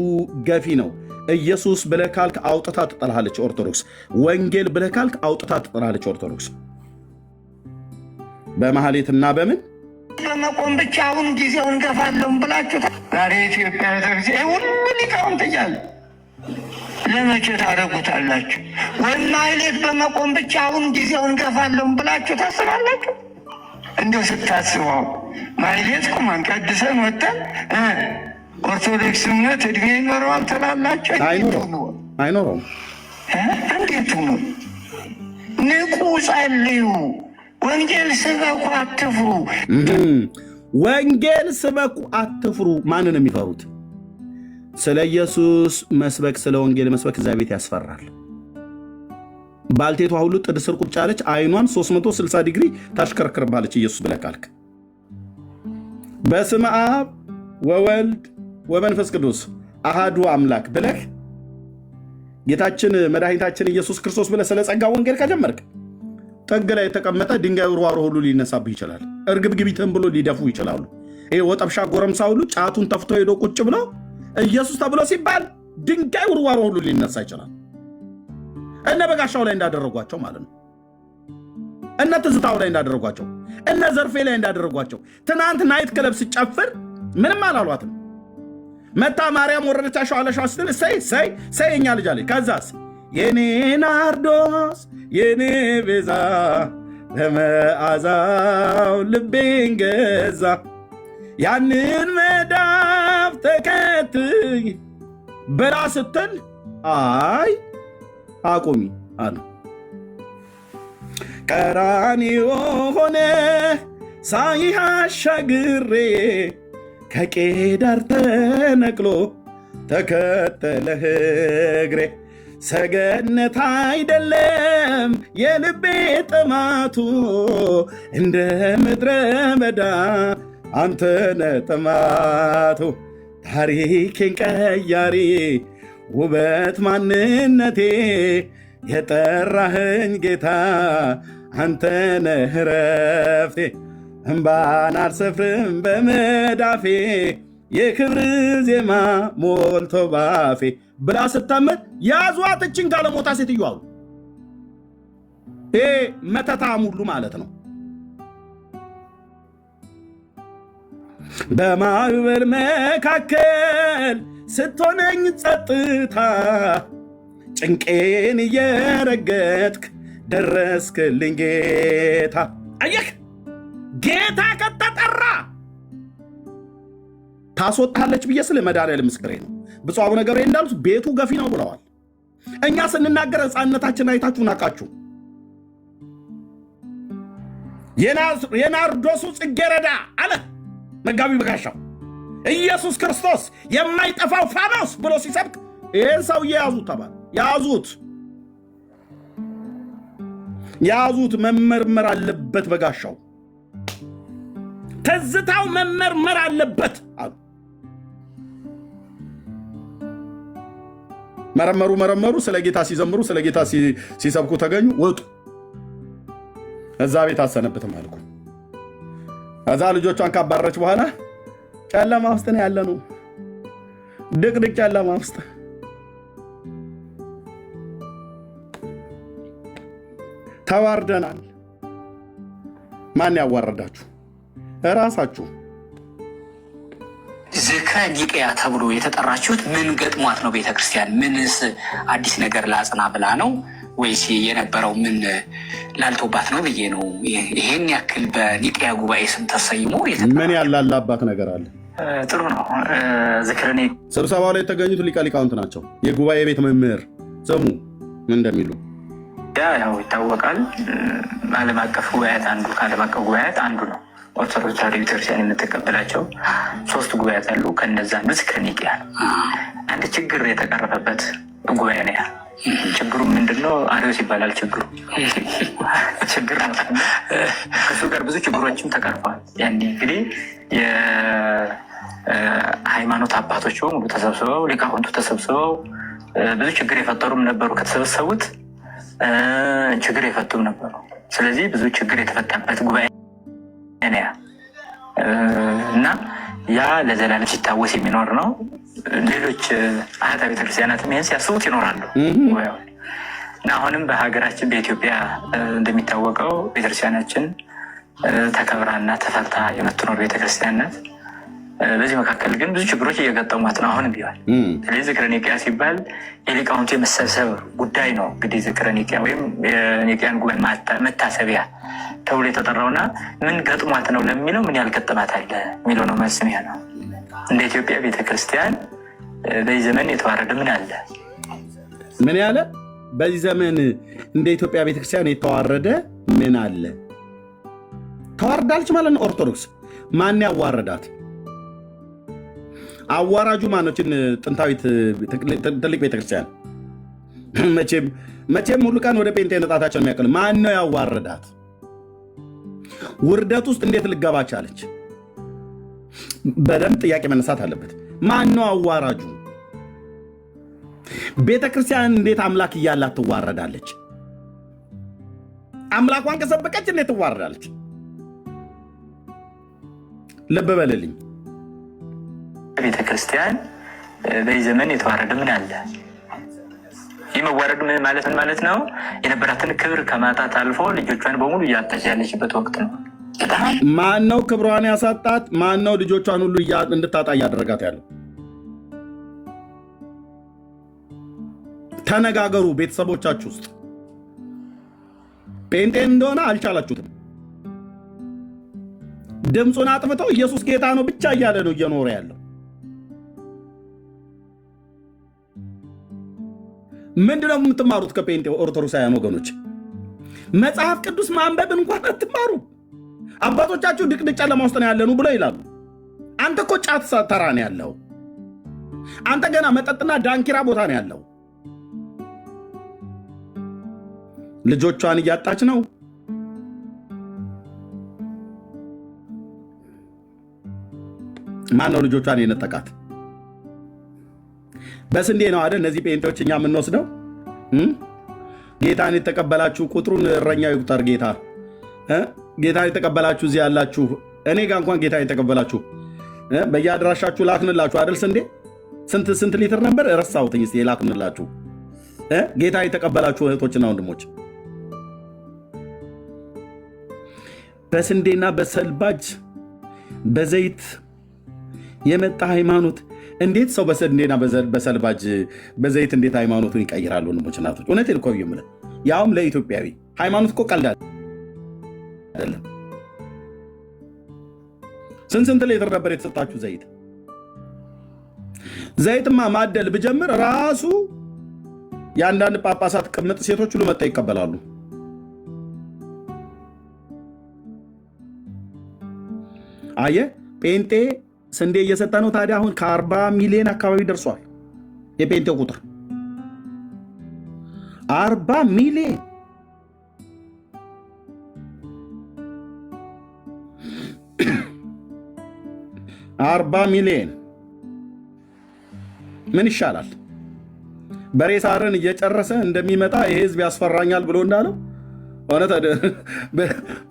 ገፊ ነው። ኢየሱስ ብለህ ካልክ አውጥታ ትጠላለች ኦርቶዶክስ። ወንጌል ብለህ ካልክ አውጥታ ትጠላለች ኦርቶዶክስ። በማህሌትና በምን በመቆም ብቻ አሁን ጊዜውን ገፋለሁም ብላችሁ ዛሬ ኢትዮጵያ ቤተክርስቲያን ሁሉ ሊቃውንት እያለ ለመቼ ታደርጉታላችሁ? ወማይሌት በመቆም ብቻ አሁን ጊዜውን ገፋለሁም ብላችሁ ታስባላችሁ? እንዲሁ ስታስበው ማይሌት ቁመን ቀድሰን ወጥተን ኦርቶዶክስ እምነት እድሜ ይኖረዋል ትላላችሁ? አይኖረውም። እንዴት ነው? ንቁ፣ ጸልዩ፣ ወንጌል ስበኩ፣ አትፍሩ። ወንጌል ስበኩ አትፍሩ። ማንን የሚፈሩት? ስለ ኢየሱስ መስበክ፣ ስለ ወንጌል መስበክ እዛ ቤት ያስፈራል። ባልቴቷ ሁሉ ጥድ ስር ቁጭ ያለች አይኗን 360 ዲግሪ ታሽከረክርባለች። ኢየሱስ ብለህ ካልክ በስመ አብ ወወልድ ወመንፈስ ቅዱስ አሃዱ አምላክ ብለህ ጌታችን መድኃኒታችን ኢየሱስ ክርስቶስ ብለህ ስለ ጸጋ ወንጌል ከጀመርክ ጥግ ላይ የተቀመጠ ድንጋይ ውርዋሮ ሁሉ ሊነሳብህ ይችላል። እርግብግቢትህን ብሎ ሊደፉ ይችላሉ። ይሄ ወጠብሻ ጎረምሳ ሁሉ ጫቱን ተፍቶ ሄዶ ቁጭ ብሎ ኢየሱስ ተብሎ ሲባል ድንጋይ ውርዋሮ ሁሉ ሊነሳ ይችላል። እነ በጋሻው ላይ እንዳደረጓቸው ማለት ነው። እነ ትዝታው ላይ እንዳደረጓቸው፣ እነ ዘርፌ ላይ እንዳደረጓቸው። ትናንት ናይት ክለብ ስጨፍር ምንም አላሏትም። መታ ማርያም ወረደች አሸዋለሻ ስትል ሰይ የኛ ልጅ አለች። ከዛስ የኔ ናርዶስ የኔ ቤዛ በመዓዛው ልቤን ገዛ፣ ያንን መዳፍ ተከትይ በላ ስትል አይ አቁሚ አሉ። ቀራንዮ ሆነ ሳይህ አሻግሬ ከቄዳር ተነቅሎ ተከተለህ እግሬ። ሰገነት አይደለም የልቤ ጥማቱ፣ እንደ ምድረ በዳ አንተነ ጥማቱ። ታሪኬን ቀያሪ ውበት ማንነቴ፣ የጠራኸኝ ጌታ አንተነህ ረፍቴ። እምባን አልሰፍርም በመዳፌ፣ የክብር ዜማ ሞልቶ ባፌ ብላ ስታመት ያዟት እችን ጋለሞታ ሴትዮ አሉ። ይሄ መተታም ሁሉ ማለት ነው። በማዕበል መካከል ስትሆነኝ ጸጥታ፣ ጭንቄን እየረገጥክ ደረስክልኝ ጌታ። አየህ፣ ጌታ ከተጠራ ታስወጣለች ብዬ ስለ መድኃኒዓለም ምስክሬ ነው። ብፁዕ አቡነ ገብርኤል እንዳሉት ቤቱ ገፊ ነው ብለዋል። እኛ ስንናገር ሕፃንነታችን አይታችሁ ናቃችሁ። የናርዶሱ ጽጌረዳ አለ መጋቢ በጋሻው። ኢየሱስ ክርስቶስ የማይጠፋው ፋኖስ ብሎ ሲሰብክ ይህን ሰውዬ ያዙት ተባለ። ያዙት፣ መመርመር አለበት በጋሻው፣ ትዝታው መመርመር አለበት አሉ። መረመሩ። ስለ ጌታ ሲዘምሩ፣ ስለ ጌታ ሲሰብኩ ተገኙ። ወጡ። እዛ ቤት አሰነብትም አልኩ። እዛ ልጆቿን ካባረች በኋላ ጨለማ ውስጥ ነው ያለነው፣ ድቅድቅ ጨለማ ውስጥ። ተዋርደናል። ማን ያዋረዳችሁ? እራሳችሁ። ዝክረ ኒቅያ ተብሎ የተጠራችሁት ምን ገጥሟት ነው? ቤተክርስቲያን ምንስ አዲስ ነገር ላጽና ብላ ነው ወይስ የነበረው ምን ላልቶባት ነው ብዬ ነው። ይሄን ያክል በኒቅያ ጉባኤ ስም ተሰይሞ ምን ያላላባት ነገር አለ? ጥሩ ነው። ዝክረ ስብሰባው ላይ የተገኙት ሊቀ ሊቃውንት ናቸው። የጉባኤ ቤት መምህር ስሙ ምን እንደሚሉ ያው ይታወቃል። ዓለም አቀፍ ጉባኤያት አንዱ ከዓለም አቀፍ ጉባኤያት አንዱ ነው። ኦርቶዶክስ ተዋሕዶ ቤተክርስቲያን የምትቀበላቸው 3 ጉባኤያት አሉ። ከነዛ ዝክረ ኒቅያ አንድ ችግር የተቀረበበት ጉባኤ ነው። ችግሩ ምንድነው? አሪዎስ ይባላል። ችግር ነው። ከሱ ጋር ብዙ ችግሮችም ተቀርፏል። ያኔ እንግዲህ ሃይማኖት አባቶች በሙሉ ተሰብስበው ሊቃውንቱ ተሰብስበው ብዙ ችግር የፈጠሩም ነበሩ። ከተሰበሰቡት ችግር የፈቱም ነበሩ። ስለዚህ ብዙ ችግር የተፈታበት ጉባኤ ነው እና ያ ለዘላለም ሲታወስ የሚኖር ነው። ሌሎች አህታ ቤተክርስቲያናትም ይህን ሲያስቡት ይኖራሉ። እና አሁንም በሀገራችን በኢትዮጵያ እንደሚታወቀው ቤተክርስቲያናችን ተከብራና ተፈርታ የምትኖር ቤተክርስቲያን ናት። በዚህ መካከል ግን ብዙ ችግሮች እየገጠሟት ነው አሁንም ቢሆን። ስለዚህ ዝክረ ኒቅያ ሲባል የሊቃውንቱ የመሰብሰብ ጉዳይ ነው። እንግዲህ ዝክረ ኒቅያ ወይም የኒቅያን ጉባኤ መታሰቢያ ተብሎ የተጠራውና ምን ገጥሟት ነው ለሚለው ምን ያልገጠማት አለ የሚለው ነው መስሚያ ነው። እንደ ኢትዮጵያ ቤተክርስቲያን በዚህ ዘመን የተዋረደ ምን አለ? ምን ያለ በዚህ ዘመን እንደ ኢትዮጵያ ቤተክርስቲያን የተዋረደ ምን አለ? ተዋርዳለች ማለት ነው። ኦርቶዶክስ ማን ያዋረዳት? አዋራጁ ማኖችን? ጥንታዊት ትልቅ ቤተክርስቲያን መቼም ሁሉ ቀን ወደ ጴንጤ ነጣታቸው የሚያቀል ማን ነው ያዋረዳት? ውርደት ውስጥ እንዴት ልገባ ቻለች? በደንብ ጥያቄ መነሳት አለበት። ማን ነው አዋራጁ? ቤተክርስቲያን እንዴት አምላክ እያላት ትዋረዳለች? አምላኳን ከሰበቀች እንዴት ትዋረዳለች? ልብ በልልኝ። ቤተክርስቲያን በዚህ ዘመን የተዋረደ ምን አለ? ይህ መዋረድ ምን ማለት ነው? የነበራትን ክብር ከማጣት አልፎ ልጆቿን በሙሉ እያጣች ያለችበት ወቅት ነው። ማን ነው ክብሯን ያሳጣት? ማን ነው ልጆቿን ሁሉ እንድታጣ እያደረጋት ያለው? ተነጋገሩ ቤተሰቦቻችሁ ውስጥ። ጴንጤን እንደሆነ አልቻላችሁትም። ድምፁን አጥፍተው ኢየሱስ ጌታ ነው ብቻ እያለ ነው እየኖረ ያለው። ምንድነው የምትማሩት ከጴንጤ ኦርቶዶክሳውያን ወገኖች? መጽሐፍ ቅዱስ ማንበብ እንኳን አትማሩ። አባቶቻችሁ ድቅድቅ ጨለማ ውስጥ ነው ያለኑ ብለው ይላሉ። አንተ እኮ ጫት ተራ ነው ያለው። አንተ ገና መጠጥና ዳንኪራ ቦታ ነው ያለው። ልጆቿን እያጣች ነው። ማን ነው ልጆቿን የነጠቃት? በስንዴ ነው አይደል? እነዚህ ጴንጤዎች እኛ የምንወስደው። ጌታን የተቀበላችሁ ቁጥሩን እረኛው ይቁጠር ጌታ። ጌታን የተቀበላችሁ እዚህ ያላችሁ፣ እኔ ጋር እንኳን ጌታን የተቀበላችሁ በየአድራሻችሁ ላክንላችሁ አይደል? ስንዴ ስንት ሊትር ነበር ረሳሁትኝ። እስኪ ላክንላችሁ። ጌታ የተቀበላችሁ እህቶችና ወንድሞች፣ በስንዴና በሰልባጅ በዘይት የመጣ ሃይማኖት እንዴት ሰው በስንዴና በሰልባጅ በዘይት እንዴት ሃይማኖቱን ይቀይራሉ? ወንድሞች እናቶች፣ እውነቴን እኮ የምልህ ያውም ለኢትዮጵያዊ ሃይማኖት እኮ ቀልድ አይደለም። ስንት ሊትር ነበር የተሰጣችሁ ዘይት? ዘይትማ ማደል ብጀምር ራሱ የአንዳንድ ጳጳሳት ቅምጥ ሴቶች ሁሉ መጣ ይቀበላሉ። አየ ጴንጤ ስንዴ እየሰጠ ነው። ታዲያ አሁን ከ40 ሚሊዮን አካባቢ ደርሷል የጴንጤው ቁጥር 40 ሚሊዮን። ምን ይሻላል? በሬ ሳርን እየጨረሰ እንደሚመጣ ይሄ ህዝብ ያስፈራኛል ብሎ እንዳለው እውነት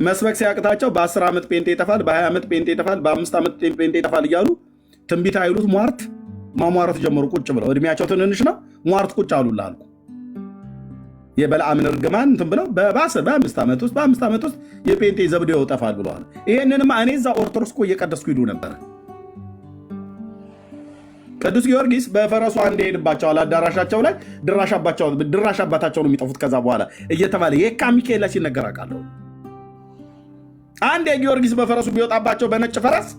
መስበክ ሲያቅታቸው በ10 ዓመት ጴንጤ ይጠፋል፣ በ20 ዓመት ጴንጤ ይጠፋል፣ በ5 ዓመት ጴንጤ ይጠፋል እያሉ ትንቢት አይሉት ማሟረት ጀመሩ። ቁጭ ብለው እድሜያቸው ትንንሽ ነው ሟርት ቁጭ አሉላ አልኩ። የበለዓምን እርግማን እንትን ብለው በ5 ዓመት ውስጥ የጴንጤ ዘብዴው ይጠፋል ብለዋል። ይሄንንማ እኔ እዛ ኦርቶዶክስ እኮ እየቀደስኩ ሂዱ ነበረ። ቅዱስ ጊዮርጊስ በፈረሱ አንድ ሄድባቸዋል አዳራሻቸው ላይ ድራሽ አባታቸው ነው የሚጠፉት ከዛ በኋላ እየተባለ የካ ሚካኤል ላይ ሲነገር አውቃለሁ። አንድ የጊዮርጊስ በፈረሱ ቢወጣባቸው በነጭ ፈረስ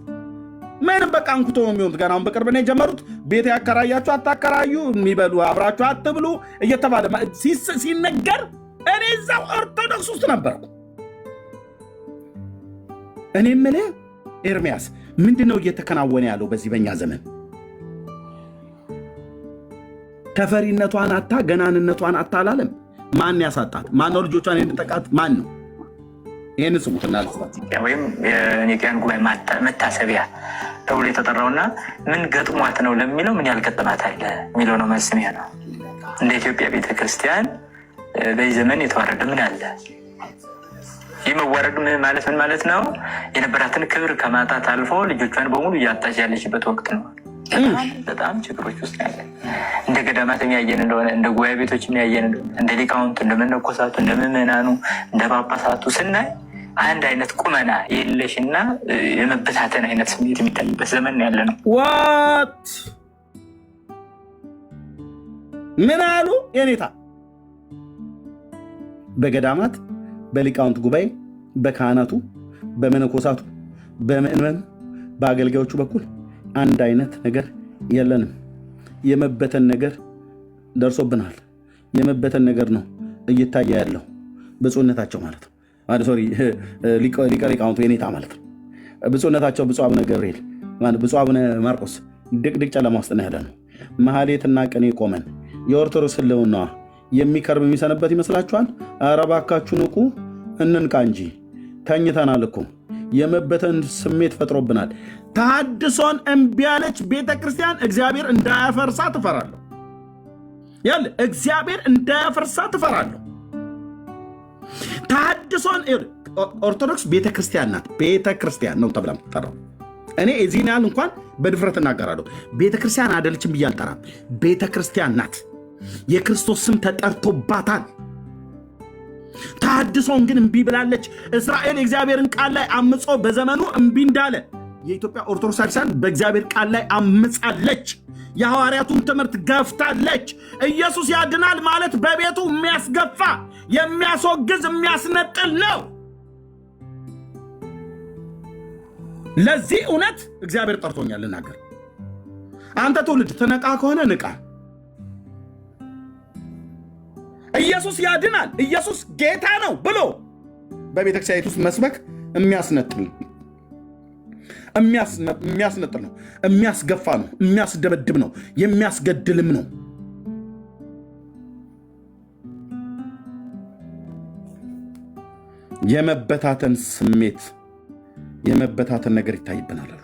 ምንም በቃ እንኩቶ ነው የሚሆኑት። ገና አሁን በቅርብ ነው የጀመሩት። ቤት ያከራያችሁ አታከራዩ፣ የሚበሉ አብራችሁ አትብሉ እየተባለ ሲነገር እኔ እዛው ኦርቶዶክስ ውስጥ ነበርኩ። እኔ የምልህ ኤርሚያስ ምንድነው እየተከናወነ ያለው በዚህ በኛ ዘመን? ተፈሪነቷን አታ ገናንነቷን አታ አላለም። ማን ያሳጣት? ማን ነው ልጆቿን የነጠቃት? ማን ነው? ይህን ስሙትና ልስራት ወይም የኒቅያን ጉባኤ መታሰቢያ ተብሎ የተጠራውና ምን ገጥሟት ነው ለሚለው ምን ያልገጠማት አለ የሚለው ነው መስሚያ ነው። እንደ ኢትዮጵያ ቤተክርስቲያን በዚህ ዘመን የተዋረደ ምን አለ? ይህ መዋረድ ማለት ምን ማለት ነው? የነበራትን ክብር ከማጣት አልፎ ልጆቿን በሙሉ እያጣች ያለችበት ወቅት ነው። በጣም ችግሮች ውስጥ ያለ እንደ ገዳማት የሚያየን እንደሆነ እንደ ጉባኤ ቤቶች የሚያየን እንደሆነ እንደ ሊቃውንቱ፣ እንደ መነኮሳቱ፣ እንደ ምዕመናኑ፣ እንደ ጳጳሳቱ ስናይ አንድ አይነት ቁመና የለሽና የመበታተን አይነት ስሜት የሚታይበት ዘመን ያለ ነው። ዋት ምን አሉ የኔታ? በገዳማት በሊቃውንት ጉባኤ በካህናቱ በመነኮሳቱ በምዕመኑ በአገልጋዮቹ በኩል አንድ አይነት ነገር የለንም። የመበተን ነገር ደርሶብናል። የመበተን ነገር ነው እየታየ ያለው ብፁዕነታቸው ማለት ነው። ሶሪ ሊቀ ሊቃውንቱ የኔታ ማለት ነው። ብፁዕነታቸው ብፁዕ አቡነ ገብርኤል ብፁዕ አቡነ ማርቆስ ድቅድቅ ጨለማ ውስጥ ያለ ነው። መሐሌትና ቅኔ ቆመን የኦርቶዶክስ ህልውናዋ የሚከርም የሚሰነበት ይመስላችኋል? ኧረ እባካችሁ ንቁ፣ እንንቃ እንጂ ተኝተናል እኮ። የመበተን ስሜት ፈጥሮብናል። ተሐድሶን እምቢ ያለች ቤተክርስቲያን እግዚአብሔር እንዳያፈርሳ ትፈራለሁ። ያለ እግዚአብሔር እንዳያፈርሳ ትፈራለሁ። ተሐድሶን ኦርቶዶክስ ቤተክርስቲያን ናት። ቤተክርስቲያን ነው ተብላ ጠራው። እኔ የዚህን ያህል እንኳን በድፍረት እናገራለሁ። ቤተክርስቲያን አይደለችም ብዬ አልጠራም። ቤተክርስቲያን ናት። የክርስቶስ ስም ተጠርቶባታል። ተሐድሶን ግን እምቢ ብላለች። እስራኤል የእግዚአብሔርን ቃል ላይ አምጾ በዘመኑ እምቢ እንዳለ የኢትዮጵያ ኦርቶዶክስ ክርስቲያን በእግዚአብሔር ቃል ላይ አምጻለች። የሐዋርያቱን ትምህርት ገፍታለች። ኢየሱስ ያድናል ማለት በቤቱ የሚያስገፋ የሚያስወግዝ የሚያስነጥል ነው። ለዚህ እውነት እግዚአብሔር ጠርቶኛል ልናገር። አንተ ትውልድ ትነቃ ከሆነ ንቃ። ኢየሱስ ያድናል፣ ኢየሱስ ጌታ ነው ብሎ በቤተክርስቲያን ውስጥ መስበክ የሚያስነጥል ነው፣ የሚያስገፋ ነው፣ የሚያስደበድብ ነው፣ የሚያስገድልም ነው። የመበታተን ስሜት የመበታተን ነገር ይታይብናል አሉ።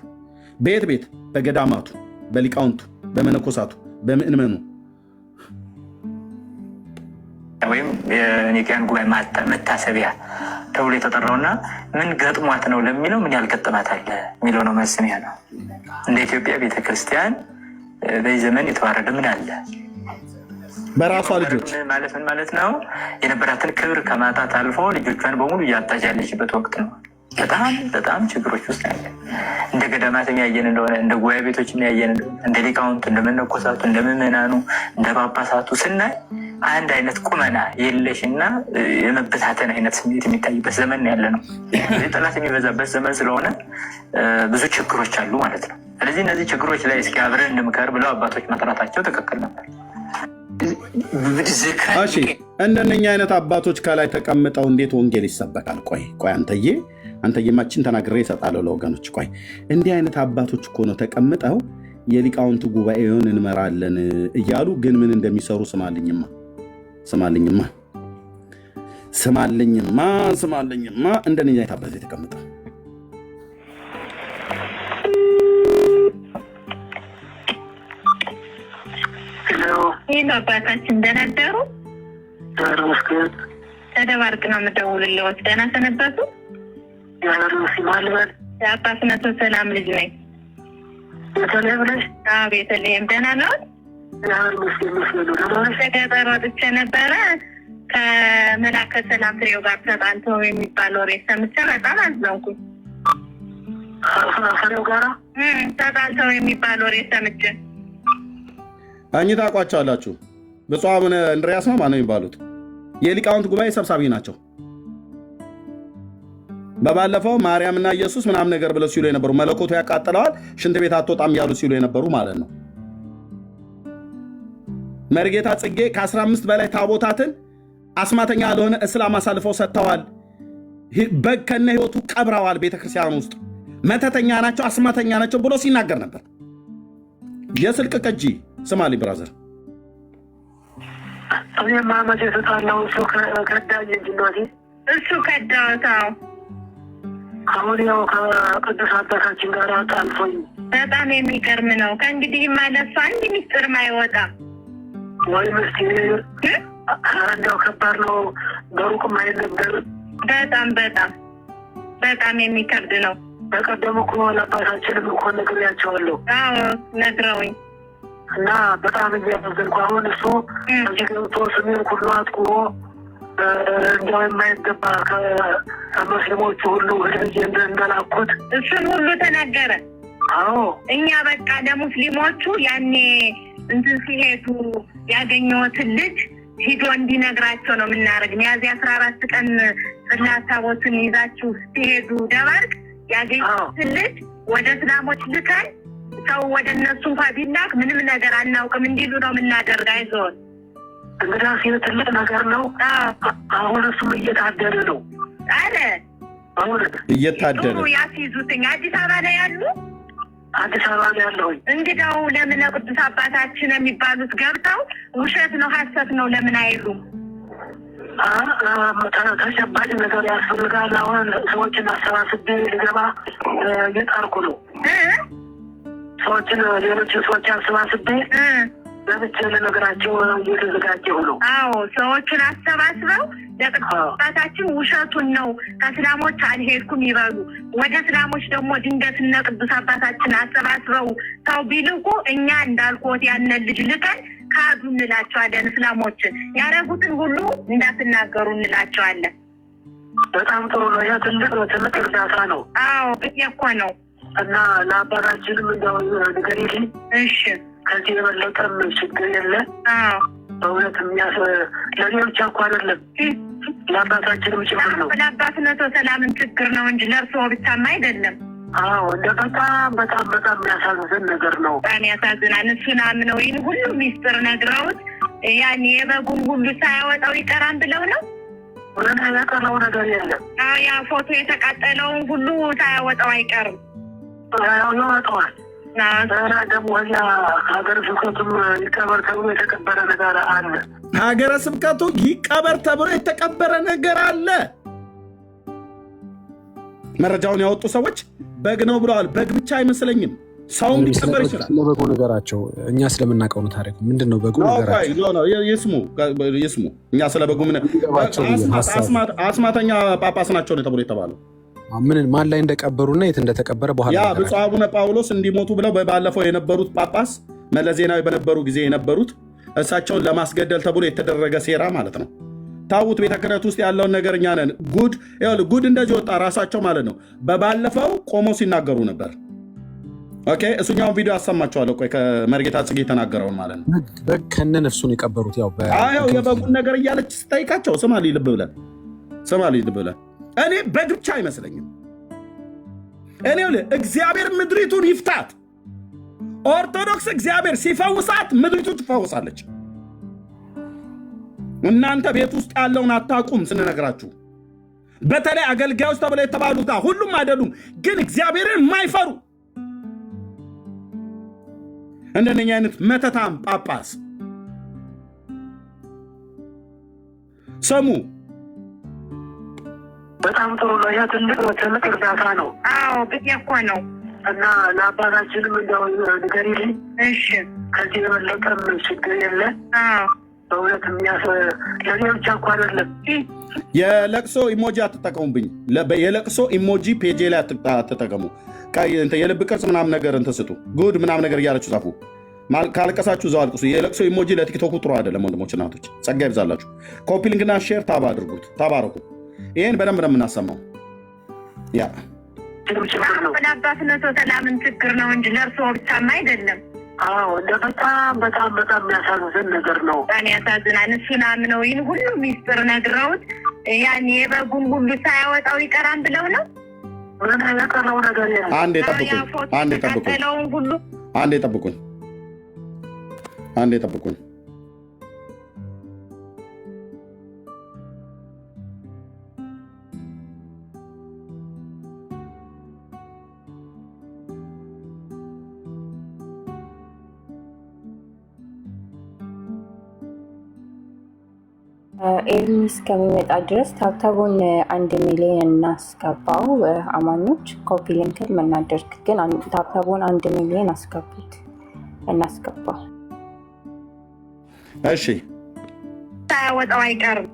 ቤት ቤት በገዳማቱ በሊቃውንቱ በመነኮሳቱ በምዕመኑ ወይም የኒቅያን ጉባኤ መታሰቢያ ተብሎ የተጠራውና ምን ገጥሟት ነው ለሚለው ምን ያልገጠማት አለ የሚለው ነው መስሚያ ነው። እንደ ኢትዮጵያ ቤተክርስቲያን በዚህ ዘመን የተዋረደ ምን አለ? በራሷ ልጆች ማለት ምን ማለት ነው? የነበራትን ክብር ከማጣት አልፎ ልጆቿን በሙሉ እያጣች ያለችበት ወቅት ነው። በጣም ችግሮች ውስጥ ያለ እንደ ገዳማት የሚያየን እንደሆነ እንደ ጉባኤ ቤቶች የሚያየን እንደሆነ እንደ ሊቃውንቱ፣ እንደ መነኮሳቱ፣ እንደ ምዕመናኑ፣ እንደ ጳጳሳቱ ስናይ አንድ አይነት ቁመና የለሽና የመበታተን አይነት ስሜት የሚታይበት ዘመን ያለ ነው። ጠላት የሚበዛበት ዘመን ስለሆነ ብዙ ችግሮች አሉ ማለት ነው። ስለዚህ እነዚህ ችግሮች ላይ እስኪ አብረን እንምከር ብለው አባቶች መጥራታቸው ትክክል ነበር። እንደነኛ አይነት አባቶች ከላይ ተቀምጠው እንዴት ወንጌል ይሰበካል? ቆይ አንተዬማችን ተናግሬ ይሰጣለሁ ለወገኖች። ቆይ እንዲህ አይነት አባቶች እኮ ነው ተቀምጠው የሊቃውንቱ ጉባኤውን እንመራለን እያሉ ግን ምን እንደሚሰሩ ስማልኝማ እንደነኛ አይነት አባቶች የተቀምጠው ይህ አባታችን ደህና አደሩ? ተደባርቅ ነው የምደውልልዎት። ደህና ሰነበቱ? የአባት መቶ ሰላም ልጅ ነኝ። ቤተልሔም ደህና ነዎት? ገጠር ወጥቼ ነበረ። ከመላከ ሰላም ፍሬው ጋር ተጣልተው የሚባል ወሬ ሰምቼ በጣም አዘንኩኝ። ተጣልተው የሚባል ወሬ ሰምቼ እኚህ ታውቋቸዋላችሁ? ብፁዕ አቡነ እንድርያስ ነው ማነው የሚባሉት? የሊቃውንት ጉባኤ ሰብሳቢ ናቸው። በባለፈው ማርያምና ኢየሱስ ምናምን ነገር ብለው ሲሉ የነበሩ መለኮቱ ያቃጥለዋል ሽንት ቤት አትወጣም ያሉ ሲሉ የነበሩ ማለት ነው። መርጌታ ጽጌ ከ15 በላይ ታቦታትን አስማተኛ ለሆነ እስላም አሳልፈው ሰጥተዋል። በግ ከነ ህይወቱ ቀብረዋል። ቤተክርስቲያን ውስጥ መተተኛ ናቸው፣ አስማተኛ ናቸው ብሎ ሲናገር ነበር። የስልክ ቅጂ ስማሊ ብራዘር ማመት የተጣላው እሱ ከዳኝ እንጂ እሱ ከዳታው አሁን ያው ከቅዱስ አባታችን ጋር አጣልፎኝ በጣም የሚገርም ነው። ከእንግዲህ ማለሱ አንድ ሚስጥርም አይወጣም ወይ ምስኪን እንደው ከባድ ነው። በሩቅም አይነገር። በጣም በጣም በጣም የሚከብድ ነው። በቀደም እኮ ለአባታችንም እኮ ነግሬያቸዋለሁ። አዎ ነግረውኝ እና በጣም እያመዘንኩ አሁን እሱ እዚህ ገብቶ ስሜን ሁሉ አጥቁሮ እንዲያው የማይገባ ከሙስሊሞቹ ሁሉ ህዝብ እንደላኩት እሱን ሁሉ ተናገረ። አዎ እኛ በቃ ለሙስሊሞቹ ያኔ እንትን ሲሄዱ ያገኘሁትን ልጅ ሂዶ እንዲነግራቸው ነው የምናደርግ። ሚያዝያ 14 ቀን ጽላት ታቦትን ይዛችሁ ሲሄዱ ደባርቅ ያገኘሁትን ልጅ ወደ እስላሞች ልከን ሰው ወደ እነሱ እንኳ ቢላክ ምንም ነገር አናውቅም እንዲሉ ነው የምናደርግ። አይዞን እንግዲህ ትልቅ ነገር ነው። አሁን እሱም እየታደረ ነው አለ። አሁን እየታደረ ያስይዙትኝ አዲስ አበባ ላይ ያሉ አዲስ አበባ ላይ ያለሁኝ። እንግዳው ለምን ቅዱስ አባታችን የሚባሉት ገብተው ውሸት ነው ሐሰት ነው ለምን አይሉም? ተጨባጭ ነገር ያስፈልጋል። አሁን ሰዎችን አሰባስቤ ልገባ እየጣርኩ ነው። ሰዎችን ሌሎችን ሰዎች አሰባስቤ ለብቻ ለነገራቸው እየተዘጋጀሁ ነው። አዎ ሰዎችን አሰባስበው ለቅዱስ አባታችን ውሸቱን ነው ከእስላሞች አልሄድኩም ይበሉ። ወደ እስላሞች ደግሞ ድንገት እነ ቅዱስ አባታችን አሰባስበው ሰው ቢልኩ እኛ እንዳልኩት ያንን ልጅ ልከን ካዱ እንላቸዋለን። እስላሞችን ያደረጉትን ሁሉ እንዳትናገሩ እንላቸዋለን። በጣም ጥሩ ነው። ያ ትልቅ እርዳታ ነው። አዎ እኮ ነው። እና ለአባታችንም እንደው ንገሪልኝ። እሺ ከዚህ የበለጠም ችግር የለ። በእውነት ለእኔ ብቻ እኮ አይደለም ለአባታችንም ችግር ነው። ለአባትነቶ ሰላምን ችግር ነው እንጂ ለእርስዎ ብቻም አይደለም። አዎ እንደ በጣም በጣም በጣም የሚያሳዝን ነገር ነው። በጣም ያሳዝናል። እሱን አምነው ይህን ሁሉ ሚስጥር ነግረውት ያን የበጉን ሁሉ ሳያወጣው ይቀራን ብለው ነው። ምንም ያቀረው ነገር የለም። ያ ፎቶ የተቃጠለውን ሁሉ ሳያወጣው አይቀርም። ያወጣዋል። ደግሞ እዚያ ሀገረ ስብከቱም ይቀበር ተብሎ የተቀበረ ነገር አለ። ሀገረ ስብከቱ ይቀበር ተብሎ የተቀበረ ነገር አለ። መረጃውን ያወጡ ሰዎች በግ ነው ብለዋል። በግ ብቻ አይመስለኝም፣ ሰውም ሊቀበር ይችላል። ስለበጉ ነገራቸው እኛ ስለምናውቀው ነው። ታሪኩ ምንድን ነው? በጉ ነገራቸው ይስሙ። እኛ ስለ በጉ አስማተኛ ጳጳስ ናቸው ነው ተብሎ የተባለው ማን ላይ እንደቀበሩና የት እንደተቀበረ በኋላ ያ ብፁዕ አቡነ ጳውሎስ እንዲሞቱ ብለው ባለፈው የነበሩት ጳጳስ መለስ ዜናዊ በነበሩ ጊዜ የነበሩት እሳቸውን ለማስገደል ተብሎ የተደረገ ሴራ ማለት ነው። ታውት ቤተ ክህነት ውስጥ ያለውን ነገር እኛ ነን። ጉድ እንደዚህ ወጣ ራሳቸው ማለት ነው። በባለፈው ቆመው ሲናገሩ ነበር። ኦኬ እሱኛውን ቪዲዮ አሰማቸዋለሁ። ቆይ ከመርጌታ ጽጌ የተናገረውን ማለት ነው። በግ ከነ ነፍሱን የቀበሩት ያው የበጉን ነገር እያለች ስጠይቃቸው ስማልኝ ልብ ብለን እኔ በግ ብቻ አይመስለኝም። እኔ እግዚአብሔር ምድሪቱን ይፍታት። ኦርቶዶክስ እግዚአብሔር ሲፈውሳት ምድሪቱ ትፈውሳለች። እናንተ ቤት ውስጥ ያለውን አታውቁም ስንነግራችሁ። በተለይ አገልጋዮች ተብለው የተባሉት ሁሉም አይደሉም፣ ግን እግዚአብሔርን የማይፈሩ እንደነኛ አይነት መተታም ጳጳስ ሰሙ። በጣም ጥሩ ነው። ያ ትልቅ እርዳታ ነው። አዎ እኮ ነው። እና ለአባታችንም እንደው ንገሪልኝ። እሺ ከዚህ የበለጠም ችግር የለ። በእውነት ለእኔ ብቻ እኮ አይደለም። የለቅሶ ኢሞጂ አትጠቀሙብኝ። የለቅሶ ኢሞጂ ፔጄ ላይ አትጠቀሙ። የልብ ቅርጽ ምናምን ነገር እንትስጡ ጉድ ምናምን ነገር እያለችሁ ጻፉ። ካለቀሳችሁ እዛው አልቅሱ። የለቅሶ ኢሞጂ ለቲክቶኩ ጥሩ አይደለም። ወንድሞች እናቶች፣ ጸጋ ይብዛላችሁ። ኮፒ ሊንክና ሼር ታብ አድርጉት። ተባረኩ። ይህን በደንብ ነው የምናሰማው። ያ ለአባትነቶ ሰላምን ችግር ነው እንጂ ለእርስዎ ብቻም አይደለም። አዎ እንደ በጣም በጣም በጣም የሚያሳዝን ነገር ነው። በጣም ያሳዝናል። እሱን አምነው ይህን ሁሉ ሚስጥር ነግረውት ያን የበጉን ሁሉ ሳያወጣው ይቀራን ብለው ነው። ምንም ያቀረው ነገር የለም። አንዴ ጠብቁኝ። ኤርሚስ ከሚመጣ ድረስ ታብታቡን 1 ሚሊዮን እናስገባው። አማኞች ኮፒ ሊንክን መናደርግ ግን ታብታቡን 1 ሚሊዮን አስገቡት እናስገባው። እሺ ሳያወጣው አይቀርም።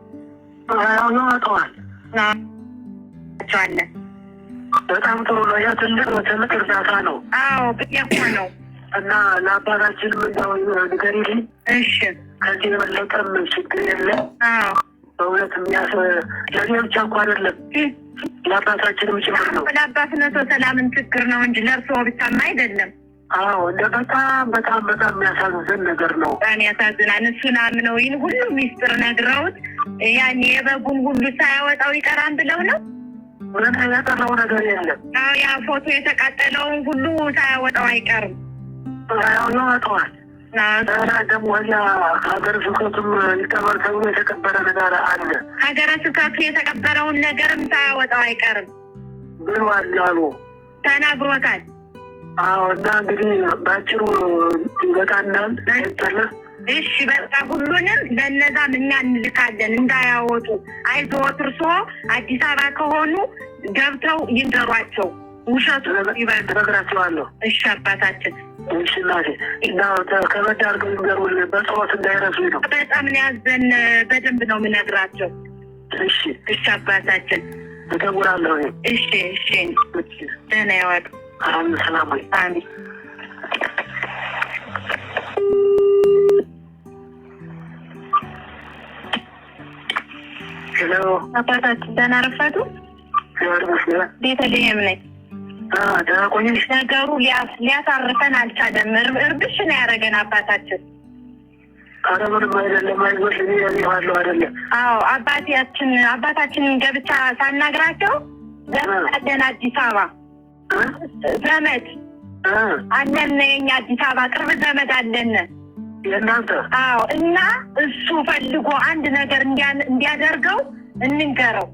ያወጣዋል። በጣም ጥሩ ነው። ያ ትልቅ እርዳታ ነው። አዎ ብያኮ ነው። እና ለአባታችን ምንዳው ንገሪልኝ። እሺ ከዚህ የበለጠም ችግር የለም። በእውነት ለእኔ ብቻ እኮ አይደለም ለአባታችንም ችግር ነው። ለአባትነቶ ሰላምን ችግር ነው እንጂ ለእርስዎ ብቻማ አይደለም። አዎ እንደ በጣም የሚያሳዝን ነገር ነው። በጣም ያሳዝናል። እሱን አምነው ይህን ሁሉ ሚስጥር ነግረውት ያን የበጉን ሁሉ ሳያወጣው ይቀራን ብለው ነው። ምንም ያጠራው ነገር የለም። አዎ ያ ፎቶ የተቃጠለውን ሁሉ ሳያወጣው አይቀርም። ያወጣዋል። ደግሞ ያ ሀገረ ስብከቱም ይቀበር ተብሎ የተቀበረ ነገር አለ። ሀገረ ስብከቱ የተቀበረውን ነገርም ሳያወጣው አይቀርም ብሏል አሉ ተናግሮታል። አዎ እና እንግዲህ ባጭሩ ይበቃናል። እሺ በቃ ሁሉንም ለነዛም እኛ እንልካለን እንዳያወጡ። አይዞት እርስዎ አዲስ አበባ ከሆኑ ገብተው ይንገሯቸው። ውሸቱ ይበግራቸዋለሁ። እሺ አባታችን። እሺ እናቴ እና ከበድ አድርገው ይንገሩልኝ፣ በጸሎት እንዳይረሱ ነው። በጣም ነው ያዘን። በደንብ ነው የምነግራቸው። እሺ እሺ አባታችን እደውላለሁ። እሺ እሺ ደህና ይዋሉ። ሰላም ወይ? አሜን። ሄሎ አባታችን ደህና ረፈዱ? ቤተልሔም ነኝ። ደህና ቆየሽ? ነገሩ ሊያሳርፈን አልቻለም። እርብሽ ነው ያደረገን አባታችን። ኧረ ምንም አይደለም፣ አይዞሽ እኔ ያለሁ አይደለም። አዎ አባታችንን ገብቻ ሳናግራቸው ዘመድ አዲስ አበባ ዘመድ አለን። የኛ አዲስ አበባ ቅርብ ዘመድ አለን የእናንተ። አዎ እና እሱ ፈልጎ አንድ ነገር እንዲያደርገው እንንገረው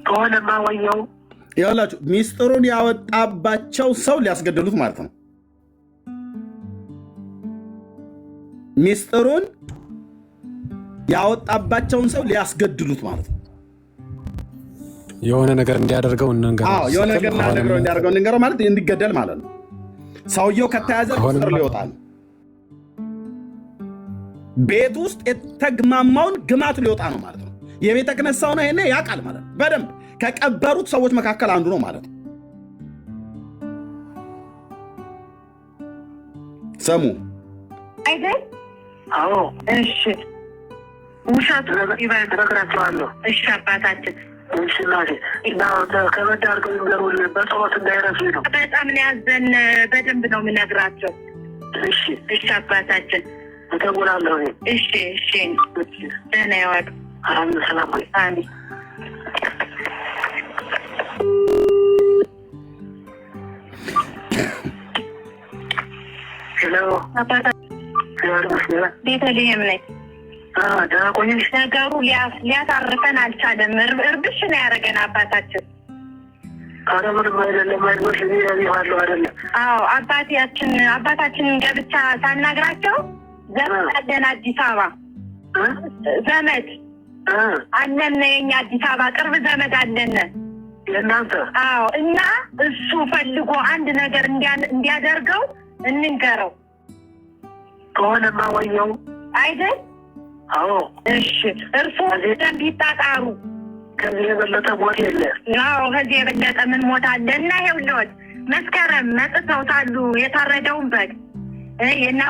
ከሆነማ ወየው። ይኸውላችሁ ሚስጥሩን ያወጣባቸው ሰው ሊያስገድሉት ማለት ነው። ሚስጥሩን ያወጣባቸውን ሰው ሊያስገድሉት ማለት ነው። የሆነ ነገር እንዲያደርገው እንንገረው። የሆነ ነገር እንዲያደርገው እንንገረው ማለት እንዲገደል ማለት ነው። ሰውየው ከተያዘ ሚስጥሩ ሊወጣል። ቤት ውስጥ የተግማማውን ግማቱ ሊወጣ ነው ማለት ነው። የቤተ ክህነት ሰው ነው፣ ይሄኔ ያውቃል ማለት ነው። በደንብ ከቀበሩት ሰዎች መካከል አንዱ ነው ማለት ነው። ሰሙ አይደል? አዎ እሺ ውሸቱ እነግራቸዋለሁ። እሺ አባታችን። እሺ እናቴ እና ከበድ አድርገው ይንገሩልኝ፣ በጸሎት እንዳይረሱ ነው። በጣም ነው ያዘን። በደንብ ነው የምነግራቸው። እሺ እሺ አባታችን እደውላለሁ። እሺ እሺ ደህና ይዋሉ። ሰላም ወይ? አሜን። ሄሎ ቤተልሔም ነኝ። ደህና ቆየሽ? ነገሩ ሊያሳርፈን አልቻለም። እርብሽ ነው ያደረገን አባታችን። ኧረ ምንም አይደለም፣ አይዞሽ እኔ ያለሁ አይደለም። አዎ አባታችንን ገብቻ ሳናግራቸው ዘመድ አለን አዲስ አበባ ዘመድ አለን። የኛ አዲስ አበባ ቅርብ ዘመድ አለን የእናንተ። አዎ እና እሱ ፈልጎ አንድ ነገር እንዲያደርገው እንንገረው ከሆነማ ወየው አይደል? አዎ እሺ እርስዎ ደንብ ይጣጣሩ። ከዚህ የበለጠ ሞት የለ። አዎ ከዚህ የበለጠ ምን ሞት አለ? እና ይኸውልዎት መስከረም መጥተውታሉ የታረደውን በግ የእነ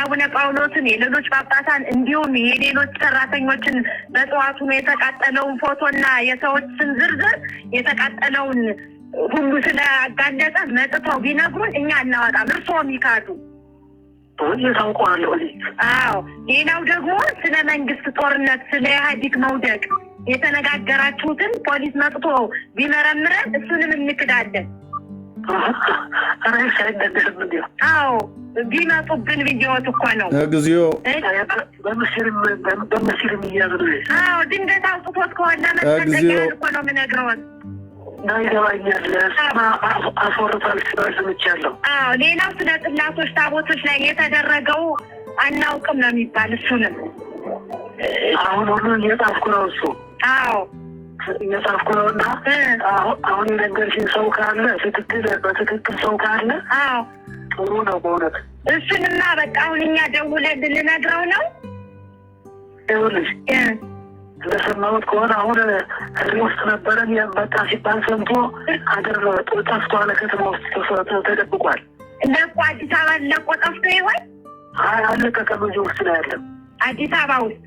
አቡነ ጳውሎስን የሌሎች ጳጳሳን እንዲሁም የሌሎች ሰራተኞችን በጠዋቱ የተቃጠለውን ፎቶና የሰዎችን ዝርዝር የተቃጠለውን ሁሉ ስለአጋለጠ መጥተው ቢነግሩን እኛ እናወጣም። እርስዎም ይካዱ። ታውቀዋለሁ። አዎ ሌላው ደግሞ ስለ መንግስት ጦርነት፣ ስለ ኢህአዴግ መውደቅ የተነጋገራችሁትን ፖሊስ መጥቶ ቢመረምረን እሱንም እንክዳለን። አዎ ቢመጡብን ብዬዎት እኮ ነው። እግዚኦ በምስልም እያዙ። አዎ ድንገት አውጥቶት ከሆነ መጠቀቂያ እኮ ነው የምነግረዎት። ይገባኛል። አስወርቷል ስምቻለሁ። አዎ ሌላው ስለ ጽላቶች ታቦቶች ላይ የተደረገው አናውቅም ነው የሚባል። እሱንም አሁን ሁሉ እየጻፍኩ ነው እሱ። አዎ እየጻፍኩ ነው እና አሁን የነገርሽኝ ሰው ካለ በትክክል ሰው ካለ ጥሩ ነው በእውነት። እሱንማ በቃ አሁን እኛ ደውለን ልነግረው ነው። ይኸውልሽ እንደሰማሁት ከሆነ አሁን ህዝብ ውስጥ ነበረን በቃ ሲባል ሰምቶ ሀገር ጠፍቷል፣ ከተማ ውስጥ ተደብቋል። ለቆ አዲስ አበባ ለቆ ጠፍቶ ይሆን? አለቀቀም። እዚህ ውስጥ ነው ያለው አዲስ አበባ ውስጥ።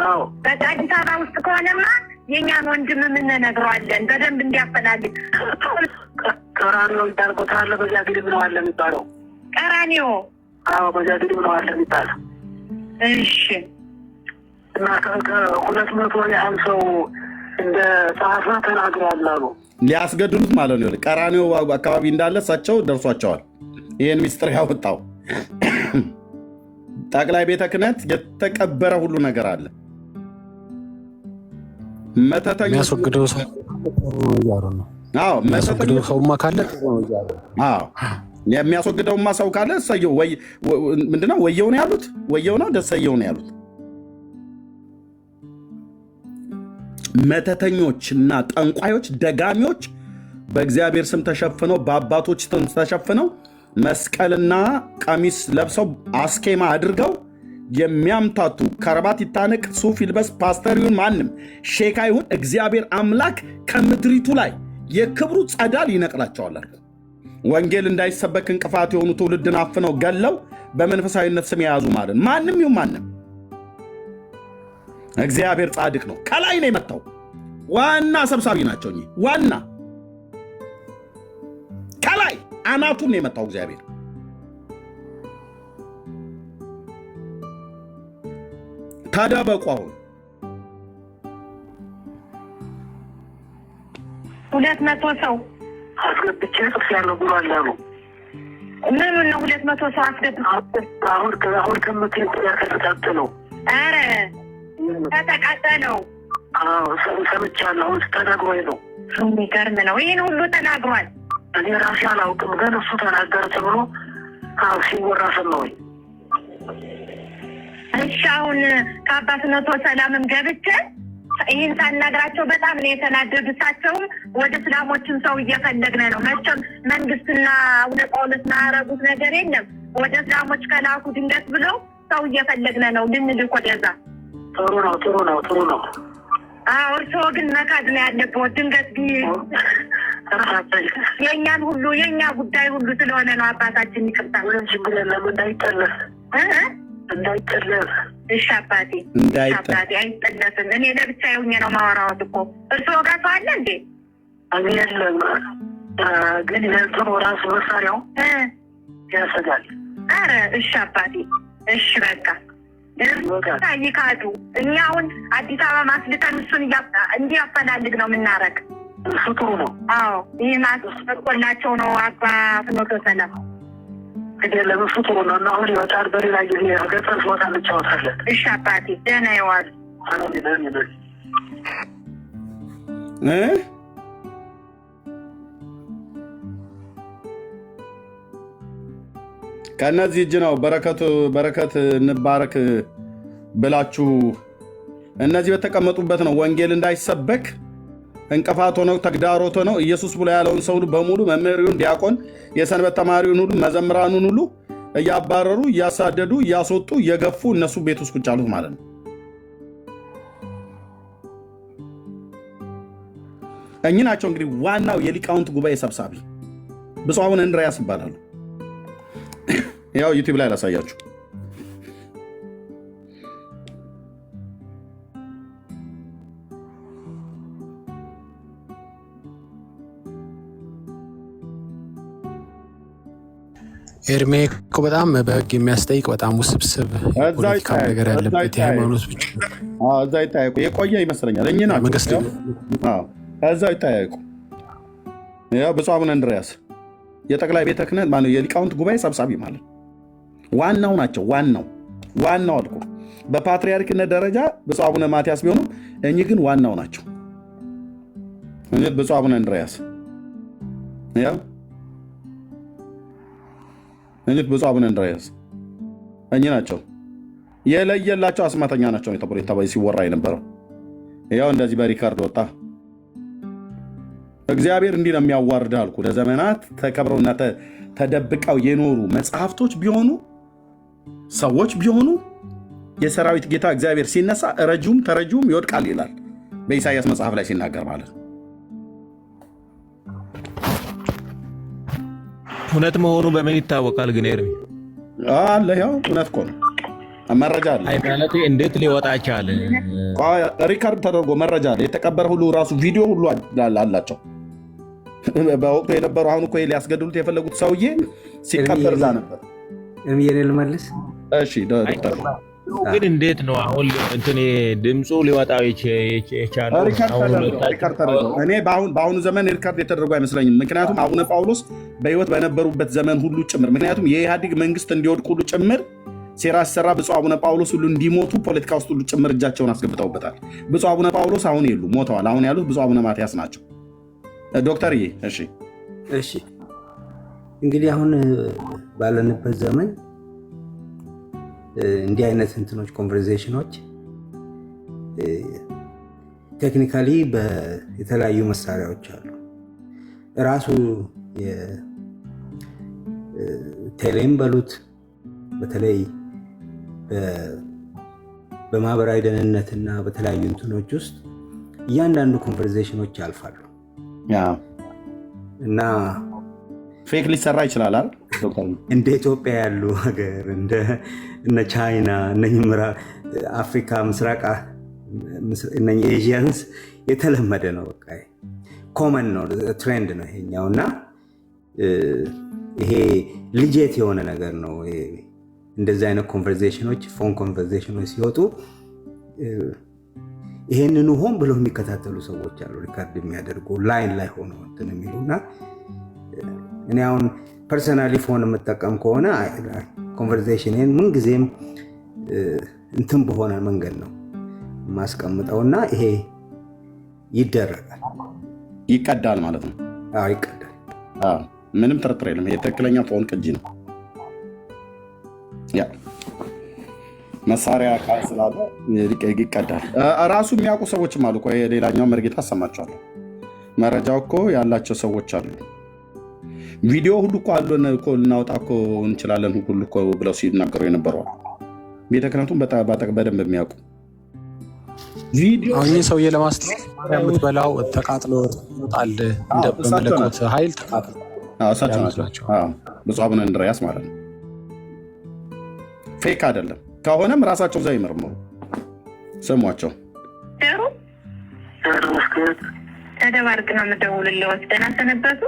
አዎ በቃ አዲስ አበባ ውስጥ ከሆነማ የእኛን ወንድም የምንነግረዋለን በደንብ እንዲያፈላልግ። ቀራኒዮ የሚባል ቦታ አለ፣ በዚያ ግድም ነው አለ የሚባለው። ቀራኒዮ? አዎ በዚያ ግድም ነው አለ የሚባለው። እሺ እና ከ200 ያህል ሰው እንደ ጸሐፊ ተናግረዋል አሉ። ሊያስገድሉት ማለት ነው። ቀራኒዮ አካባቢ እንዳለ እሳቸው ደርሷቸዋል። ይህን ሚስጥር ያወጣው ጠቅላይ ቤተ ክህነት የተቀበረ ሁሉ ነገር አለ። መተተኛ የሚያስወግደው ሰው እያሉ ነው። የሚያስወግደው ሰውማ ካለ የሚያስወግደውማ ሰው ካለ እሰየው። ምንድነው ወየው ነው ያሉት? ወየው ነው ደሰየው ነው ያሉት። መተተኞችና ጠንቋዮች፣ ደጋሚዎች በእግዚአብሔር ስም ተሸፍነው በአባቶች ስም ተሸፍነው መስቀልና ቀሚስ ለብሰው አስኬማ አድርገው የሚያምታቱ ከረባት ይታነቅ፣ ሱፍ ይልበስ፣ ፓስተር ይሁን ማንም ሼካ ይሁን እግዚአብሔር አምላክ ከምድሪቱ ላይ የክብሩ ጸዳል ይነቅላቸዋል። ወንጌል እንዳይሰበክ እንቅፋት የሆኑ ትውልድን አፍነው ገለው በመንፈሳዊነት ስም የያዙ ማለት ማንም ይሁን ማንም እግዚአብሔር ጻድቅ ነው። ከላይ ነው የመጣው። ዋና ሰብሳቢ ናቸው። ዋና ከላይ አናቱን ነው የመጣው እግዚአብሔር። ተደበቁ። አሁን 200 ሰው አስገብቼ ጽፌያለሁ ብሏል አሉ። ምን ነው 200 ሰው አስገብቼ? አሁን ከምትል ያከታተለው። ኧረ ተቃጠለው። ሰምቻለሁ። አሁን ተናግሮኝ ነው። የሚገርም ነው። ይህን ሁሉ ተናግሯል። እኔ ራሴ አላውቅም፣ ግን እሱ ተናገረ ተብሎ ሲወራ ሰማሁኝ። እሺ አሁን ከአባትነቶ ሰላምም ገብቼ ይህን ሳናግራቸው በጣም ነው የተናደዱ። እሳቸውም ወደ እስላሞችን ሰው እየፈለግን ነው። መቼም መንግስትና አቡነ ጳውሎስ ማያረጉት ነገር የለም። ወደ እስላሞች ከላኩ ድንገት ብለው ሰው እየፈለግን ነው ልንልክ ወደዛ። ጥሩ ነው፣ ጥሩ ነው፣ ጥሩ ነው። እርስዎ ግን መካድ ነው ያለበት። ድንገት የእኛን ሁሉ የእኛ ጉዳይ ሁሉ ስለሆነ ነው። አባታችን ይቅርታ። ምንም ችግር የለም። እንዳይጠለፍ እንዳይጠለፍ። እሺ አባቴ፣ አባቴ አይጠለፍም። እኔ ለብቻ የሆኜ ነው ማወራወት እኮ። እርስዎ ጋር ሰው አለ እንዴ? እኔ የለም፣ ግን የእንትኑ ራሱ መሳሪያው ያሰጋል። ኧረ እሺ አባቴ፣ እሺ በቃ ይካዱ። እኛ አሁን አዲስ አበባ ማስልጠን እሱን እንዲያፈላልግ ነው የምናረግ። እሱ ጥሩ ነው። አዎ ይህ ማስቆላቸው ነው። አባ ፍኖተ ሰላም እንግዲህ ለእሱ ጥሩ ነው እና አሁን ይወጣል። በሌላ ጊዜ ገጠር ስወጣ እንጫወታለን። እሺ አባቴ፣ ደህና ይዋሉ። ከእነዚህ እጅ ነው በረከት እንባረክ ብላችሁ እነዚህ በተቀመጡበት ነው ወንጌል እንዳይሰበክ እንቅፋት ሆነው ተግዳሮት ሆነው ኢየሱስ ብሎ ያለውን ሰው በሙሉ መምህሩን፣ ዲያቆን፣ የሰንበት ተማሪውን ሁሉ መዘምራኑን ሁሉ እያባረሩ እያሳደዱ እያስወጡ እየገፉ እነሱ ቤት ውስጥ ቁጭ አሉት ማለት ነው። እኚህ ናቸው እንግዲህ ዋናው የሊቃውንት ጉባኤ ሰብሳቢ ብፁዕ አቡነ እንድርያስ ይባላሉ። ያው ዩቲዩብ ላይ ላሳያችሁ። ኤርሜ እኮ በጣም በህግ የሚያስጠይቅ በጣም ውስብስብ ፖለቲካ ነገር ያለበት የሃይማኖት ብቻ እዛ ይጠያየቁ። የቆየ ይመስለኛል። እኚህ ናቸው። እዛ ይጠያየቁ። ያው ብፁዕ አቡነ እንድርያስ የጠቅላይ ቤተ ክህነት ማነው የሊቃውንት ጉባኤ ሰብሳቢ ማለት ዋናው ናቸው። ዋናው አልኩ። በፓትሪያርክነት ደረጃ ብፁዕ አቡነ ማትያስ ቢሆኑም እኚህ ግን ዋናው ናቸው። ብፁዕ አቡነ እንድርያስ እኚህ ብፁዕ አቡነ እንድርያስ እኚህ ናቸው የለየላቸው አስማተኛ ናቸው ተብሎ ሲወራ የነበረው ያው እንደዚህ በሪካርድ ወጣ። እግዚአብሔር እንዲህ ነው የሚያዋርድ አልኩ። ለዘመናት ተከብረውና ተደብቀው የኖሩ መጽሐፍቶች ቢሆኑ ሰዎች ቢሆኑ የሰራዊት ጌታ እግዚአብሔር ሲነሳ ረጁም ተረጁም ይወድቃል ይላል በኢሳይያስ መጽሐፍ ላይ ሲናገር ማለት ነው። እውነት መሆኑ በምን ይታወቃል ግን ኤርሚ? አለ ያው እውነት እኮ ነው። መረጃ አለ። አይ ማለት እንዴት ሊወጣ ቻለ? ሪካርድ ተደርጎ መረጃ አለ። የተቀበረ ሁሉ ራሱ ቪዲዮ ሁሉ አላቸው። በወቅቱ የነበሩ አሁን እኮ ሊያስገድሉት የፈለጉት ሰውዬ ሲቀበር እዛ ነበር። እኔ ልመልስ። እሺ ዶክተር ግን እንዴት ነው አሁን እንትን ድምፁ ሊወጣው የቻለው? ሪካርድ ተደርጎ እኔ በአሁኑ ዘመን ሪካርድ የተደረጉ አይመስለኝም። ምክንያቱም አቡነ ጳውሎስ በህይወት በነበሩበት ዘመን ሁሉ ጭምር ምክንያቱም የኢህአዴግ መንግስት እንዲወድቅ ሁሉ ጭምር ሴራ ሲሰራ ብፁዕ አቡነ ጳውሎስ ሁሉ እንዲሞቱ ፖለቲካ ውስጥ ሁሉ ጭምር እጃቸውን አስገብተውበታል። ብፁዕ አቡነ ጳውሎስ አሁን የሉ ሞተዋል። አሁን ያሉት ብፁዕ አቡነ ማትያስ ናቸው። ዶክተርዬ እሺ እንግዲህ አሁን ባለንበት ዘመን እንዲህ አይነት እንትኖች ኮንቨርሴሽኖች ቴክኒካሊ የተለያዩ መሳሪያዎች አሉ። ራሱ ቴሌም በሉት በተለይ በማህበራዊ ደህንነትና በተለያዩ እንትኖች ውስጥ እያንዳንዱ ኮንቨርሴሽኖች ያልፋሉ እና ፌክ ሊሰራ ይችላል አይደል ዶክተር? እንደ ኢትዮጵያ ያሉ ሀገር እነ ቻይና እነ አፍሪካ ምስራቅ እነ ኤዥያንስ የተለመደ ነው። በቃ ኮመን ነው፣ ትሬንድ ነው ይሄኛው እና ይሄ ልጄት የሆነ ነገር ነው። እንደዚህ አይነት ኮንቨርሴሽኖች ፎን ኮንቨርሴሽኖች ሲወጡ ይሄንኑ ሆን ብለው የሚከታተሉ ሰዎች አሉ፣ ሪካርድ የሚያደርጉ ላይን ላይ ሆኖ እንትን የሚሉና እኔ አሁን ፐርሰናሊ ፎን የምጠቀም ከሆነ ኮንቨርሴሽንን ምንጊዜም እንትን በሆነ መንገድ ነው ማስቀምጠውና ይሄ ይደረጋል፣ ይቀዳል ማለት ነው። ይቀዳል። ምንም ጥርጥር የለም። ይሄ ትክክለኛ ፎን ቅጂ ነው። ያ መሳሪያ ቃል ስላለ ይቀዳል። ራሱ የሚያውቁ ሰዎችም አሉ። ሌላኛው መርጌታ አሰማቸዋለሁ። መረጃው እኮ ያላቸው ሰዎች አሉ። ቪዲዮ ሁሉ እኮ አሉን እኮ ልናወጣ እኮ እንችላለን ሁሉ እኮ ብለው ሲናገሩ የነበሩ ቤተ ክህነቱን በደንብ የሚያውቁ አሁን ሰውዬ ለማስታወስ የምትበላው ተቃጥሎ ይወጣል እንደ በመለኮት ኃይል ተቃጥሎ ናቸው። ብፁዕ አቡነ እንድርያስ ማለት ነው። ፌክ አይደለም። ከሆነም ራሳቸው እዛ ይመርምሩ፣ ስሟቸው። ተደባርቅ ነው የምደውልልዎት። ደህና ሰነበቱ?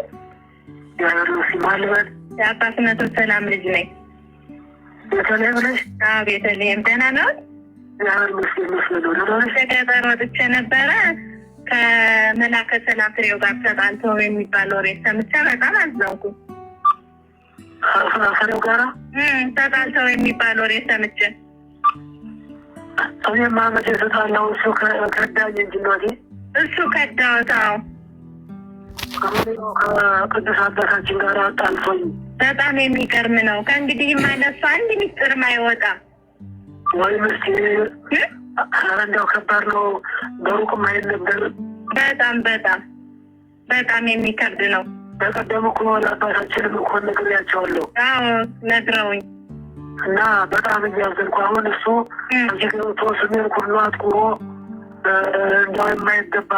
ማልበት የአባትነቱ ሰላም ልጅ ነኝ። ቤተልሔም ነሽ? ቤተልሔም ደህና ነው? ከገጠር ወጥቼ ነበረ ከመላከ ሰላም ፍሬው ጋር ተጣልተው የሚባል ወሬ ሰምቼ በጣም አዘንኩ። ፍሬው ጋራ ተጣልተው የሚባል ወሬ ሰምቼ እኔማ መቼ ተጣላሁ? እሱ ከዳኝ እንጂ እናቴ። እሱ ከዳውታው ከቅዱስ አባታችን ጋር አጣልፎኝ። በጣም የሚገርም ነው። ከእንግዲህ ማለሱ አንድ ሚስጥርም አይወጣም ወይ ምስቲ። እንደው ከባድ ነው። በሩቅም አይነበር። በጣም በጣም በጣም የሚከብድ ነው። በቀደም እኮ ለአባታችንም እኮ ነግሬያቸዋለሁ። ነግረውኝ እና በጣም እያዘንኩ አሁን እሱ ገብቶ ስሜን ሁሉ አጥቁሮ እንደው የማይገባ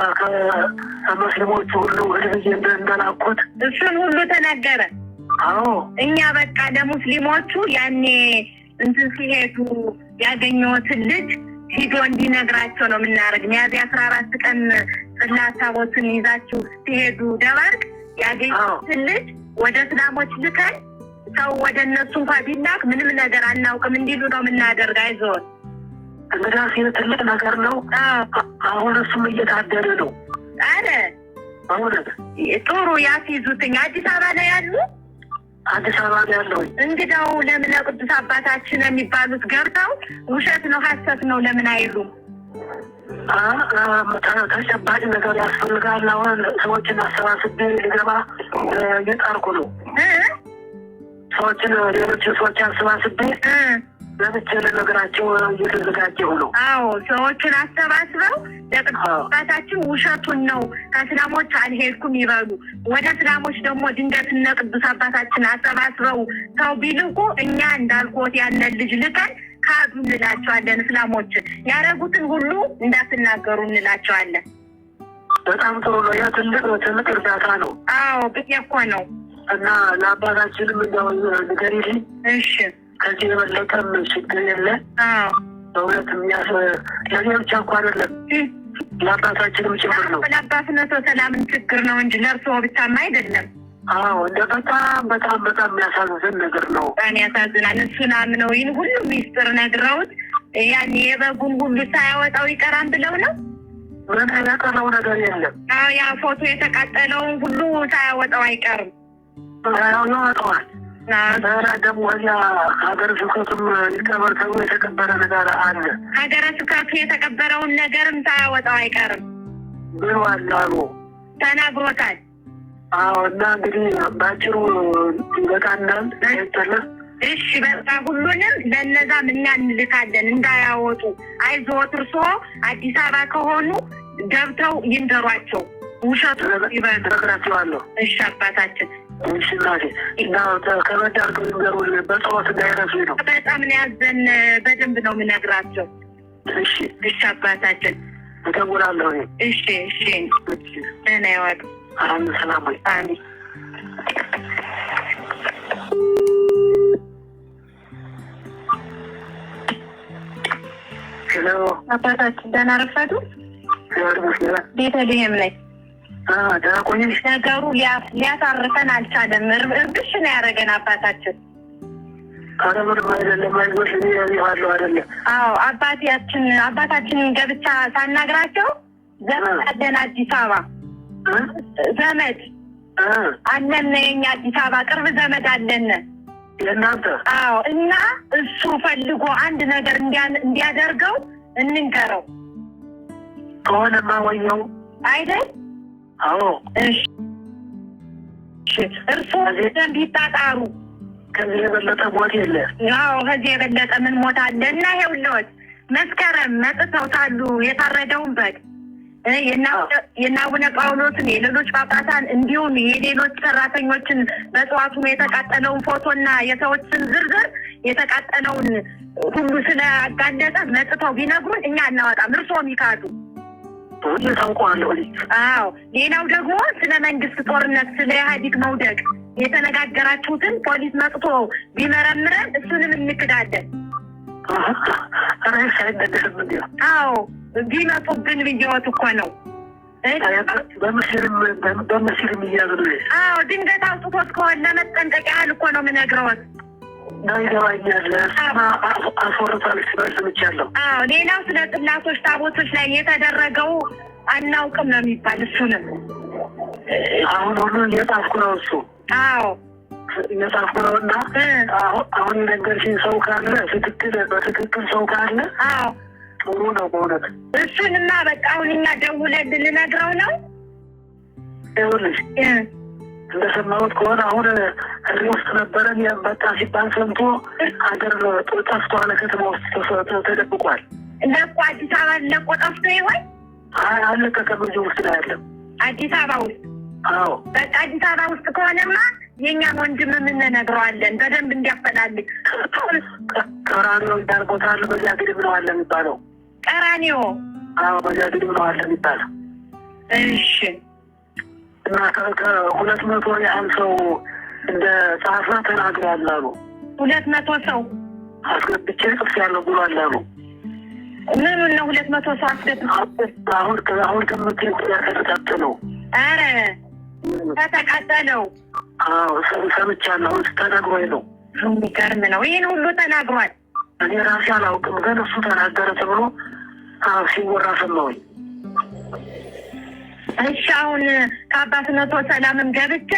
ከሙስሊሞቹ ሁሉ ህዝብዬ እንደላኩት እሱን ሁሉ ተናገረ። እኛ በቃ ለሙስሊሞቹ ያኔ እንትን ሲሄዱ ያገኘሁትን ልጅ ሂዶ እንዲነግራቸው ነው የምናደርግ። ሚያዝያ 14 ቀን ጽላት ታቦትን ይዛችሁ ስትሄዱ ደባርቅ ያገኘሁትን ልጅ ወደ እስላሞች ልከን ሰው ወደ እነሱ እንኳ ቢላክ ምንም ነገር አናውቅም እንዲሉ ነው የምናደርግ። አይዞን እንግዲህ ትልቅ ነገር ነው። አሁን እሱም እየታደለ ነው። አረ ጥሩ ያስይዙትኝ። አዲስ አበባ ላይ ያሉ አዲስ አበባ ላይ ያለው እንግዳው ለምን ቅዱስ አባታችን የሚባሉት ገብተው ውሸት ነው ሐሰት ነው ለምን አይሉም? ተጨባጭ ነገር ያስፈልጋል። አሁን ሰዎችን አሰባስቤ ልገባ እየጣርኩ ነው። ሰዎችን ሌሎች ሰዎች አሰባስቤ ለብቻ ለነገራቸው እየተዘጋጀሁ ነው። አዎ ሰዎችን አሰባስበው ለቅዱሳታችን ውሸቱን ነው ከእስላሞች አልሄድኩም ይበሉ። ወደ እስላሞች ደግሞ ድንገት እነ ቅዱስ አባታችን አሰባስበው ሰው ቢልቁ እኛ እንዳልኮት ያለን ልጅ ልከን ካዱ እንላቸዋለን። እስላሞችን ያደረጉትን ሁሉ እንዳትናገሩ እንላቸዋለን። በጣም ጥሩ ነው። ያ ትልቅ እርዳታ ነው። አዎ ብዬ እኮ ነው። እና ለአባታችንም እንደው ንገሪልኝ። እሺ ከዚህ የበለጠም ችግር የለ። በእውነት ለእኔ ብቻ እኮ አይደለም ለአባታችንም ጭምር ነው። ለአባትነቶ ሰላምን ችግር ነው እንጂ ለእርስዎ ብቻማ አይደለም። አዎ እንደ በጣም የሚያሳዝን ነገር ነው። በጣም ያሳዝናል። እሱን አምነው ይህን ሁሉ ሚስጥር ነግረውት ያን የበጉን ሁሉ ሳያወጣው ይቀራም ብለው ነው። ምን ያቀረው ነገር የለም። አዎ ያ ፎቶ የተቃጠለውን ሁሉ ሳያወጣው አይቀርም። ያወጣዋል። ደግሞ እዚያ ሀገረ ስብከቱም ሊቀበር ተብሎ የተቀበረ ነገር አለ። ሀገረ ስብከቱ የተቀበረውን ነገርም ሳያወጣው አይቀርም ብሏል አሉ፣ ተናግሮታል። አዎ እና እንግዲህ በአጭሩ ይበቃናል። አይጠለም። እሺ በቃ ሁሉንም ለነዛም እኛ እንልካለን እንዳያወጡ። አይዞት እርስዎ አዲስ አበባ ከሆኑ ገብተው ይንገሯቸው፣ ውሸቱ ይበሉ። እነግራቸዋለሁ። እሺ አባታችን። እሺ እናቴ እና ከበድ አድርገው ይንገሩ፣ በጸሎት እንዳይረሱኝ ነው። በጣም ነው ያዘን። በደንብ ነው የምነግራቸው። እሺ እሺ አባታችን እደውላለሁ። እሺ እሺ ደህና ይዋሉ። አሜን። ሰላም ወይ? አሜን። ሄሎ አባታችን ደህና ረፈዱ? ቤተልሔም ነኝ። ደህና ቆየሽ? ነገሩ ሊያሳርፈን አልቻለም። እርብሽ ነው ያደረገን አባታችን። ኧረ ምንም አይደለም፣ አይዞሽ እኔ ያለሁ አይደለም። አዎ አባታችንን ገብቻ ሳናግራቸው ዘመድ አለን አዲስ አበባ ዘመድ አለን። የኛ አዲስ አበባ ቅርብ ዘመድ አለን የእናንተ። አዎ እና እሱ ፈልጎ አንድ ነገር እንዲያደርገው እንንገረው ከሆነማ ወየው አይደል? አዎ እሺ እርስዎ ዘንድ ይጣጣሩ። ከዚህ የበለጠ ሞት የለ። አዎ ከዚህ የበለጠ ምን ሞት አለ? እና ይኸውልዎት መስከረም መጥተው ሳሉ የታረደውን በግ የእነ አቡነ ጳውሎስን የሌሎች ጳጳሳን እንዲሁም የሌሎች ሰራተኞችን በጠዋቱ የተቃጠለውን ፎቶና የሰዎችን ዝርዝር የተቃጠለውን ሁሉ ስለአጋለጠ መጥተው ቢነግሩን እኛ እናወጣም። እርስዎም ይካዱ። ታውቀዋለሁ። አዎ ሌላው ደግሞ ስለ መንግስት ጦርነት፣ ስለ ኢህአዴግ መውደቅ የተነጋገራችሁትን ፖሊስ መጥቶ ቢመረምረን እሱንም እንክዳለን። አዎ ቢመጡብን ብየወት እኮ ነው። በምስልም እያዙ ነው። አዎ ድንገት አውጥቶት ከሆነ ለመጠንቀቅ ያህል እኮ ነው የምነግረዎት። ይገባኛል። አስወርቷል ስምቻለሁ። አዎ ሌላው ስለ ጽላቶች ታቦቶች ላይ የተደረገው አናውቅም ነው የሚባል። እሱንም አሁን ሁሉ እየጻፍኩ ነው። እሱ አዎ እየጻፍኩ ነው። እና አሁን የነገርሽኝ ሰው ካለ በትክክል ሰው ካለ አዎ ጥሩ ነው በእውነት። እሱንማ በቃ አሁን እኛ ደውለን ልነግረው ነው። ይኸውልሽ እንደሰማሁት ከሆነ አሁን ህሪ ውስጥ ነበረን በቃ ሲባል ሰምቶ ሀገር ጠፍቷል። ከተማ ውስጥ ተደብቋል። ለቆ አዲስ አበባ ለቆ ጠፍቶ ይሆን? አለቀቀም። እዚህ ውስጥ ነው ያለው አዲስ አበባ ውስጥ። አዎ በቃ አዲስ አበባ ውስጥ ከሆነማ የእኛን ወንድም የምንነግረዋለን በደንብ እንዲያፈላልግ። ቀራኒዮ እንዳልቦታል በዚያ ግድም ነው አለ የሚባለው። ቀራኒዮ? አዎ በዚያ ግድም ነው አለ የሚባለው። እሺ እና ከ200 ያህል ሰው እንደ ጻፈ ተናግሯል አሉ። 200 ሰው አስገብቼ ጽፌያለሁ ብሏል አሉ። ምኑን ነው 200 ሰው አስገብቼ? አሁን ከምትል ተቃጠለው። ኧረ ተቃጠለው? አዎ ሰምቻለሁ። ተነግሮኝ ነው። የሚገርም ነው። ይህን ሁሉ ተናግሯል። እኔ ራሴ አላውቅም፣ ግን እሱ ተናገረ ተብሎ ሲወራ ሰማሁኝ። እሺ አሁን ከአባትነቶ ሰላምም ገብቼ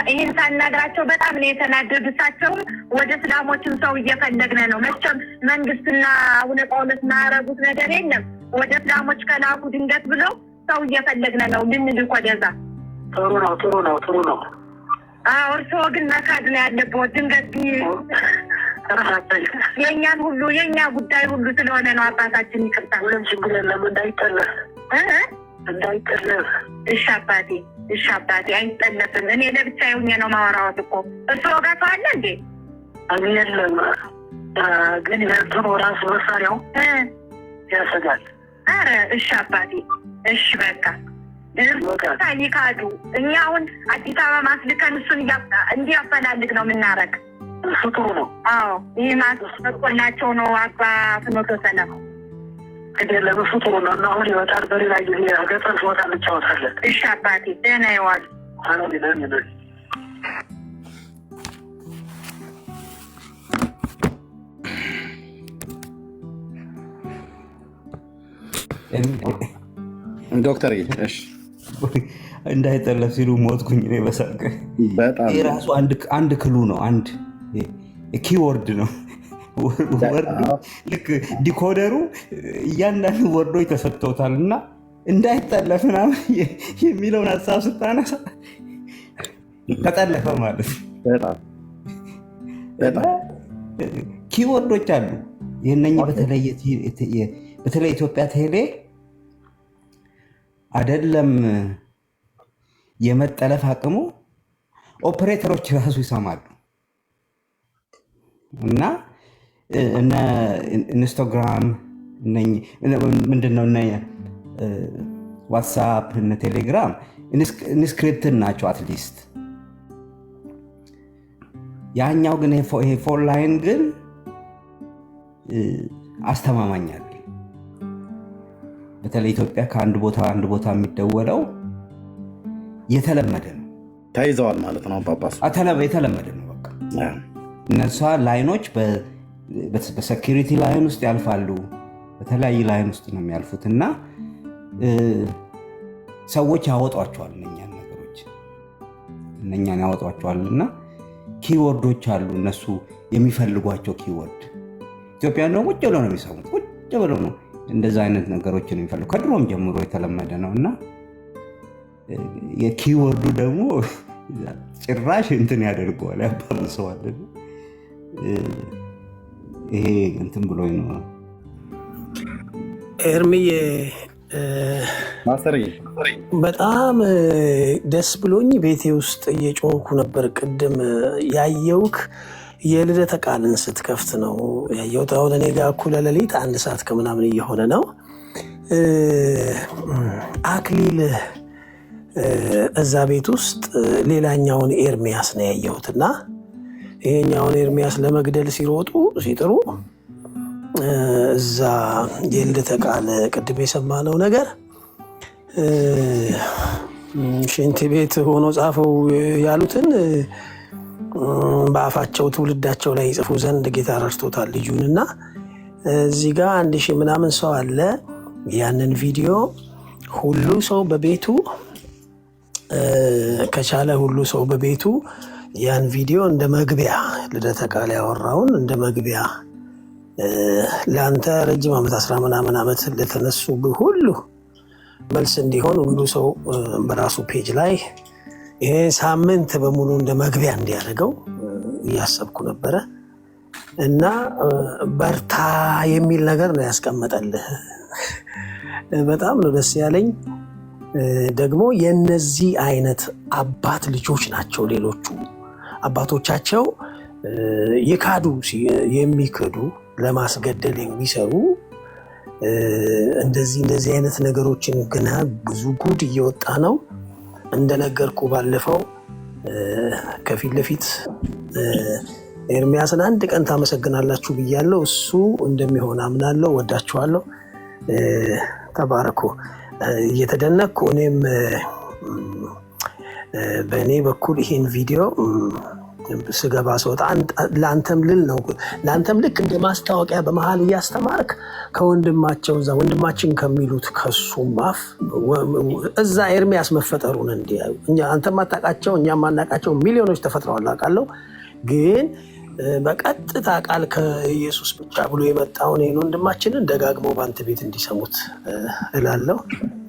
ይህን ሳናግራቸው በጣም ነው የተናደዱ። እሳቸውም ወደ እስላሞችም ሰው እየፈለግን ነው። መቼም መንግስትና አቡነ ጳውሎስ ማያረጉት ነገር የለም። ወደ እስላሞች ከላኩ ድንገት ብለው ሰው እየፈለግን ነው ልንልክ ወደዛ። ጥሩ ነው። አዎ እርስዎ ግን መካድ ነው ያለብዎት። ድንገት የእኛን ሁሉ የእኛ ጉዳይ ሁሉ ስለሆነ ነው አባታችን። ይቅርታ። ምንም ችግር የለም። እንዳይጠለፍ እንዳይጠለፍ። እሺ አባቴ፣ እሺ አባቴ፣ አይጠለፍም። እኔ ለብቻ የሆኜ ነው ማወራዎት እኮ። እርስዎ ጋር ሰው አለ እንዴ? የለም፣ ግን የእንትኑ ራሱ መሳሪያው ያሰጋል። ኧረ እሺ አባቴ፣ እሺ በቃ ይካዱ። እኛ አሁን አዲስ አበባ ማስልከን እሱን እንዲያፈላልግ ነው የምናረግ። እሱ ጥሩ ነው። አዎ ይህ ማስቆላቸው ነው። አባ ፍኖተ ሰላም የለም፣ እሱ ጥሩ ነው። እና አሁን ይወጣል። በሌላ ጊዜ ገጠር ሲወጣ እንጫወታለን። እሺ አባቴ፣ ደህና ይዋሉ። ዶክተር እንዳይጠለፍ ሲሉ ሞትኩኝ እኔ በሳቅ። የራሱ አንድ ክሉ ነው፣ አንድ ኪወርድ ነው። ልክ ዲኮደሩ እያንዳንዱ ወርዶች ተሰጥተውታል እና እንዳይጠለፍ ምናምን የሚለውን ሀሳብ ስታነሳ ተጠለፈ ማለት ኪወርዶች አሉ። ይህነኝ በተለይ ኢትዮጵያ ቴሌ አይደለም የመጠለፍ አቅሙ ኦፕሬተሮች ራሱ ይሰማሉ። እና እነ ኢንስታግራም ምንድነው እነ ዋትሳፕ እነ ቴሌግራም ኢንስክሪፕትን ናቸው አትሊስት። ያኛው ግን ይሄ ፎር ላይን ግን አስተማማኛል። በተለይ ኢትዮጵያ ከአንድ ቦታ አንድ ቦታ የሚደወለው የተለመደ ነው። ተይዘዋል ማለት ነው ጳጳስ። የተለመደ ነው በቃ። እነሷ ላይኖች በሴኪሪቲ ላይን ውስጥ ያልፋሉ፣ በተለያየ ላይን ውስጥ ነው የሚያልፉት እና ሰዎች ያወጧቸዋል እነኛን ነገሮች እነኛን ያወጧቸዋል እና ኪወርዶች አሉ እነሱ የሚፈልጓቸው ኪወርድ። ኢትዮጵያ ነው ቁጭ ብለው ነው የሚሰሙት፣ ቁጭ ብለው ነው እንደዛ አይነት ነገሮችን የሚፈልጉ። ከድሮም ጀምሮ የተለመደ ነው እና የኪወርዱ ደግሞ ጭራሽ እንትን ያደርገዋል፣ ያባብሰዋል። ይሄ እንትን ብሎኝ ነው ኤርሚዬ። በጣም ደስ ብሎኝ ቤቴ ውስጥ እየጮኩ ነበር። ቅድም ያየውክ የልደተ ቃልን ስትከፍት ነው ያየሁት። አሁን እኔ ጋር እኩለ ሌሊት 1 ሰዓት ከምናምን እየሆነ ነው። አክሊል እዛ ቤት ውስጥ ሌላኛውን ኤርሚያስ ነው ያየሁት እና ይሄኛውን ኤርሚያስ ለመግደል ሲጥሩ እዛ የልደተ ቃል ቅድም የሰማነው ነገር ሽንት ቤት ሆኖ ጻፈው ያሉትን በአፋቸው ትውልዳቸው ላይ ይጽፉ ዘንድ ጌታ ረድቶታል ልጁን። እና እዚህ ጋር 1000 ምናምን ሰው አለ። ያንን ቪዲዮ ሁሉ ሰው በቤቱ ከቻለ ሁሉ ሰው በቤቱ ያን ቪዲዮ እንደ መግቢያ ልደተ ቃል ያወራውን እንደ መግቢያ ለአንተ ረጅም ዓመት 10 ምናምን ዓመት ለተነሱ ሁሉ መልስ እንዲሆን ሁሉ ሰው በራሱ ፔጅ ላይ ይሄ ሳምንት በሙሉ እንደ መግቢያ እንዲያደርገው እያሰብኩ ነበረ እና በርታ የሚል ነገር ነው ያስቀመጠልህ። በጣም ነው ደስ ያለኝ። ደግሞ የነዚህ አይነት አባት ልጆች ናቸው ሌሎቹ። አባቶቻቸው የካዱ የሚክዱ ለማስገደል የሚሰሩ እንደዚህ አይነት ነገሮችን ግና ብዙ ጉድ እየወጣ ነው። እንደነገርኩ ባለፈው ከፊት ለፊት ኤርሚያስን አንድ ቀን ታመሰግናላችሁ ብያለሁ። እሱ እንደሚሆን አምናለሁ። ወዳችኋለሁ። ተባረኩ። እየተደነቅኩ እኔም በእኔ በኩል ይህን ቪዲዮ ስገባ ስወጣ ለአንተም ልል ነው። ለአንተም ልክ እንደ ማስታወቂያ በመሀል እያስተማርክ ከወንድማቸው እዛ ወንድማችን ከሚሉት ከሱም አፍ እዛ ኤርሚያስ መፈጠሩን እንዲያዩ አንተም ማታውቃቸው እኛም ማናውቃቸው ሚሊዮኖች ተፈጥረዋል አውቃለሁ። ግን በቀጥታ ቃል ከኢየሱስ ብቻ ብሎ የመጣውን ይህን ወንድማችንን ደጋግመው በአንተ ቤት እንዲሰሙት እላለሁ።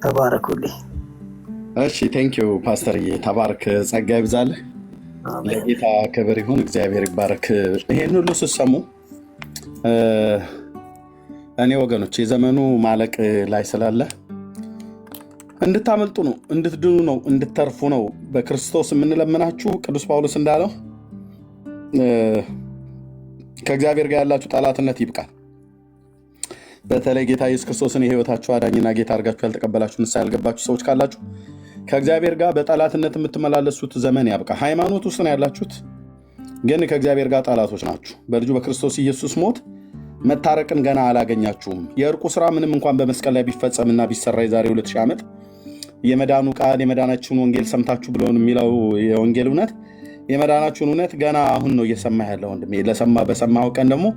ተባረኩልኝ። እሺ ቴንኪዩ ፓስተርዬ፣ ተባረክ። ጸጋ ይብዛልህ። ለጌታ ክብር ይሁን። እግዚአብሔር ይባረክ። ይሄን ሁሉ ስትሰሙ እኔ ወገኖች የዘመኑ ማለቅ ላይ ስላለ እንድታመልጡ ነው፣ እንድትድኑ ነው፣ እንድትተርፉ ነው በክርስቶስ የምንለምናችሁ። ቅዱስ ጳውሎስ እንዳለው ከእግዚአብሔር ጋር ያላችሁ ጠላትነት ይብቃል። በተለይ ጌታ ኢየሱስ ክርስቶስን የህይወታችሁ አዳኝና ጌታ አድርጋችሁ ያልተቀበላችሁ ንስሐ ያልገባችሁ ሰዎች ካላችሁ ከእግዚአብሔር ጋር በጠላትነት የምትመላለሱት ዘመን ያብቃ። ሃይማኖት ውስጥ ነው ያላችሁት፣ ግን ከእግዚአብሔር ጋር ጠላቶች ናችሁ። በልጁ በክርስቶስ ኢየሱስ ሞት መታረቅን ገና አላገኛችሁም። የእርቁ ስራ ምንም እንኳን በመስቀል ላይ ቢፈጸምና ቢሰራ የዛሬ 2000 ዓመት የመዳኑ ቃል የመዳናችሁን ወንጌል ሰምታችሁ ብሎን የሚለው የወንጌል እውነት የመዳናችሁን እውነት ገና አሁን ነው እየሰማ ያለው ወንድሜ። በሰማው ቀን ደግሞ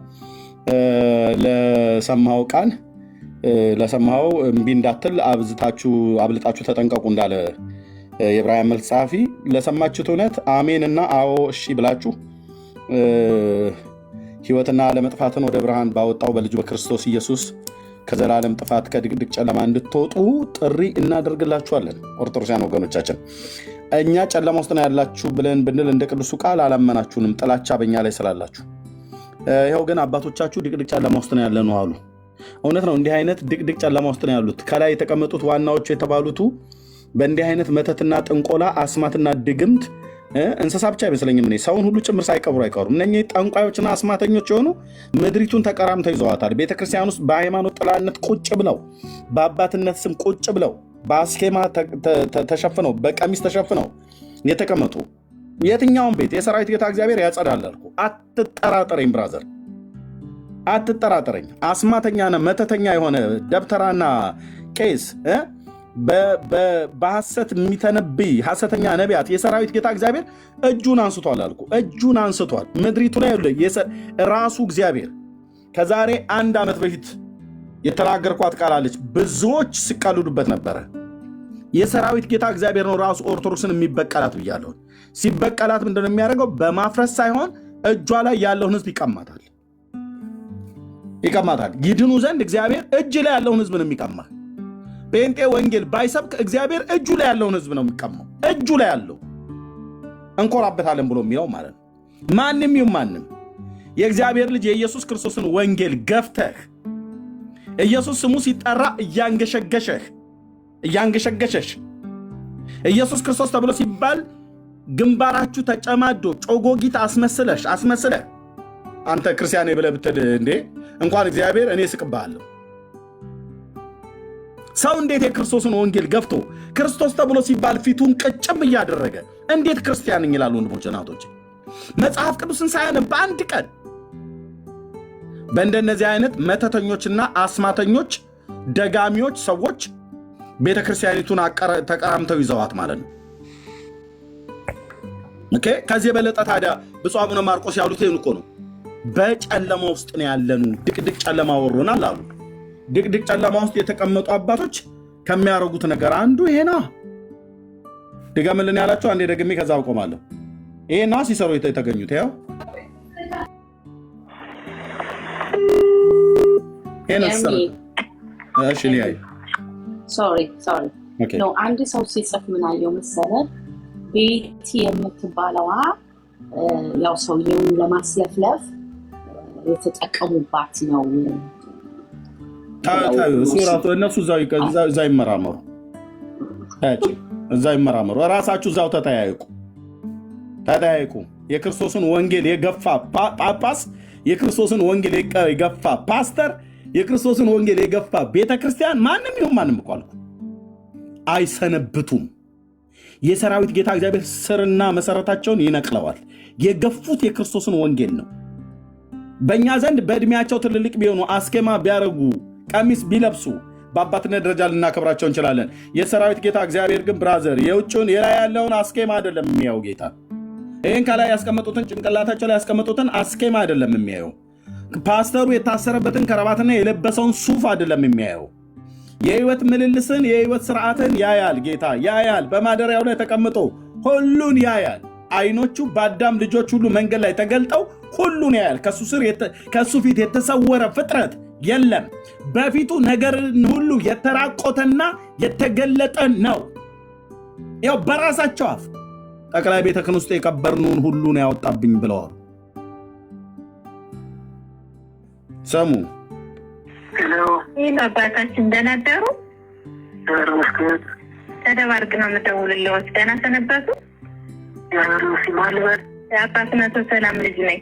ለሰማው ቃል ለሰማው እምቢ እንዳትል አብልጣችሁ ተጠንቀቁ እንዳለ የዕብራውያን መልእክት ጸሐፊ ለሰማችሁት እውነት አሜንና አዎ እሺ ብላችሁ ሕይወትና ለመጥፋትን ወደ ብርሃን ባወጣው በልጁ በክርስቶስ ኢየሱስ ከዘላለም ጥፋት ከድቅድቅ ጨለማ እንድትወጡ ጥሪ እናደርግላችኋለን። ኦርቶዶክሳውያን ወገኖቻችን እኛ ጨለማ ውስጥ ነው ያላችሁ ብለን ብንል እንደ ቅዱሱ ቃል አላመናችሁንም፣ ጥላቻ በእኛ ላይ ስላላችሁ። ይኸው ግን አባቶቻችሁ ድቅድቅ ጨለማ ውስጥ ነው ያለነው አሉ። እውነት ነው። እንዲህ አይነት ድቅድቅ ጨለማ ውስጥ ነው ያሉት። ከላይ የተቀመጡት ዋናዎቹ የተባሉቱ በእንዲህ አይነት መተትና ጥንቆላ፣ አስማትና ድግምት እንስሳ ብቻ አይመስለኝም እኔ ሰውን ሁሉ ጭምር ሳይቀብሩ አይቀሩም። እነኚህ ጠንቋዮችና አስማተኞች የሆኑ ምድሪቱን ተቀራምተው ይዘዋታል። ቤተክርስቲያን ውስጥ በሃይማኖት ጥላነት ቁጭ ብለው በአባትነት ስም ቁጭ ብለው በአስኬማ ተሸፍነው በቀሚስ ተሸፍነው የተቀመጡ የትኛውን ቤት የሰራዊት ጌታ እግዚአብሔር ያጸዳል አልኩ። አትጠራጠረኝ ብራዘር፣ አትጠራጠረኝ። አስማተኛና መተተኛ የሆነ ደብተራና ቄስ በሐሰት የሚተነብይ ሐሰተኛ ነቢያት የሰራዊት ጌታ እግዚአብሔር እጁን አንስቷል አልኩ። እጁን አንስቷል። ምድሪቱ ላይ ራሱ እግዚአብሔር ከዛሬ 1 ዓመት በፊት የተናገርኳት ቃል አለች። ብዙዎች ሲቀልዱበት ነበረ። የሰራዊት ጌታ እግዚአብሔር ነው ራሱ ኦርቶዶክስን የሚበቀላት ብያለሁ። ሲበቀላት ምንድነው የሚያደርገው? በማፍረስ ሳይሆን እጇ ላይ ያለውን ህዝብ ይቀማታል። ይድኑ ዘንድ እግዚአብሔር እጅ ላይ ያለውን ህዝብ ነው የሚቀማ። ጴንጤ ወንጌል ባይሰብክ እግዚአብሔር እጁ ላይ ያለውን ህዝብ ነው የሚቀማው። እጁ ላይ ያለው እንኮራበታለን ብሎ የሚለው ማለት ነው። ማንም ይሁን ማንም የእግዚአብሔር ልጅ የኢየሱስ ክርስቶስን ወንጌል ገፍተህ ኢየሱስ ስሙ ሲጠራ እያንገሸገሸህ ኢየሱስ ክርስቶስ ተብሎ ሲባል ግንባራችሁ ተጨማዶ ጮጎጊት አስመስለህ አንተ ክርስቲያን ብለህ ብትል እንዴ እንኳን እግዚአብሔር እኔ ስቅብሃለሁ። ሰው እንዴት የክርስቶስን ወንጌል ገፍቶ ክርስቶስ ተብሎ ሲባል ፊቱን ቅጭም እያደረገ እንዴት ክርስቲያን ይላሉ? ወንድሞች እናቶች፣ መጽሐፍ ቅዱስን ሳያነብ በአንድ ቀን በእንደነዚህ አይነት መተተኞችና አስማተኞች ደጋሚዎች ሰዎች ቤተክርስቲያኒቱን ተቀራምተው ይዘዋት ማለት ነው። ኦኬ። ከዚህ የበለጠ ታዲያ ብፁዕ አቡነ ማርቆስ ያሉት ይሄን እኮ ነው። በጨለማ ውስጥ ነው ያለኑ፣ ድቅድቅ ጨለማ ወሮናል አሉ። ድቅድቅ ጨለማ ውስጥ የተቀመጡ አባቶች ከሚያደርጉት ነገር አንዱ ይሄና ድገምልን ያላቸው አንዴ ደግሜ ከዛ አቆማለሁ። ይሄና ሲሰሩ የተገኙት ያው አንድ ሰው ሲጽፍ ምን አየው መሰለህ? ቤቲ የምትባለዋ ያው ሰውየውን ለማስለፍለፍ የተጠቀሙባት ነው። እነሱ እዛ ይመራመሩ፣ እራሳችሁ እዛው ተጠያይቁ። የክርስቶስን ወንጌል የገፋ ጳጳስ፣ የክርስቶስን ወንጌል የገፋ ፓስተር፣ የክርስቶስን ወንጌል የገፋ ቤተክርስቲያን ማንም ይሁን ማንም እኮ አልኩ አይሰነብቱም። የሰራዊት ጌታ እግዚአብሔር ስርና መሰረታቸውን ይነቅለዋል። የገፉት የክርስቶስን ወንጌል ነው። በእኛ ዘንድ በእድሜያቸው ትልልቅ ቢሆኑ አስኬማ ቢያረጉ ቀሚስ ቢለብሱ በአባትነት ደረጃ ልናከብራቸው እንችላለን። የሰራዊት ጌታ እግዚአብሔር ግን ብራዘር የውጭውን የላይ ያለውን አስኬማ አይደለም የሚያየው ጌታ። ይህን ከላይ ያስቀመጡትን ጭንቅላታቸው ላይ ያስቀመጡትን አስኬማ አይደለም የሚያየው። ፓስተሩ የታሰረበትን ከረባትና የለበሰውን ሱፍ አይደለም የሚያየው። የህይወት ምልልስን የህይወት ስርዓትን ያያል ጌታ ያያል። በማደሪያው ላይ ተቀምጦ ሁሉን ያያል። አይኖቹ በአዳም ልጆች ሁሉ መንገድ ላይ ተገልጠው ሁሉን ያያል። ከሱ ፊት የተሰወረ ፍጥረት የለም። በፊቱ ነገርን ሁሉ የተራቆተና የተገለጠ ነው። ያው በራሳቸው አፍ ጠቅላይ ቤተ ክህነት ውስጥ የቀበርነውን ሁሉ ነው ያወጣብኝ ብለዋል። ሰሙ ይህ አባታችን እንደነበሩ ተደባርቅ ነው የምደውልልዎት። ደህና ሰነበቱ? የአባት መቶ ሰላም ልጅ ነኝ።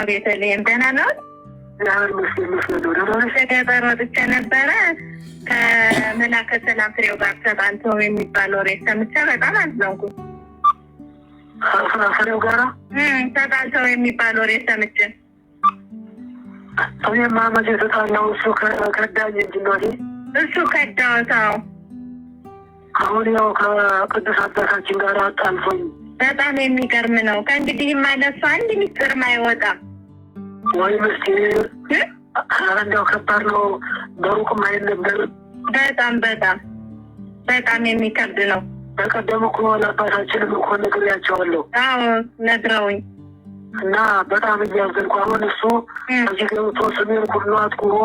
ቤተልሔም ደህና ነው? ገጠር ወጥቼ ነበረ ከመላከ ሰላም ፍሬው ጋር ተጣልተው የሚባል ወሬ ሰምቼ በጣም አዘንኩኝ። ፍሬው ጋር ተጣልተው የሚባል ወሬ ሰምቼ እኔማ መቼ ተጣላው? እሱ ከዳኝ እንጂ ነው። እሱ ከዳው። አሁን ያው ከቅዱስ አባታችን ጋር አጣልፎኝ። በጣም የሚገርም ነው። ከእንግዲህ ማለሱ አንድ ሚስጥርም አይወጣም ወይ ምስኪን። እንደው ከባድ ነው። በሩቅም አይነበርም። በጣም የሚከብድ ነው። በቀደም እኮ ለአባታችንም እኮ ነግሬያቸዋለሁ። አዎ ነግረውኝ እና በጣም እያዘንኩ አሁን እሱ እዚህ ገብቶ ስሜን ሁሉ አጥቁሮ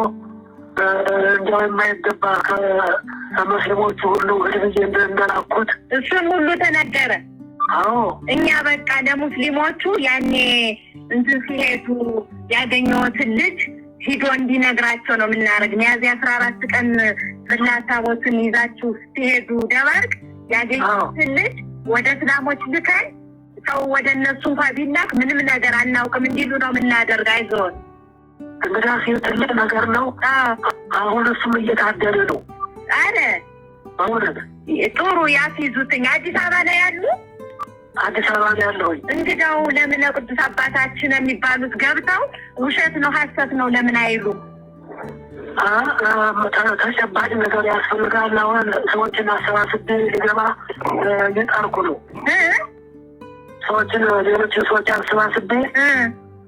እንዲያው የማይገባ ከሙስሊሞቹ ሁሉ ህዝብዬ እንደላኩት እሱን ሁሉ ተነገረ። አዎ እኛ በቃ ለሙስሊሞቹ ያኔ እንትን ሲሄዱ ያገኘሁትን ልጅ ሂዶ እንዲነግራቸው ነው የምናደርግ። ሚያዝያ 14 ቀን ፍላታቦትን ይዛችሁ ሲሄዱ ደባርቅ ያገኘሁትን ልጅ ወደ እስላሞች ልከን ሰው ወደ እነሱ እንኳን ቢላክ ምንም ነገር አናውቅም እንዲሉ ነው የምናደርግ። አይዞን እንግዲህ ትልቅ ነገር ነው። አሁን እሱም እየታደለ ነው። አረ በእውነት ጥሩ ያስይዙትኝ። አዲስ አበባ ላይ ያሉ አዲስ አበባ ላይ ያለው እንግዳው ለምን ቅዱስ አባታችን የሚባሉት ገብተው ውሸት ነው ሐሰት ነው ለምን አይሉ? ተጨባጭ ነገር ያስፈልጋል። አሁን ሰዎችን አሰባስቤ ሊገባ እየጣርኩ ነው። ሰዎችን ሌሎችን ሰዎች አሰባስቤ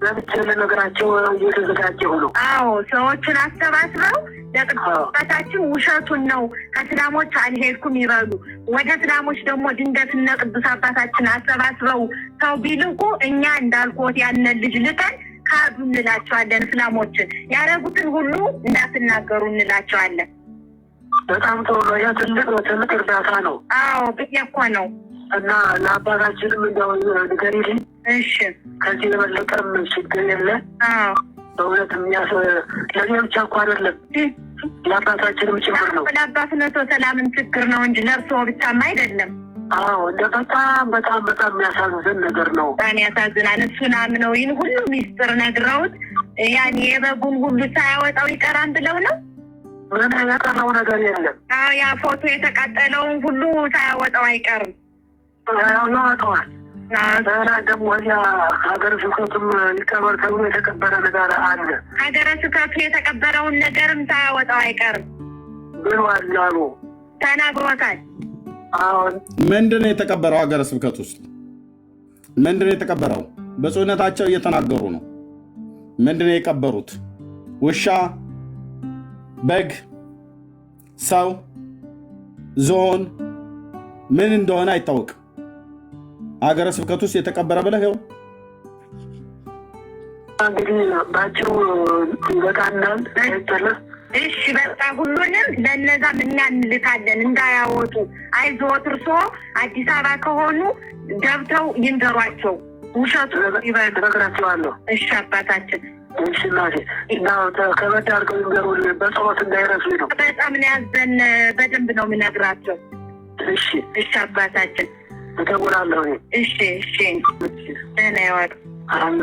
ለብቻ ለነገራቸው እየተዘጋጀሁ ነው። አዎ ሰዎችን አሰባስበው ለቅዱስ አባታችን ውሸቱን ነው ከእስላሞች አልሄድኩም ይበሉ። ወደ እስላሞች ደግሞ ድንገት እነ ቅዱስ አባታችን አሰባስበው ሰው ቢልቁ እኛ እንዳልኩት ያንን ልጅ ልከን ካዱ እንላቸዋለን። እስላሞችን ያደረጉትን ሁሉ እንዳትናገሩ እንላቸዋለን። በጣም ጥሩ ነው። ያ ትልቅ እርዳታ ነው። አዎ ብዬ እኮ ነው። እና ለአባታችንም እንደው ንገሪልኝ። እሺ ከዚህ የበለጠም ችግር የለ። በእውነት ለእኔ ብቻ እኮ አይደለም ለአባታችንም ጭምር ነው። ለአባትነቶ ሰላምን ችግር ነው እንጂ ለእርስዎ ብቻም አይደለም። አዎ እንደ በጣም የሚያሳዝን ነገር ነው። በጣም ያሳዝናል። እሱን አምነው ይህን ሁሉ ሚስጥር ነግረውት ያን የበጉን ሁሉ ሳያወጣው ይቀራን ብለው ነው። ምን ያቀረው ነገር የለም። አዎ ያ ፎቶ የተቃጠለውን ሁሉ ሳያወጣው አይቀርም። ያወጣዋል። ደግሞ ወዲያ ሀገረ ስብከቱም ሊቀበር ተብሎ የተቀበረ ነገር አለ። ሀገረ ስብከቱ የተቀበረውን ነገርም ሳያወጣው አይቀርም ብሏል አሉ። ተናግሮታል። አሁን ምንድን ነው የተቀበረው? ሀገረ ስብከት ውስጥ ምንድን ነው የተቀበረው? በጽሁነታቸው እየተናገሩ ነው። ምንድን ነው የቀበሩት? ውሻ፣ በግ፣ ሰው፣ ዝሆን ምን እንደሆነ አይታወቅም። ሀገረ ስብከት ውስጥ የተቀበረ ብለህ ይኸው እንግዲህ ባጭሩ ይበቃናል። እሺ በቃ ሁሉንም ለነዛም እኛ እንልካለን እንዳያወጡ። አይዞት እርሶ አዲስ አበባ ከሆኑ ገብተው ይንገሯቸው። ውሸቱ እነግራቸዋለሁ። እሺ አባታችን። እሺ እናቴ እና ከበድ አድርገው ይንገሩን፣ በጸሎት እንዳይረሱኝ ነው። በጣም ነው ያዘን። በደንብ ነው የምነግራቸው። እሺ እሺ አባታችን እደውላለሁ። እሺ ደህና ይዋሉ።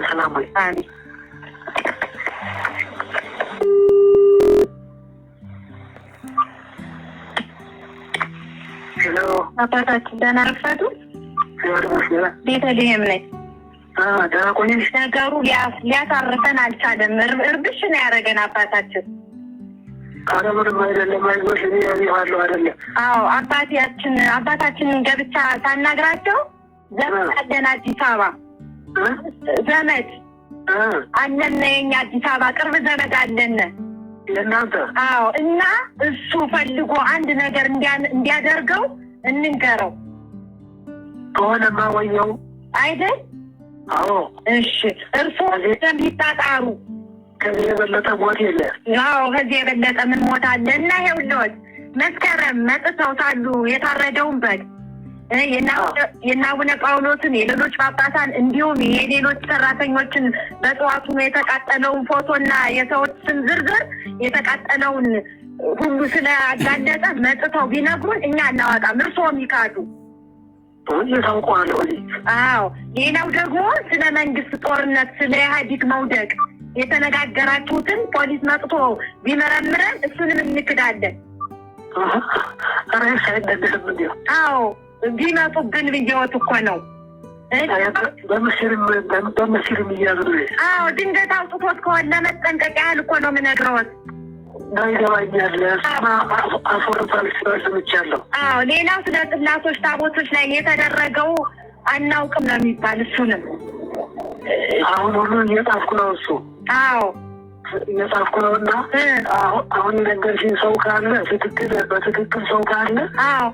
ሰላም ወይ? አሜን። ሄሎ አባታችን ደህና ረፈዱ? ቤተልሔም ነኝ። ደህና ቆየሽ? ነገሩ ሊያሳርፈን አልቻለም። እርብሽ ነው ያደረገን አባታችን። ኧረ ምንም አይደለም፣ አይዞሽ እኔ ያለሁ አይደለም። አዎ አባታችንን ገብቻ ሳናግራቸው ዘመድ አለን አዲስ አበባ ዘመድ አለን። የኛ አዲስ አበባ ቅርብ ዘመድ አለን የእናንተ። አዎ እና እሱ ፈልጎ አንድ ነገር እንዲያደርገው እንንገረው ከሆነማ ወየው አይደል? አዎ እሺ እርስዎ ደም ይጣጣሩ። ከዚህ የበለጠ ሞት የለ። አዎ ከዚህ የበለጠ ምን ሞት አለ? እና ይኸውልዎት መስከረም መጥተው ሳሉ የታረደውን በግ የአቡነ ጳውሎስን የሌሎች ጳጳሳን እንዲሁም የሌሎች ሰራተኞችን በጠዋቱ የተቃጠለውን ፎቶና የሰዎችን ዝርዝር የተቃጠለውን ሁሉ ስለአጋለጠ መጥተው ቢነግሩን እኛ እናወጣም። እርስዎም ይካዱ። አዎ ሌላው ደግሞ ስለ መንግስት ጦርነት ስለ ኢህአዴግ መውደቅ የተነጋገራችሁትን ፖሊስ መጥቶ ቢመረምረን እሱንም እንክዳለን። አዎ ቢመጡብን ብየወት እኮ ነው። በምስልም እያሉ አዎ ድንገት አውጥቶት ከሆነ ለመጠንቀቅ ያህል እኮ ነው የምነግረዎት። ይገባኛል። አፎርታል ስላልሰምቻለሁ። አዎ ሌላው ስለ ጽላቶች ታቦቶች ላይ የተደረገው አናውቅም ነው የሚባል። እሱንም አሁን ሁሉ እየጻፍኩ ነው። እሱ አዎ እየጻፍኩ ነው እና አሁን የነገርሽኝ ሰው ካለ በትክክል ሰው ካለ አዎ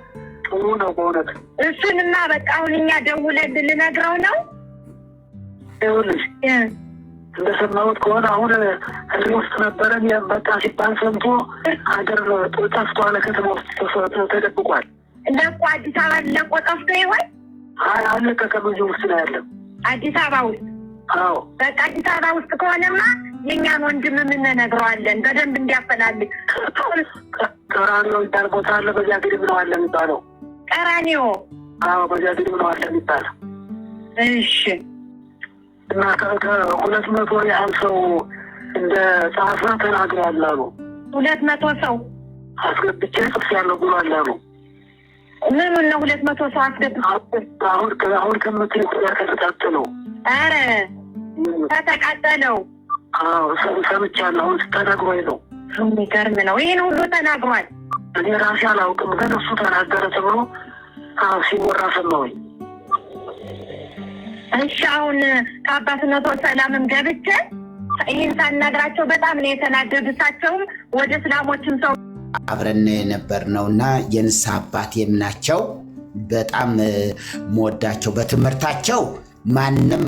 ጥሩ ነው በእውነት። እሱንማ በቃ አሁን እኛ ደውለን ልነግረው ነው። ይኸውልሽ እንደሰማሁት ከሆነ አሁን ህዝብ ውስጥ ነበረን በቃ ሲባል ሰምቶ ሀገር ጠፍቷል፣ ከተማ ውስጥ ተደብቋል። ለቆ አዲስ አበባ ለቆ ጠፍቶ ይሆን? አለቀቀም። እዚህ ውስጥ ነው ያለው አዲስ አበባ ውስጥ። አዎ በቃ አዲስ አበባ ውስጥ ከሆነማ የእኛን ወንድም የምንነግረዋለን በደንብ እንዲያፈላልግ። ቀራኒዮ ይባል ቦታ አለ፣ በዚያ ግድም ነው አለ የሚባለው። ቀራኒዮ? አዎ በዚያ ግድም ነው አለ የሚባለው። እሺ እና ከ200 ያህል ሰው እንደ ጻፈ ተናግሯል አሉ። 200 ሰው አስገብቼ ጽፌያለሁ ብሏል አሉ። ምኑን ነው 200 ሰው አስገብቼ? አሁን ከምትል ከተቃጠለው። ኧረ ከተቃጠለው? አዎ ሰምቻለሁ። አሁን ተነግሮኝ ነው። የሚገርም ነው። ይህን ሁሉ ተናግሯል። እኔ ራሴ አላውቅም፣ ግን እሱ ተናገረ ተብሎ ሲወራ ሰማሁኝ። እሺ አሁን ከአባትነቶ ሰላምም ገብቼ ይህን ሳናግራቸው በጣም ነው የተናደዱ። እሳቸውም ወደ እስላሞችም ሰው አብረን የነበር ነውና የንስሐ አባቴም ናቸው። በጣም መወዳቸው። በትምህርታቸው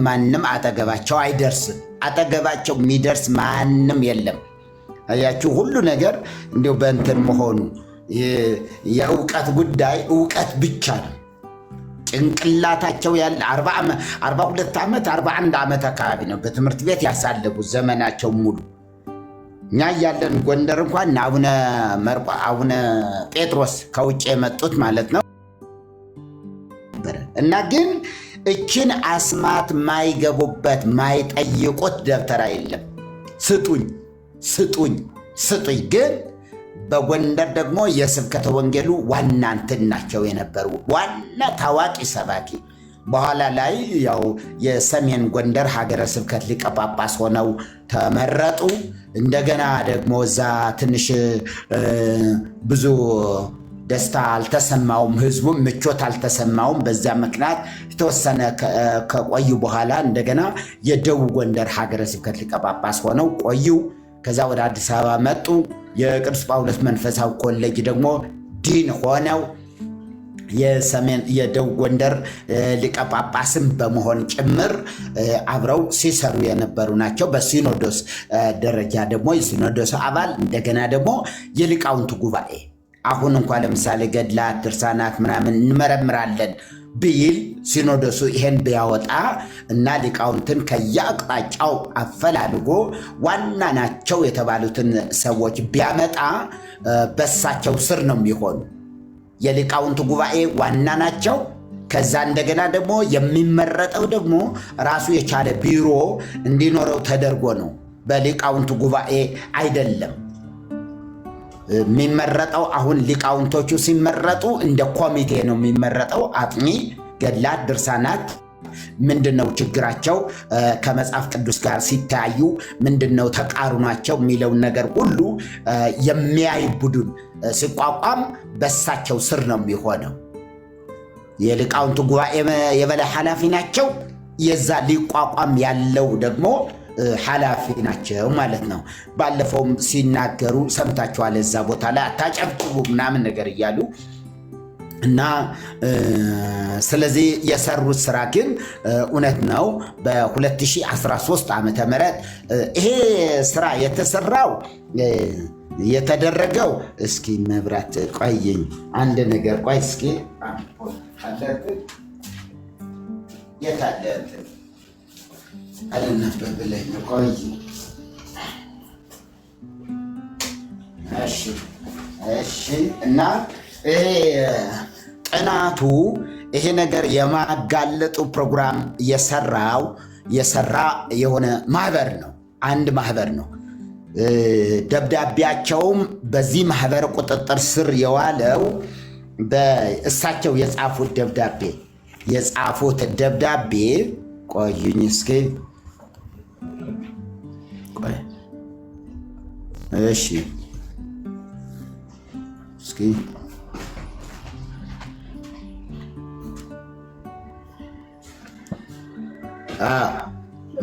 ማንም አጠገባቸው አይደርስም። አጠገባቸው የሚደርስ ማንም የለም። አያችሁ ሁሉ ነገር እንዲሁ በእንትን መሆኑ የእውቀት ጉዳይ እውቀት ብቻ ነው። ጭንቅላታቸው ያለ 42 ዓመት 41 ዓመት አካባቢ ነው በትምህርት ቤት ያሳለፉት ዘመናቸው ሙሉ። እኛ እያለን ጎንደር እንኳን አቡነ ጴጥሮስ ከውጭ የመጡት ማለት ነው እና ግን እችን አስማት ማይገቡበት ማይጠይቁት ደብተራ የለም። ስጡኝ ግን በጎንደር ደግሞ የስብከተ ወንጌሉ ዋና እንትን ናቸው የነበሩ ዋና ታዋቂ ሰባኪ። በኋላ ላይ ያው የሰሜን ጎንደር ሀገረ ስብከት ሊቀ ጳጳስ ሆነው ተመረጡ። እንደገና ደግሞ እዛ ትንሽ ብዙ ደስታ አልተሰማውም፣ ህዝቡም ምቾት አልተሰማውም። በዛ ምክንያት የተወሰነ ከቆዩ በኋላ እንደገና የደቡብ ጎንደር ሀገረ ስብከት ሊቀ ጳጳስ ሆነው ቆዩ። ከዛ ወደ አዲስ አበባ መጡ። የቅዱስ ጳውሎስ መንፈሳዊ ኮሌጅ ደግሞ ዲን ሆነው የደቡብ ጎንደር ሊቀ ጳጳስም በመሆን ጭምር አብረው ሲሰሩ የነበሩ ናቸው። በሲኖዶስ ደረጃ ደግሞ የሲኖዶስ አባል እንደገና ደግሞ የሊቃውንቱ ጉባኤ አሁን እንኳን ለምሳሌ ገድላት ድርሳናት ምናምን እንመረምራለን ቢል ሲኖዶሱ ይሄን ቢያወጣ እና ሊቃውንትን ከየአቅጣጫው አፈላልጎ ዋና ናቸው የተባሉትን ሰዎች ቢያመጣ በሳቸው ስር ነው የሚሆኑ። የሊቃውንቱ ጉባኤ ዋና ናቸው። ከዛ እንደገና ደግሞ የሚመረጠው ደግሞ ራሱ የቻለ ቢሮ እንዲኖረው ተደርጎ ነው። በሊቃውንቱ ጉባኤ አይደለም የሚመረጠው። አሁን ሊቃውንቶቹ ሲመረጡ እንደ ኮሚቴ ነው የሚመረጠው። አጥኚ ገድላት ድርሳናት ምንድነው ችግራቸው፣ ከመጽሐፍ ቅዱስ ጋር ሲታዩ ምንድነው ተቃርኗቸው የሚለውን ነገር ሁሉ የሚያይ ቡድን ሲቋቋም በሳቸው ስር ነው የሚሆነው። የሊቃውንቱ ጉባኤ የበላይ ኃላፊ ናቸው። የዛ ሊቋቋም ያለው ደግሞ ኃላፊ ናቸው ማለት ነው። ባለፈውም ሲናገሩ ሰምታችኋል። እዛ ቦታ ላይ አታጨብጭቡ ምናምን ነገር እያሉ እና ስለዚህ የሰሩት ስራ ግን እውነት ነው። በ2013 ዓመተ ምህረት ይሄ ስራ የተደረገው እስኪ መብራት ቆይኝ አንድ ነገር ቆይ እስኪ አለብን የታለ አለናበብ ላይ ቆይ እሺ እና ጥናቱ ይሄ ነገር የማጋለጡ ፕሮግራም የሰራ የሆነ ማህበር ነው። አንድ ማህበር ነው። ደብዳቤያቸውም በዚህ ማህበር ቁጥጥር ስር የዋለው በእሳቸው የጻፉት ደብዳቤ ቆዩኝ እስኪ ቆይ እሺ እስኪ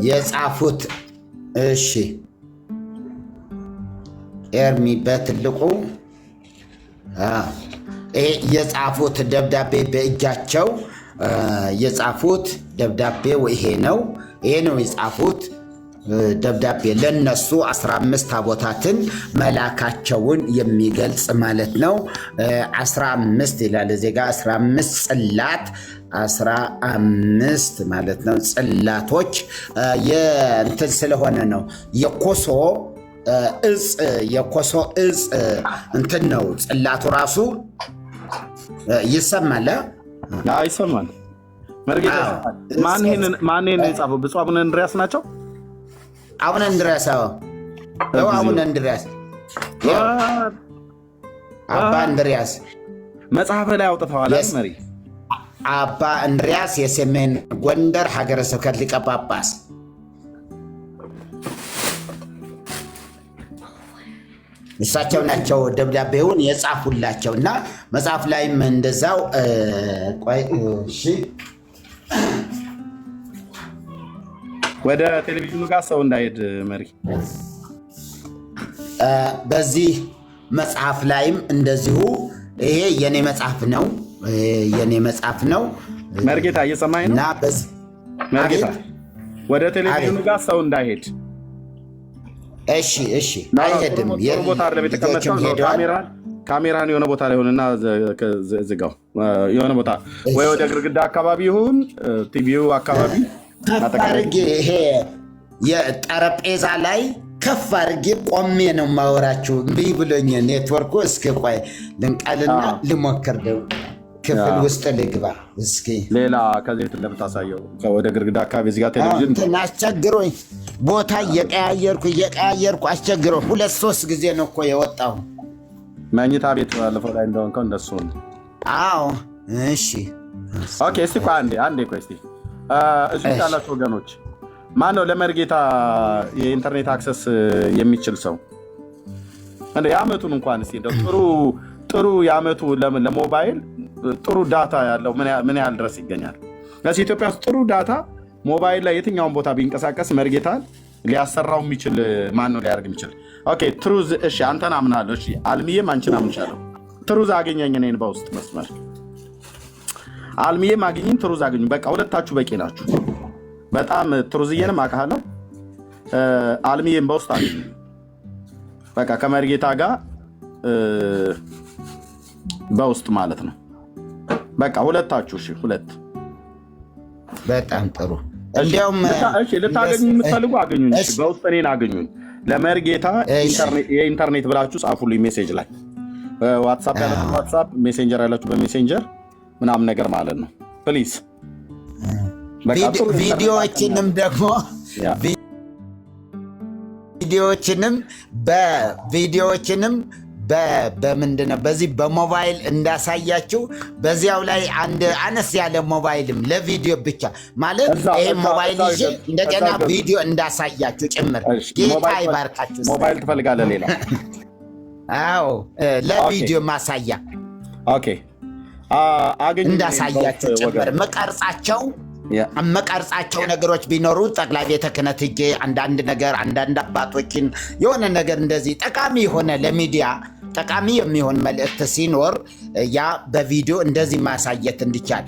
የጻፉት እሺ ኤርሚ በትልቁ የጻፉት ደብዳቤ በእጃቸው የጻፉት ደብዳቤው ይሄ ነው የጻፉት ደብዳቤ ለነሱ 15 ታቦታትን መላካቸውን የሚገልጽ ማለት ነው። 15 ይላል እዚህ ጋር 15 ጽላት 15 ማለት ነው። ጽላቶች የእንትን ስለሆነ ነው የኮሶ እጽ እንትን ነው። ጽላቱ ራሱ ይሰማል ይሰማል። መርጌታ ማን ይሄን የጻፈው? ብፁዕ አቡነ እንድርያስ ናቸው። አቡነ እንድርያስ አቡነ እንድርያስ አባ እንድርያስ መጽሐፍ ላይ አውጥተዋል። መሪ አባ እንድርያስ የሰሜን ጎንደር ሀገረ ስብከት ሊቀ ጳጳስ እሳቸው ናቸው ደብዳቤውን የጻፉላቸው እና መጽሐፍ ላይም እንደዛው ቆይ እሺ ወደ ቴሌቪዥኑ ጋር ሰው እንዳይሄድ መሪ በዚህ መጽሐፍ ላይም እንደዚሁ ይሄ የኔ መጽሐፍ ነው መርጌታ እየሰማኝ ነው መርጌታ ወደ ቴሌቪዥኑ ጋር ሰው እንዳይሄድ እሺ አይሄድም ጥሩ ቦታ አይደለም የተቀመጠው ካሜራን የሆነ ቦታ ላይ ሆነና ዝጋው የሆነ ቦታ ወይ ወደ ግድግዳ አካባቢ ይሁን ቲቪው አካባቢ አድርጌ ይሄ የጠረጴዛ ላይ ከፍ አድርጌ ቆሜ ነው ማወራችሁ። እምቢ ብሎኝ ኔትወርኩ። እስኪ ቆይ ልንቀልና ልሞክር ደው ክፍል ውስጥ ልግባ እስኪ። ሌላ ከዚህ እንደምታሳየው ወደ ግድግዳ አካባቢ እዚህ ጋር ቴሌቪዥን እንትን አስቸግሮኝ ቦታ እየቀያየርኩ አስቸግሮኝ 2-3 ጊዜ ነው እኮ የወጣው። መኝታ ቤት ባለፈው ላይ እንደሆንከው እንደሱ ነው። አዎ እሺ ኦኬ። እስቲ ቆይ አንዴ ቆይ እስቲ እዚህ ያላችሁ ወገኖች ማነው ለመርጌታ የኢንተርኔት አክሰስ የሚችል ሰው እንደ የዓመቱን እንኳን እስቲ ጥሩ የዓመቱ ለሞባይል ጥሩ ዳታ ያለው ምን ያህል ድረስ ይገኛል? ለዚህ ኢትዮጵያ ውስጥ ጥሩ ዳታ ሞባይል ላይ የትኛውን ቦታ ቢንቀሳቀስ መርጌታን ሊያሰራው የሚችል ማን ነው ሊያደርግ የሚችል? ኦኬ ትሩዝ እሺ፣ አንተን አምናለሁ። እሺ አልሚዬም አንቺን አምንሻለሁ። ትሩዝ አገኘኝ እኔን በውስጥ መስመር አልሚዬም አገኘኝ፣ ትሩዝ አገኘኝ። በቃ ሁለታችሁ በቂ ናችሁ። በጣም ትሩዝዬንም አውቃለሁ፣ አልሚዬም በውስጥ አገኘኝ። በቃ ከመርጌታ ጋር በውስጥ ማለት ነው። በቃ ሁለታችሁ እሺ፣ ሁለት በጣም ጥሩ። እንዲያውም እሺ ልታገኙ የምትፈልጉ አገኙኝ። እሺ በውስጥ እኔን አገኙኝ። ለመርጌታ የኢንተርኔት ብላችሁ ጻፉልኝ ሜሴጅ ላይ ዋትስአፕ ያላችሁ ዋትስአፕ፣ ሜሴንጀር ያላችሁ በሜሴንጀር ምናምን ነገር ማለት ነው። ፕሊዝ ቪዲዮዎችንም ደግሞ ቪዲዮዎችንም በምንድነው በዚህ በሞባይል እንዳሳያችሁ በዚያው ላይ አንድ አነስ ያለ ሞባይልም ለቪዲዮ ብቻ ማለት ይሄ ሞባይል ይዤ እንደገና ቪዲዮ እንዳሳያችሁ ጭምር። ጌታ ይባርካችሁ። ሞባይል ትፈልጋለህ? ሌላ? አዎ ለቪዲዮ ማሳያ ኦኬ፣ እንዳሳያችሁ ጭምር መቀርጻቸው ነገሮች ቢኖሩ ጠቅላይ ቤተ ክህነት ሄጄ አንዳንድ አባቶችን የሆነ ነገር እንደዚህ ጠቃሚ የሆነ ለሚዲያ ጠቃሚ የሚሆን መልእክት ሲኖር ያ በቪዲዮ እንደዚህ ማሳየት እንዲቻል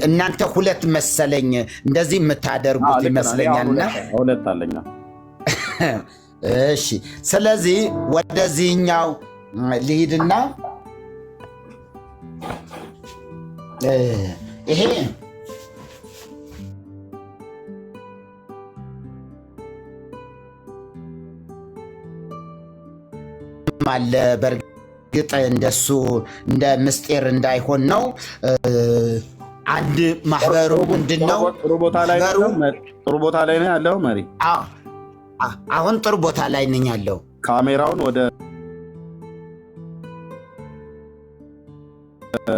እናንተ ሁለት መሰለኝ እንደዚህ የምታደርጉት ይመስለኛልና ሁለት አለኛ። እሺ ስለዚህ ወደዚህኛው ልሂድና ይሄ አለ በእርግጥ እንደሱ እንደ ምስጢር እንዳይሆን ነው። አንድ ማህበሩ ምንድነው? ጥሩ ቦታ ላይ ነው ያለው መሪ። አሁን ጥሩ ቦታ ላይ ነኝ ያለው። ካሜራውን ወደ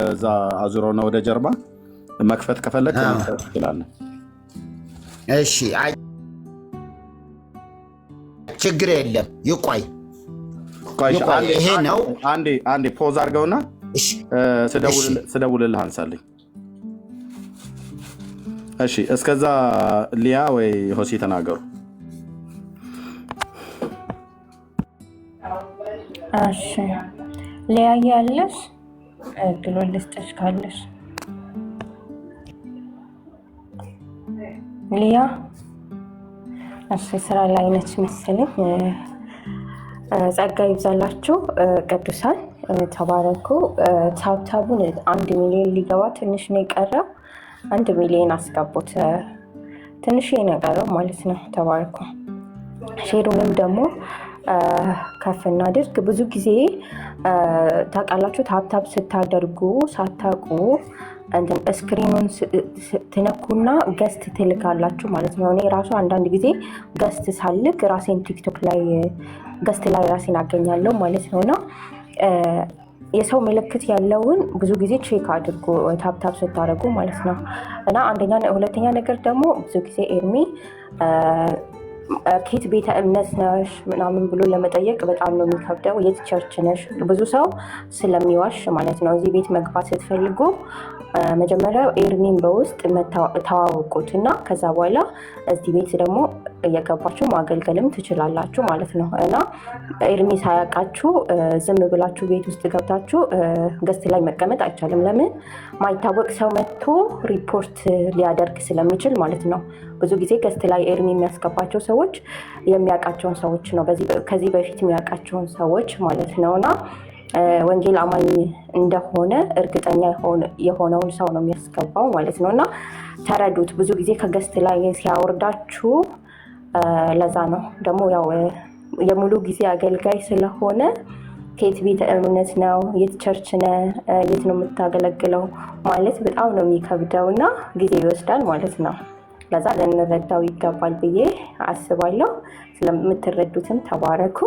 እዛ አዙረውና ወደ ጀርባ መክፈት ከፈለግ ትችላለህ። እሺ ችግር የለም። ይቆይ ይሄ ነው። አንዴ ፖዝ አድርገውና ስደውልልህ አንሳልኝ። እሺ እስከዛ ሊያ ወይ ሆሲ ተናገሩ። እሺ ሊያ ያለሽ እድሉን ልስጥሽ ካለሽ ሊያ። እሺ ስራ ላይ ነች መሰለኝ። ጸጋ ይብዛላችሁ ቅዱሳን፣ ተባረኩ። ታብታቡን 1 ሚሊዮን ሊገባ ትንሽ ነው የቀረው። 1 ሚሊዮን አስገቡት። ትንሽ የነገረው ማለት ነው። ተባረኩ። ሼሩንም ደግሞ ከፍ እናድርግ። ብዙ ጊዜ ታውቃላችሁ ታብታብ ስታደርጉ ሳታውቁ ስክሪኑን ትነኩና ገስት ትልካላችሁ ማለት ነው። እኔ ራሱ አንዳንድ ጊዜ ገስት ሳልክ ራሴን ቲክቶክ ላይ ገስት ላይ ራሴን አገኛለሁ ማለት ነው። እና የሰው ምልክት ያለውን ብዙ ጊዜ ቼክ አድርጎ ታብታብ ስታደርጉ ማለት ነው። እና ሁለተኛ ነገር ደግሞ ብዙ ጊዜ ኤርሚ ኬት ቤተ እምነት ነሽ ምናምን ብሎ ለመጠየቅ በጣም ነው የሚከብደው። የት ቸርች ነሽ? ብዙ ሰው ስለሚዋሽ ማለት ነው። እዚህ ቤት መግባት ስትፈልጉ መጀመሪያ ኤርሚን በውስጥ ተዋወቁት እና ከዛ በኋላ እዚህ ቤት ደግሞ እየገባችሁ ማገልገልም ትችላላችሁ ማለት ነው። እና ኤርሚ ሳያውቃችሁ ዝም ብላችሁ ቤት ውስጥ ገብታችሁ ገስት ላይ መቀመጥ አይቻልም። ለምን? ማይታወቅ ሰው መጥቶ ሪፖርት ሊያደርግ ስለሚችል ማለት ነው። ብዙ ጊዜ ገስት ላይ ኤርሚ የሚያስገባቸው ሰዎች የሚያውቃቸውን ሰዎች ነው፣ ከዚህ በፊት የሚያውቃቸውን ሰዎች ማለት ነው። እና ወንጌል አማኝ እንደሆነ እርግጠኛ የሆነውን ሰው ነው የሚያስገባው ማለት ነው። እና ተረዱት። ብዙ ጊዜ ከገስት ላይ ሲያወርዳችሁ ለዛ ነው። ደግሞ ያው የሙሉ ጊዜ አገልጋይ ስለሆነ ከየት ቤተ እምነት ነው፣ የት ቸርች ነህ፣ የት ነው የምታገለግለው ማለት በጣም ነው የሚከብደው እና ጊዜ ይወስዳል ማለት ነው። ለዛ ልንረዳው ይገባል ብዬ አስባለሁ። ስለምትረዱትም ተባረኩ።